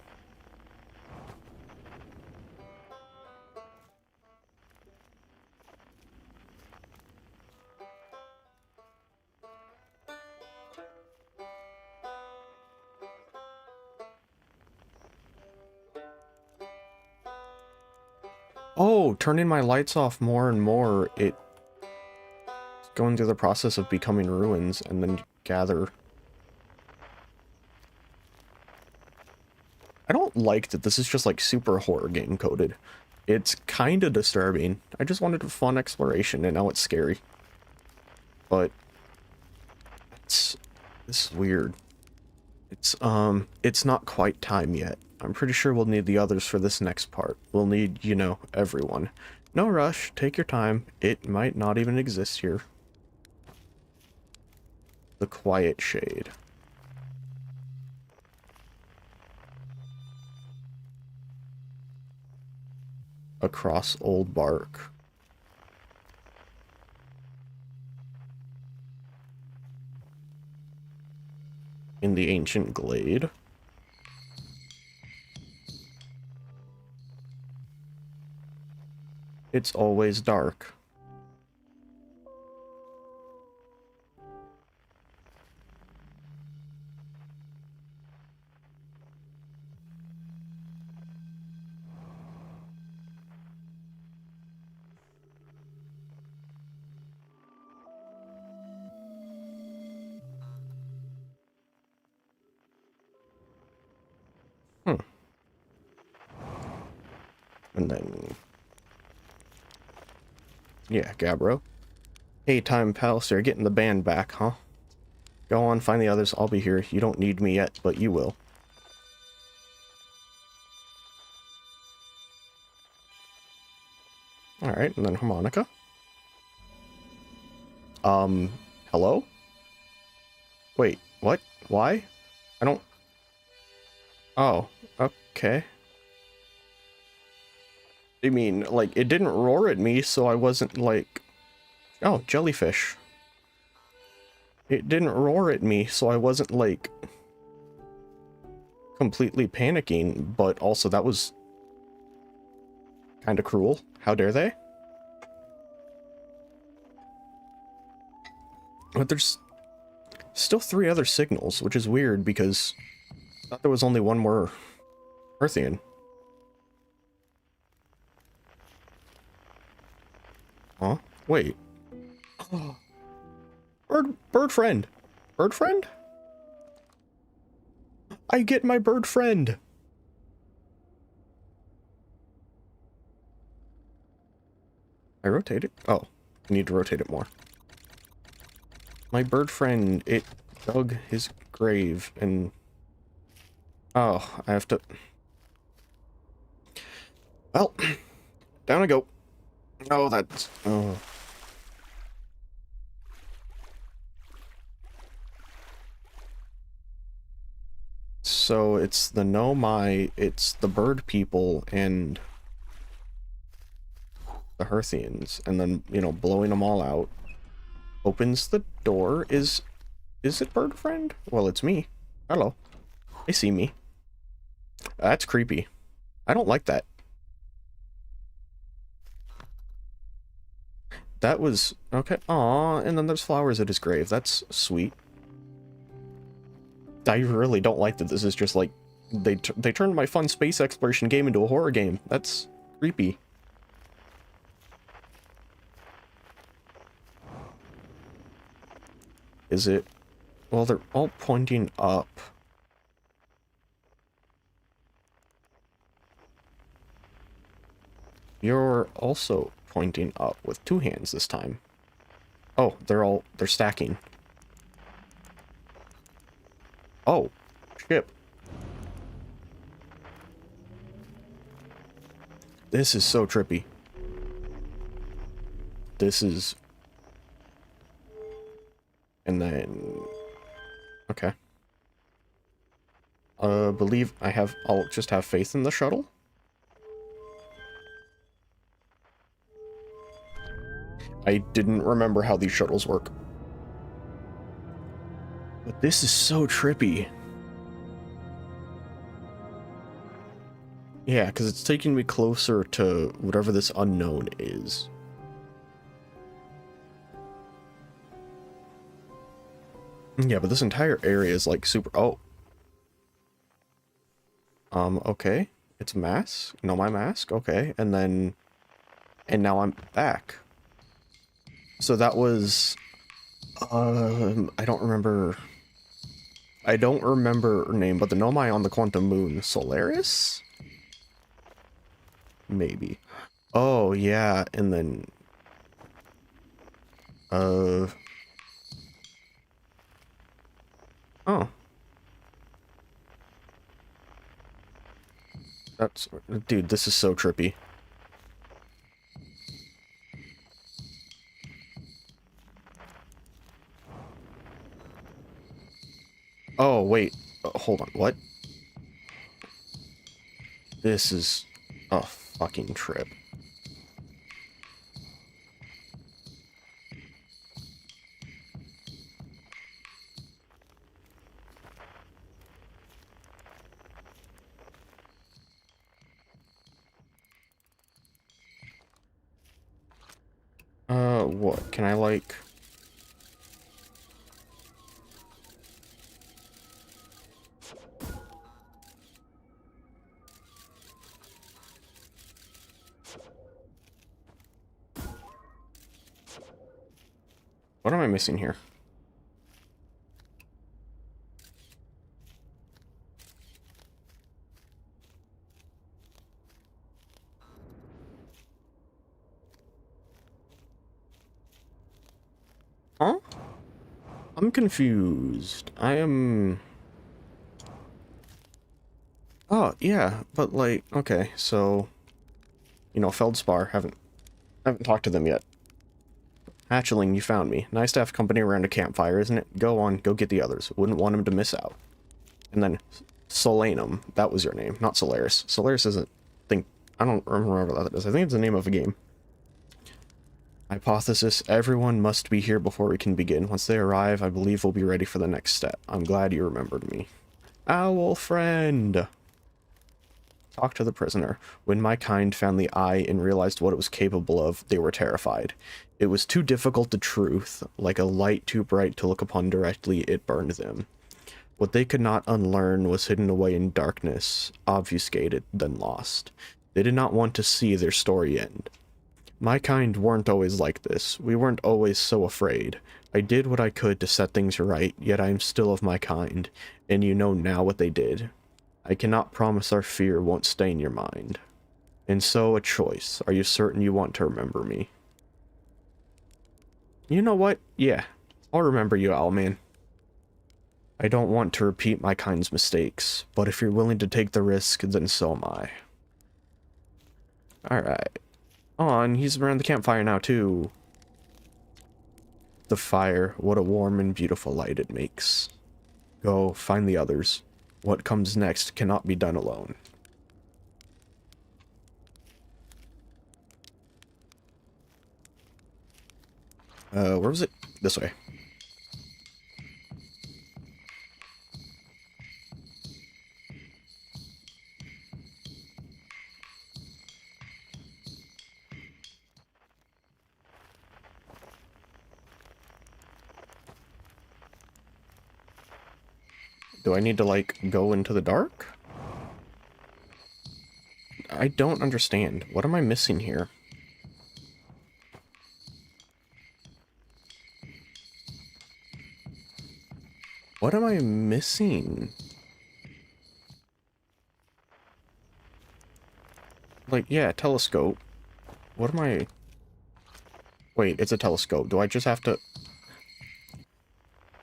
Oh, turning my lights off more and more, it's going through the process of becoming ruins and then gather. I don't like that this is just like super horror game coded. It's kind of disturbing. I just wanted a fun exploration and now it's scary. But this is weird. It's not quite time yet. I'm pretty sure we'll need the others for this next part. We'll need, you know, everyone. No rush, take your time. It might not even exist here. The Quiet Shade. Across old bark. In the ancient glade. It's always dark. And then... yeah, Gabbro. Hey, time pal, so you're getting the band back, huh? Go on, find the others, I'll be here. You don't need me yet, but you will. Alright, and then harmonica. Hello? Wait, what? Why? I don't... oh, okay. I mean, like, it didn't roar at me, so I wasn't, like... oh, jellyfish. It didn't roar at me, so I wasn't, like... completely panicking, but also that was... kind of cruel. How dare they? But there's still 3 other signals, which is weird because I thought there was only one more Earthian. Huh? Wait. Bird friend. Bird friend? I get my bird friend. I rotate it? Oh, I need to rotate it more. My bird friend, it dug his grave and... oh, I have to... well, down I go. Oh, that's... oh. So it's the Nomai, it's the bird people, and the Hearthians, and then, you know, blowing them all out. Opens the door. Is it bird friend? Well, it's me. Hello. They see me. That's creepy. I don't like that. That was... okay. Aw, and then there's flowers at his grave. That's sweet. I really don't like that this is just like... they turned my fun space exploration game into a horror game. That's creepy. Is it... well, they're all pointing up. You're also pointing up with 2 hands this time. Oh, they're stacking. Oh, ship. This is so trippy. This is... and then... okay. Believe I have... I'll just have faith in the shuttle. I didn't remember how these shuttles work. But this is so trippy. Yeah, because it's taking me closer to whatever this unknown is. Yeah, but this entire area is like super... oh. Okay. It's mask? No, my mask? Okay. And then and now I'm back. So that was, I don't remember her name, but the Nomai on the Quantum Moon, Solaris? Maybe. Oh, yeah, and then, oh. That's, dude, this is so trippy. Oh, wait. Hold on, what? This is a fucking trip. What? Can I, like... What am I missing here? Huh? I'm confused. I am... Oh, yeah, but like, okay, so... You know, Feldspar, haven't talked to them yet. Hatchling, you found me. Nice to have company around a campfire, isn't it? Go on, go get the others. Wouldn't want him to miss out. And then, Solanum, that was your name, not Solaris. Solaris isn't... I don't remember what that is. I think it's the name of a game. Hypothesis, everyone must be here before we can begin. Once they arrive, I believe we'll be ready for the next step. I'm glad you remembered me. Owl friend! Talk to the prisoner. When my kind found the eye and realized what it was capable of, they were terrified. It was too difficult to truth. Like a light too bright to look upon directly, it burned them. What they could not unlearn was hidden away in darkness, obfuscated, then lost. They did not want to see their story end. My kind weren't always like this. We weren't always so afraid. I did what I could to set things right, yet I am still of my kind, and you know now what they did. I cannot promise our fear won't stain your mind. And so, a choice. Are you certain you want to remember me? You know what? Yeah, I'll remember you, Owlman. I don't want to repeat my kind's mistakes, but if you're willing to take the risk, then so am I. Alright. On, he's around the campfire now, too. The fire, what a warm and beautiful light it makes. Go, find the others. What comes next cannot be done alone. Where was it? This way. Do I need to, like, go into the dark? I don't understand. What am I missing here? What am I missing? Like, yeah, telescope. What am I... Wait, it's a telescope. Do I just have to...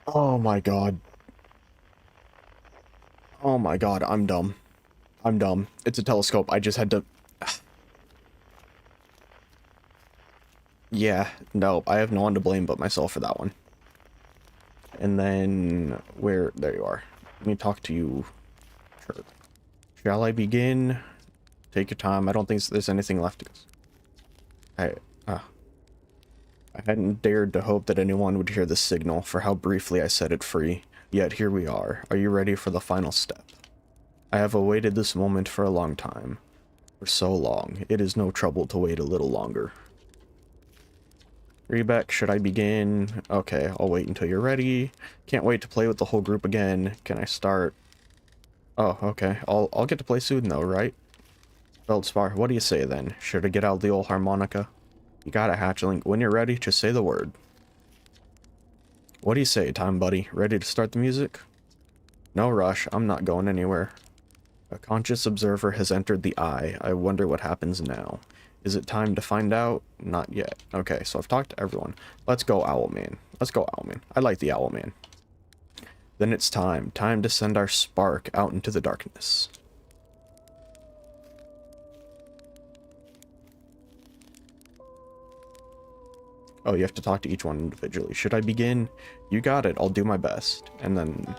Oh my god. Oh my god, I'm dumb. I'm dumb. It's a telescope. I just had to... Yeah, no, I have no one to blame but myself for that one. And then... Where... There you are. Let me talk to you. Sure. Shall I begin? Take your time. I don't think there's anything left. I hadn't dared to hope that anyone would hear this signal for how briefly I set it free. Yet here we are. Are you ready for the final step? I have awaited this moment for a long time. For so long. It is no trouble to wait a little longer. Rebek, should I begin? Okay, I'll wait until you're ready. Can't wait to play with the whole group again. Can I start? Oh, okay. I'll get to play soon though, right? Feldspar, what do you say then? Should I get out the old harmonica? You got it, hatchling. When you're ready, just say the word. What do you say, time buddy? Ready to start the music? No rush, I'm not going anywhere. A conscious observer has entered the eye. I wonder what happens now. Is it time to find out? Not yet. Okay, so I've talked to everyone. Let's go, Owlman. Let's go, Owlman. I like the Owlman. Then it's time. Time to send our spark out into the darkness. Oh, you have to talk to each one individually. Should I begin? You got it. I'll do my best. And then...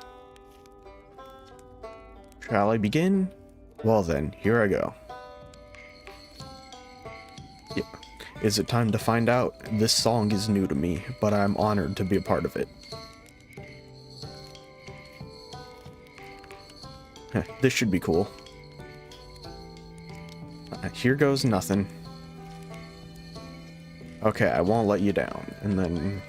Shall I begin? Well then, here I go. Yeah. Is it time to find out? This song is new to me, but I'm honored to be a part of it. This should be cool. Here goes nothing. Okay, I won't let you down. And then...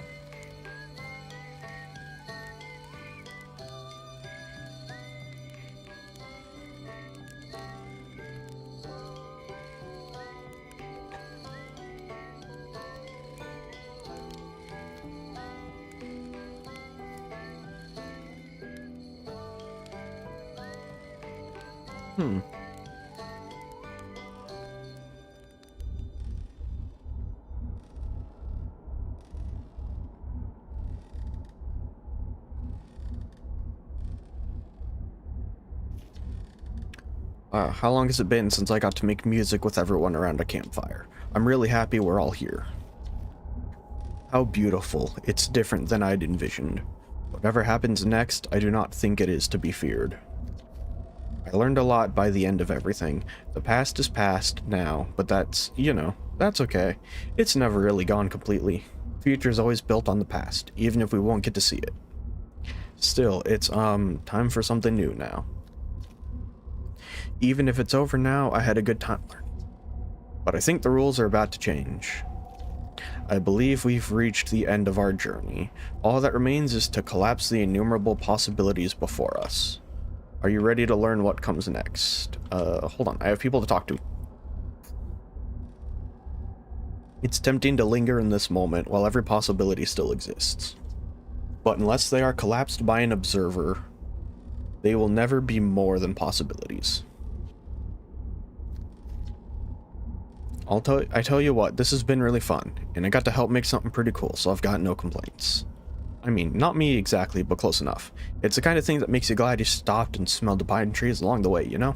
how long has it been since I got to make music with everyone around a campfire? I'm really happy we're all here. How beautiful. It's different than I'd envisioned. Whatever happens next, I do not think it is to be feared. I learned a lot by the end of everything. The past is past now, but that's, you know, that's okay. It's never really gone completely. The future is always built on the past, even if we won't get to see it. Still, it's, time for something new now. Even if it's over now, I had a good time learning. But I think the rules are about to change. I believe we've reached the end of our journey. All that remains is to collapse the innumerable possibilities before us. Are you ready to learn what comes next? Hold on, I have people to talk to. It's tempting to linger in this moment while every possibility still exists. But unless they are collapsed by an observer, they will never be more than possibilities. I tell you what, this has been really fun, and I got to help make something pretty cool, so I've got no complaints. I mean, not me exactly, but close enough. It's the kind of thing that makes you glad you stopped and smelled the pine trees along the way, you know?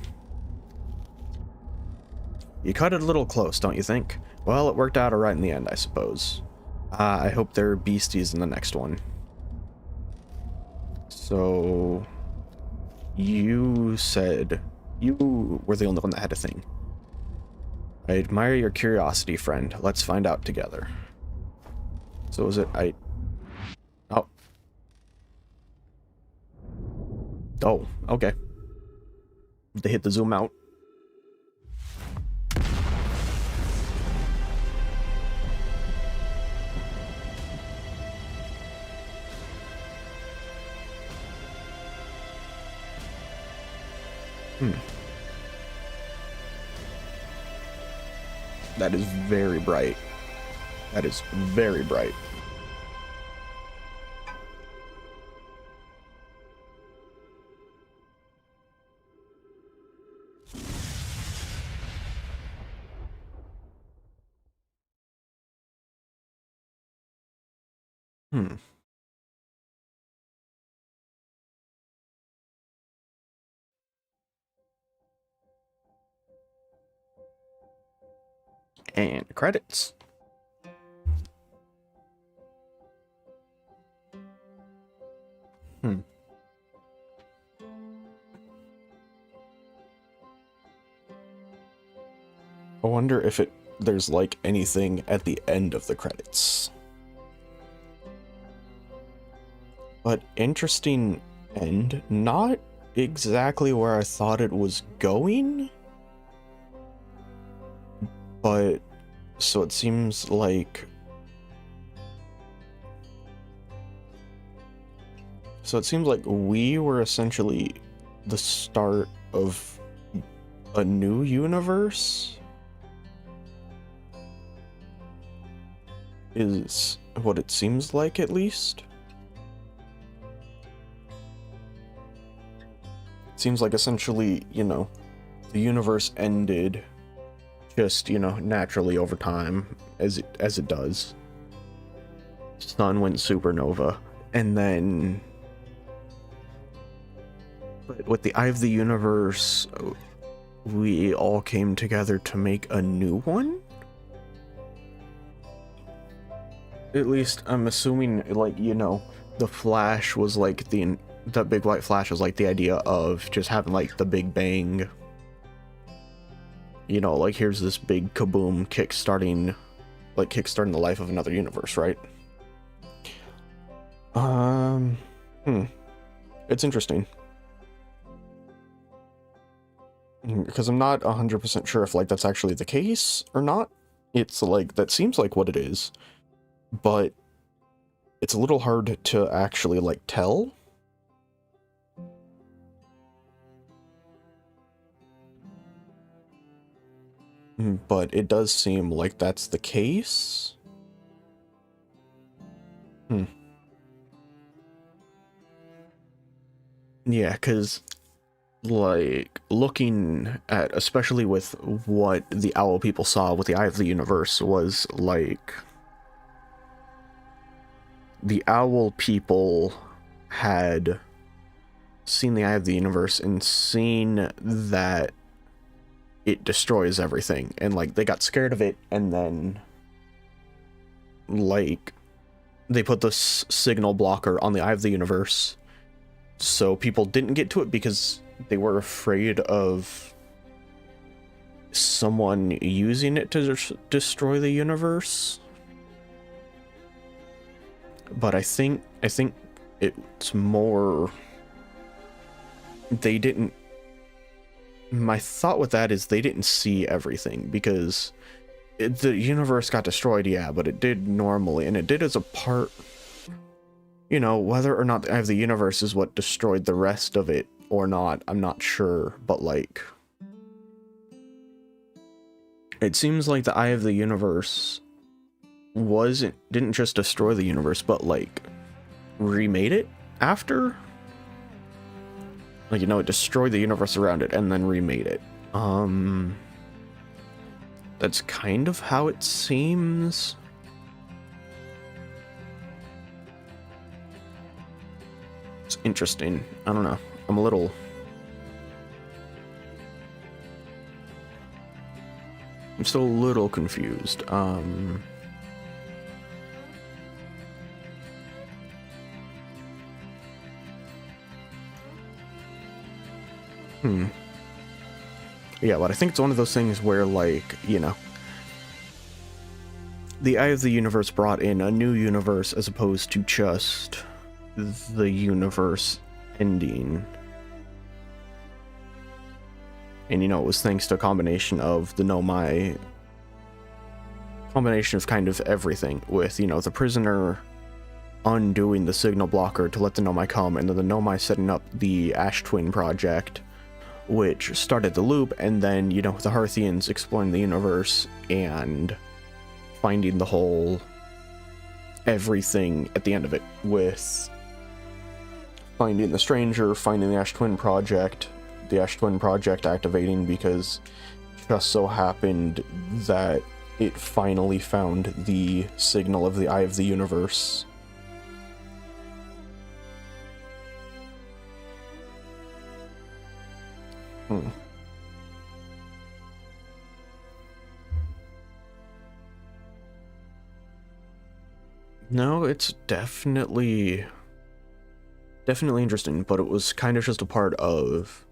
You cut it a little close, don't you think? Well, it worked out alright in the end, I suppose. I hope there are beasties in the next one. So... You said... You were the only one that had a thing. I admire your curiosity, friend. Let's find out together. So is it... Oh. Oh, okay. They hit the zoom out. That is very bright. That is very bright. And credits. I wonder if there's like anything at the end of the credits. But interesting end. Not exactly where I thought it was going. But so it seems like we were essentially the start of a new universe. is what it seems like, at least. It seems like essentially, you know, the universe ended just, you know, naturally over time, as it does. Sun went supernova, and then, but with the Eye of the Universe, we all came together to make a new one? At least I'm assuming, like, you know, the Flash was like the big white Flash was like the idea of just having like the Big Bang. You know, like here's this big kaboom kickstarting the life of another universe, right? It's interesting. Because I'm not 100% sure if like that's actually the case or not. It's like, that seems like what it is, but it's a little hard to actually like tell. But it does seem like that's the case. Yeah, because like looking at, especially with what the Owl people saw with the Eye of the Universe, was like the Owl people had seen the Eye of the Universe and seen that it destroys everything, and like they got scared of it, and then like they put this signal blocker on the Eye of the Universe so people didn't get to it because they were afraid of someone using it to destroy the universe. But I think it's more, they didn't, my thought with that is they didn't see everything, because the universe got destroyed, yeah, but it did normally, and it did as a part, you know, whether or not the Eye of the Universe is what destroyed the rest of it or not, I'm not sure, but like, it seems like the Eye of the Universe didn't just destroy the universe, but like remade it after. Like, you know, it destroyed the universe around it and then remade it. That's kind of how it seems. It's interesting. I don't know. I'm still a little confused. Yeah, but I think it's one of those things where, like, you know, the Eye of the Universe brought in a new universe as opposed to just the universe ending. And, you know, it was thanks to a combination of the Nomai, combination of kind of everything, with, you know, the prisoner undoing the signal blocker to let the Nomai come, and then the Nomai setting up the Ash Twin project, which started the loop, and then, you know, the Hearthians exploring the universe and finding the whole everything at the end of it, with finding the stranger, finding the Ash Twin project, the Ash Twin project activating because just so happened that it finally found the signal of the Eye of the Universe. No, it's definitely interesting, but it was kind of just a part of,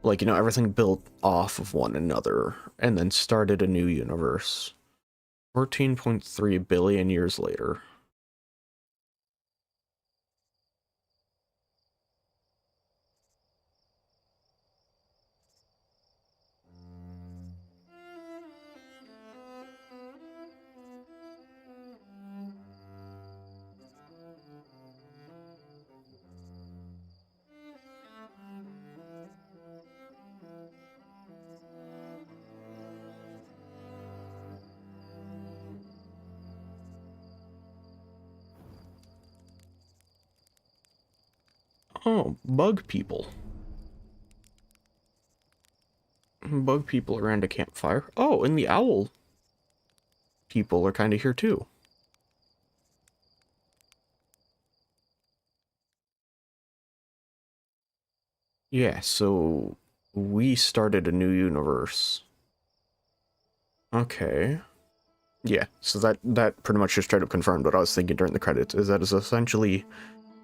like, you know, everything built off of one another and then started a new universe 14.3 billion years later. Oh, bug people. Bug people around a campfire. Oh, and the owl people are kind of here too. Yeah, so we started a new universe. Okay. Yeah, so that pretty much just straight up confirmed what I was thinking during the credits, is that is essentially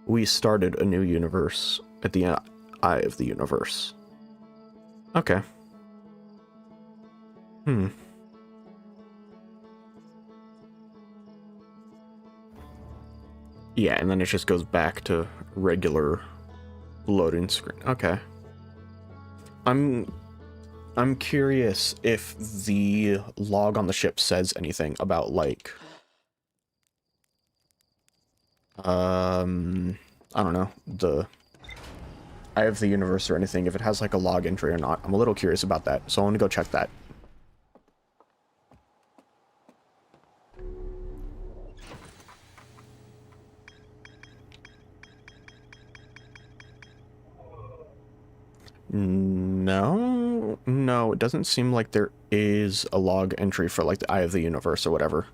we started a new universe at the eye of the universe. Okay. Yeah, and then it just goes back to regular loading screen. Okay. I'm curious if the log on the ship says anything about, like, I don't know, the Eye of the Universe or anything, if it has like a log entry or not. I'm a little curious about that, so I want to go check that. No, it doesn't seem like there is a log entry for like the Eye of the Universe or whatever.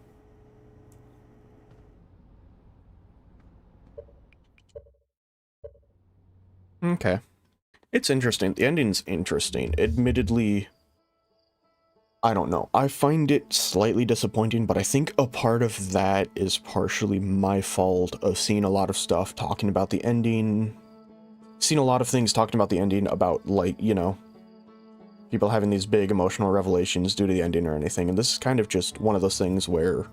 Okay. It's interesting. The ending's interesting. Admittedly, I don't know. I find it slightly disappointing, but I think a part of that is partially my fault of seeing a lot of stuff talking about the ending. Seen a lot of things talking about the ending about, like, you know, people having these big emotional revelations due to the ending or anything, and this is kind of just one of those things where,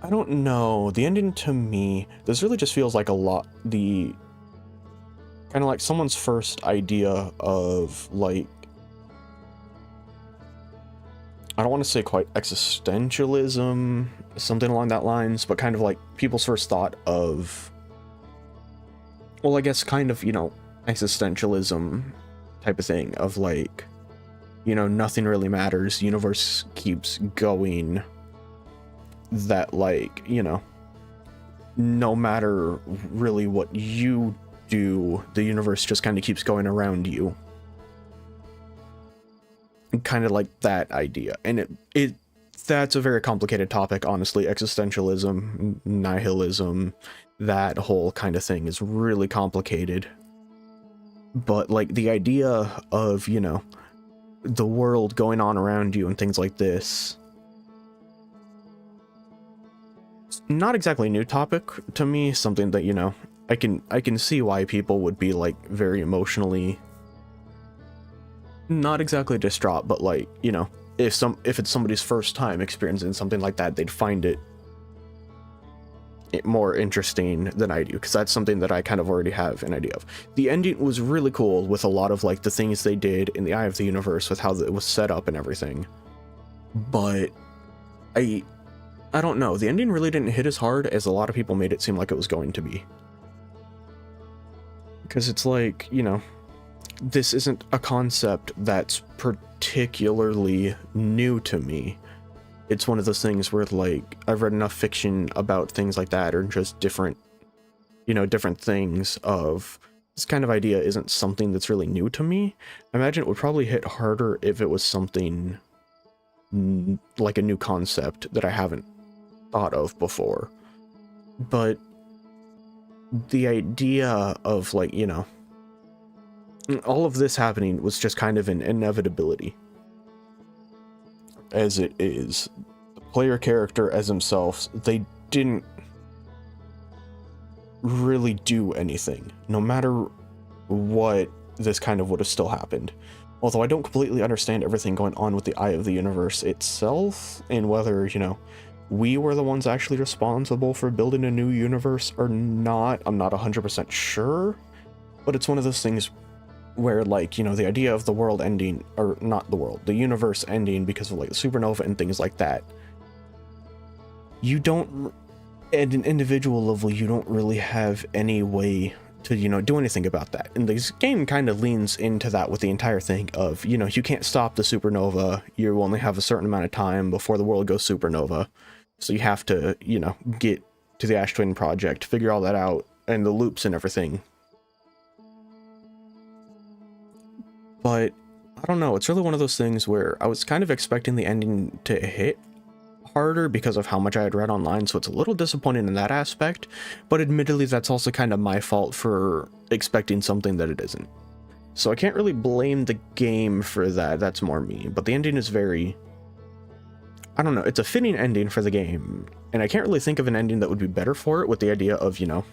I don't know, the ending to me, this really just feels like a lot, kind of like someone's first idea of, like, I don't want to say quite existentialism, something along that lines, but kind of like people's first thought of, well, I guess kind of, you know, existentialism type of thing of, like, you know, nothing really matters, the universe keeps going, that, like, you know, no matter really what you do, the universe just kind of keeps going around you. Kind of like that idea. And that's a very complicated topic, honestly. Existentialism, nihilism, that whole kind of thing is really complicated. But, like, the idea of, you know, the world going on around you and things like this, it's not exactly a new topic to me, something that, you know, I can see why people would be, like, very emotionally, not exactly distraught, but, like, you know, if it's somebody's first time experiencing something like that, they'd find it more interesting than I do, because that's something that I kind of already have an idea of. The ending was really cool with a lot of, like, the things they did in the Eye of the Universe with how it was set up and everything, but I don't know, the ending really didn't hit as hard as a lot of people made it seem like it was going to be. Because it's like, you know, this isn't a concept that's particularly new to me. It's one of those things where, like, I've read enough fiction about things like that, or just different, you know, different things of, this kind of idea isn't something that's really new to me. I imagine it would probably hit harder if it was something like a new concept that I haven't thought of before. But the idea of, like, you know, all of this happening was just kind of an inevitability, as it is. The player character as themselves, they didn't really do anything. No matter what, this kind of would have still happened. Although I don't completely understand everything going on with the Eye of the Universe itself, and whether, you know, we were the ones actually responsible for building a new universe or not, I'm not 100% sure. But it's one of those things where, like, you know, the idea of the world ending, or not the world, the universe ending because of, like, the supernova and things like that, you don't, at an individual level, you don't really have any way to, you know, do anything about that. And this game kind of leans into that with the entire thing of, you know, you can't stop the supernova, you only have a certain amount of time before the world goes supernova, so you have to, you know, get to the Ash Twin Project, figure all that out, and the loops and everything, But I don't know, it's really one of those things where I was kind of expecting the ending to hit harder because of how much I had read online, so it's a little disappointing in that aspect, but admittedly that's also kind of my fault for expecting something that it isn't. So I can't really blame the game for that, that's more me, but the ending is very, I don't know, it's a fitting ending for the game, and I can't really think of an ending that would be better for it, with the idea of, you know,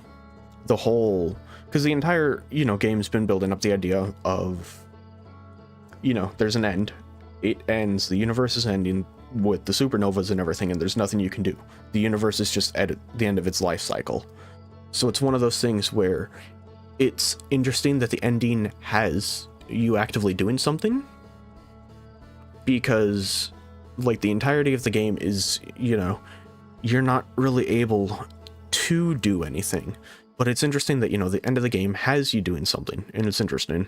the whole, because the entire, you know, game's been building up the idea of, you know, there's an end, it ends, the universe is ending with the supernovas and everything, and there's nothing you can do. The universe is just at the end of its life cycle. So it's one of those things where it's interesting that the ending has you actively doing something, because like the entirety of the game is, you know, you're not really able to do anything, but it's interesting that, you know, the end of the game has you doing something, and it's interesting.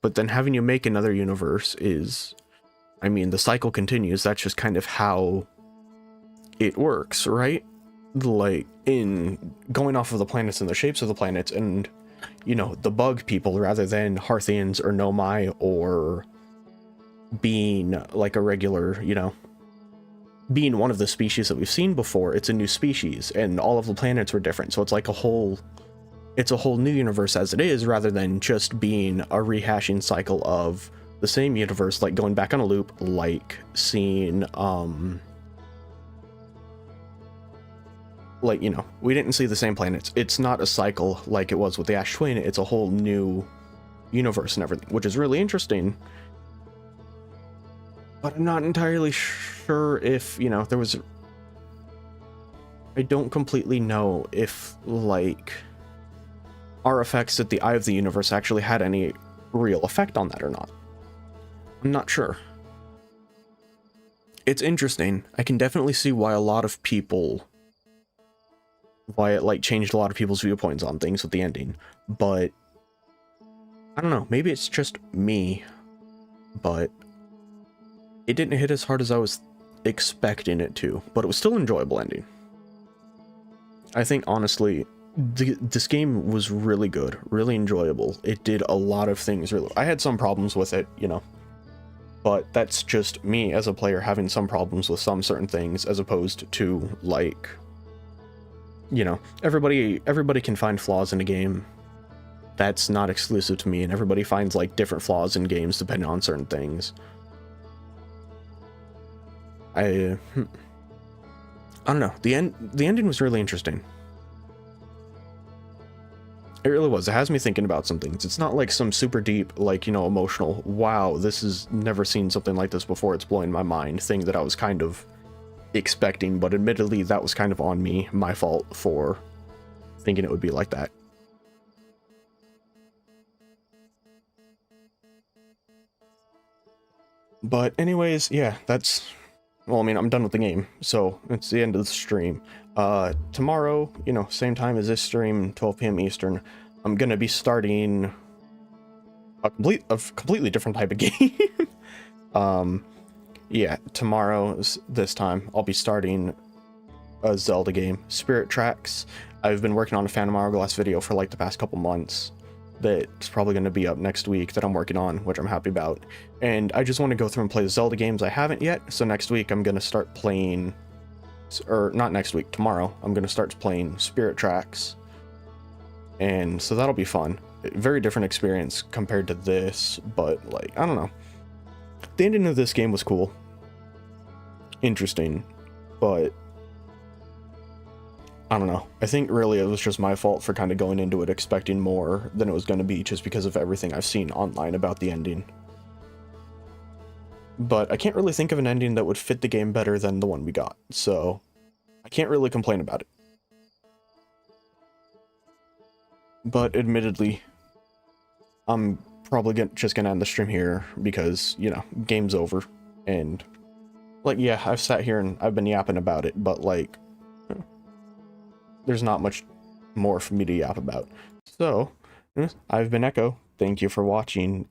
But then having you make another universe is, I mean, the cycle continues. That's just kind of how it works, right? Like, in going off of the planets and the shapes of the planets, and, you know, the bug people rather than Harthians or Nomai, or being like a regular, you know, being one of the species that we've seen before, it's a new species, and all of the planets were different. So it's like it's a whole new universe as it is, rather than just being a rehashing cycle of the same universe, like going back on a loop, like seeing, like, you know, we didn't see the same planets. It's not a cycle like it was with the Ash Twin, it's a whole new universe and everything, which is really interesting. But I'm not entirely sure if, you know, I don't completely know if, like, our effects at the Eye of the Universe actually had any real effect on that or not. I'm not sure. It's interesting. I can definitely see why it like changed a lot of people's viewpoints on things with the ending, but I don't know, maybe it's just me, but it didn't hit as hard as I was expecting it to, but it was still an enjoyable ending. I think honestly, this game was really good, really enjoyable. It did a lot of things really. I had some problems with it, you know, but that's just me as a player having some problems with some certain things, as opposed to, like, you know, everybody can find flaws in a game. That's not exclusive to me, and everybody finds like different flaws in games depending on certain things. I don't know. The ending was really interesting. It really was. It has me thinking about some things. It's not like some super deep, like, you know, emotional, wow, this is never seen something like this before, it's blowing my mind thing that I was kind of expecting, but admittedly that was kind of on me, my fault for thinking it would be like that. But anyways, yeah, that's, well, I mean, I'm done with the game, so it's the end of the stream. Tomorrow, you know, same time as this stream, 12 p.m. Eastern, I'm gonna be starting a completely different type of game. Yeah, tomorrow, this time, I'll be starting a Zelda game, Spirit Tracks. I've been working on a Phantom Hourglass video for like the past couple months that's probably going to be up next week that I'm working on, which I'm happy about. And I just want to go through and play the Zelda games I haven't yet. So next week I'm going to start playing, or not next week, tomorrow, I'm going to start playing Spirit Tracks. And so that'll be fun. Very different experience compared to this, but like, I don't know. The ending of this game was cool. Interesting, but I don't know. I think really it was just my fault for kind of going into it expecting more than it was going to be, just because of everything I've seen online about the ending. But I can't really think of an ending that would fit the game better than the one we got, so I can't really complain about it. But admittedly, I'm probably just gonna end the stream here because, you know, game's over. And, like, yeah, I've sat here and I've been yapping about it, but, like, there's not much more for me to yap about. So, I've been Echo. Thank you for watching.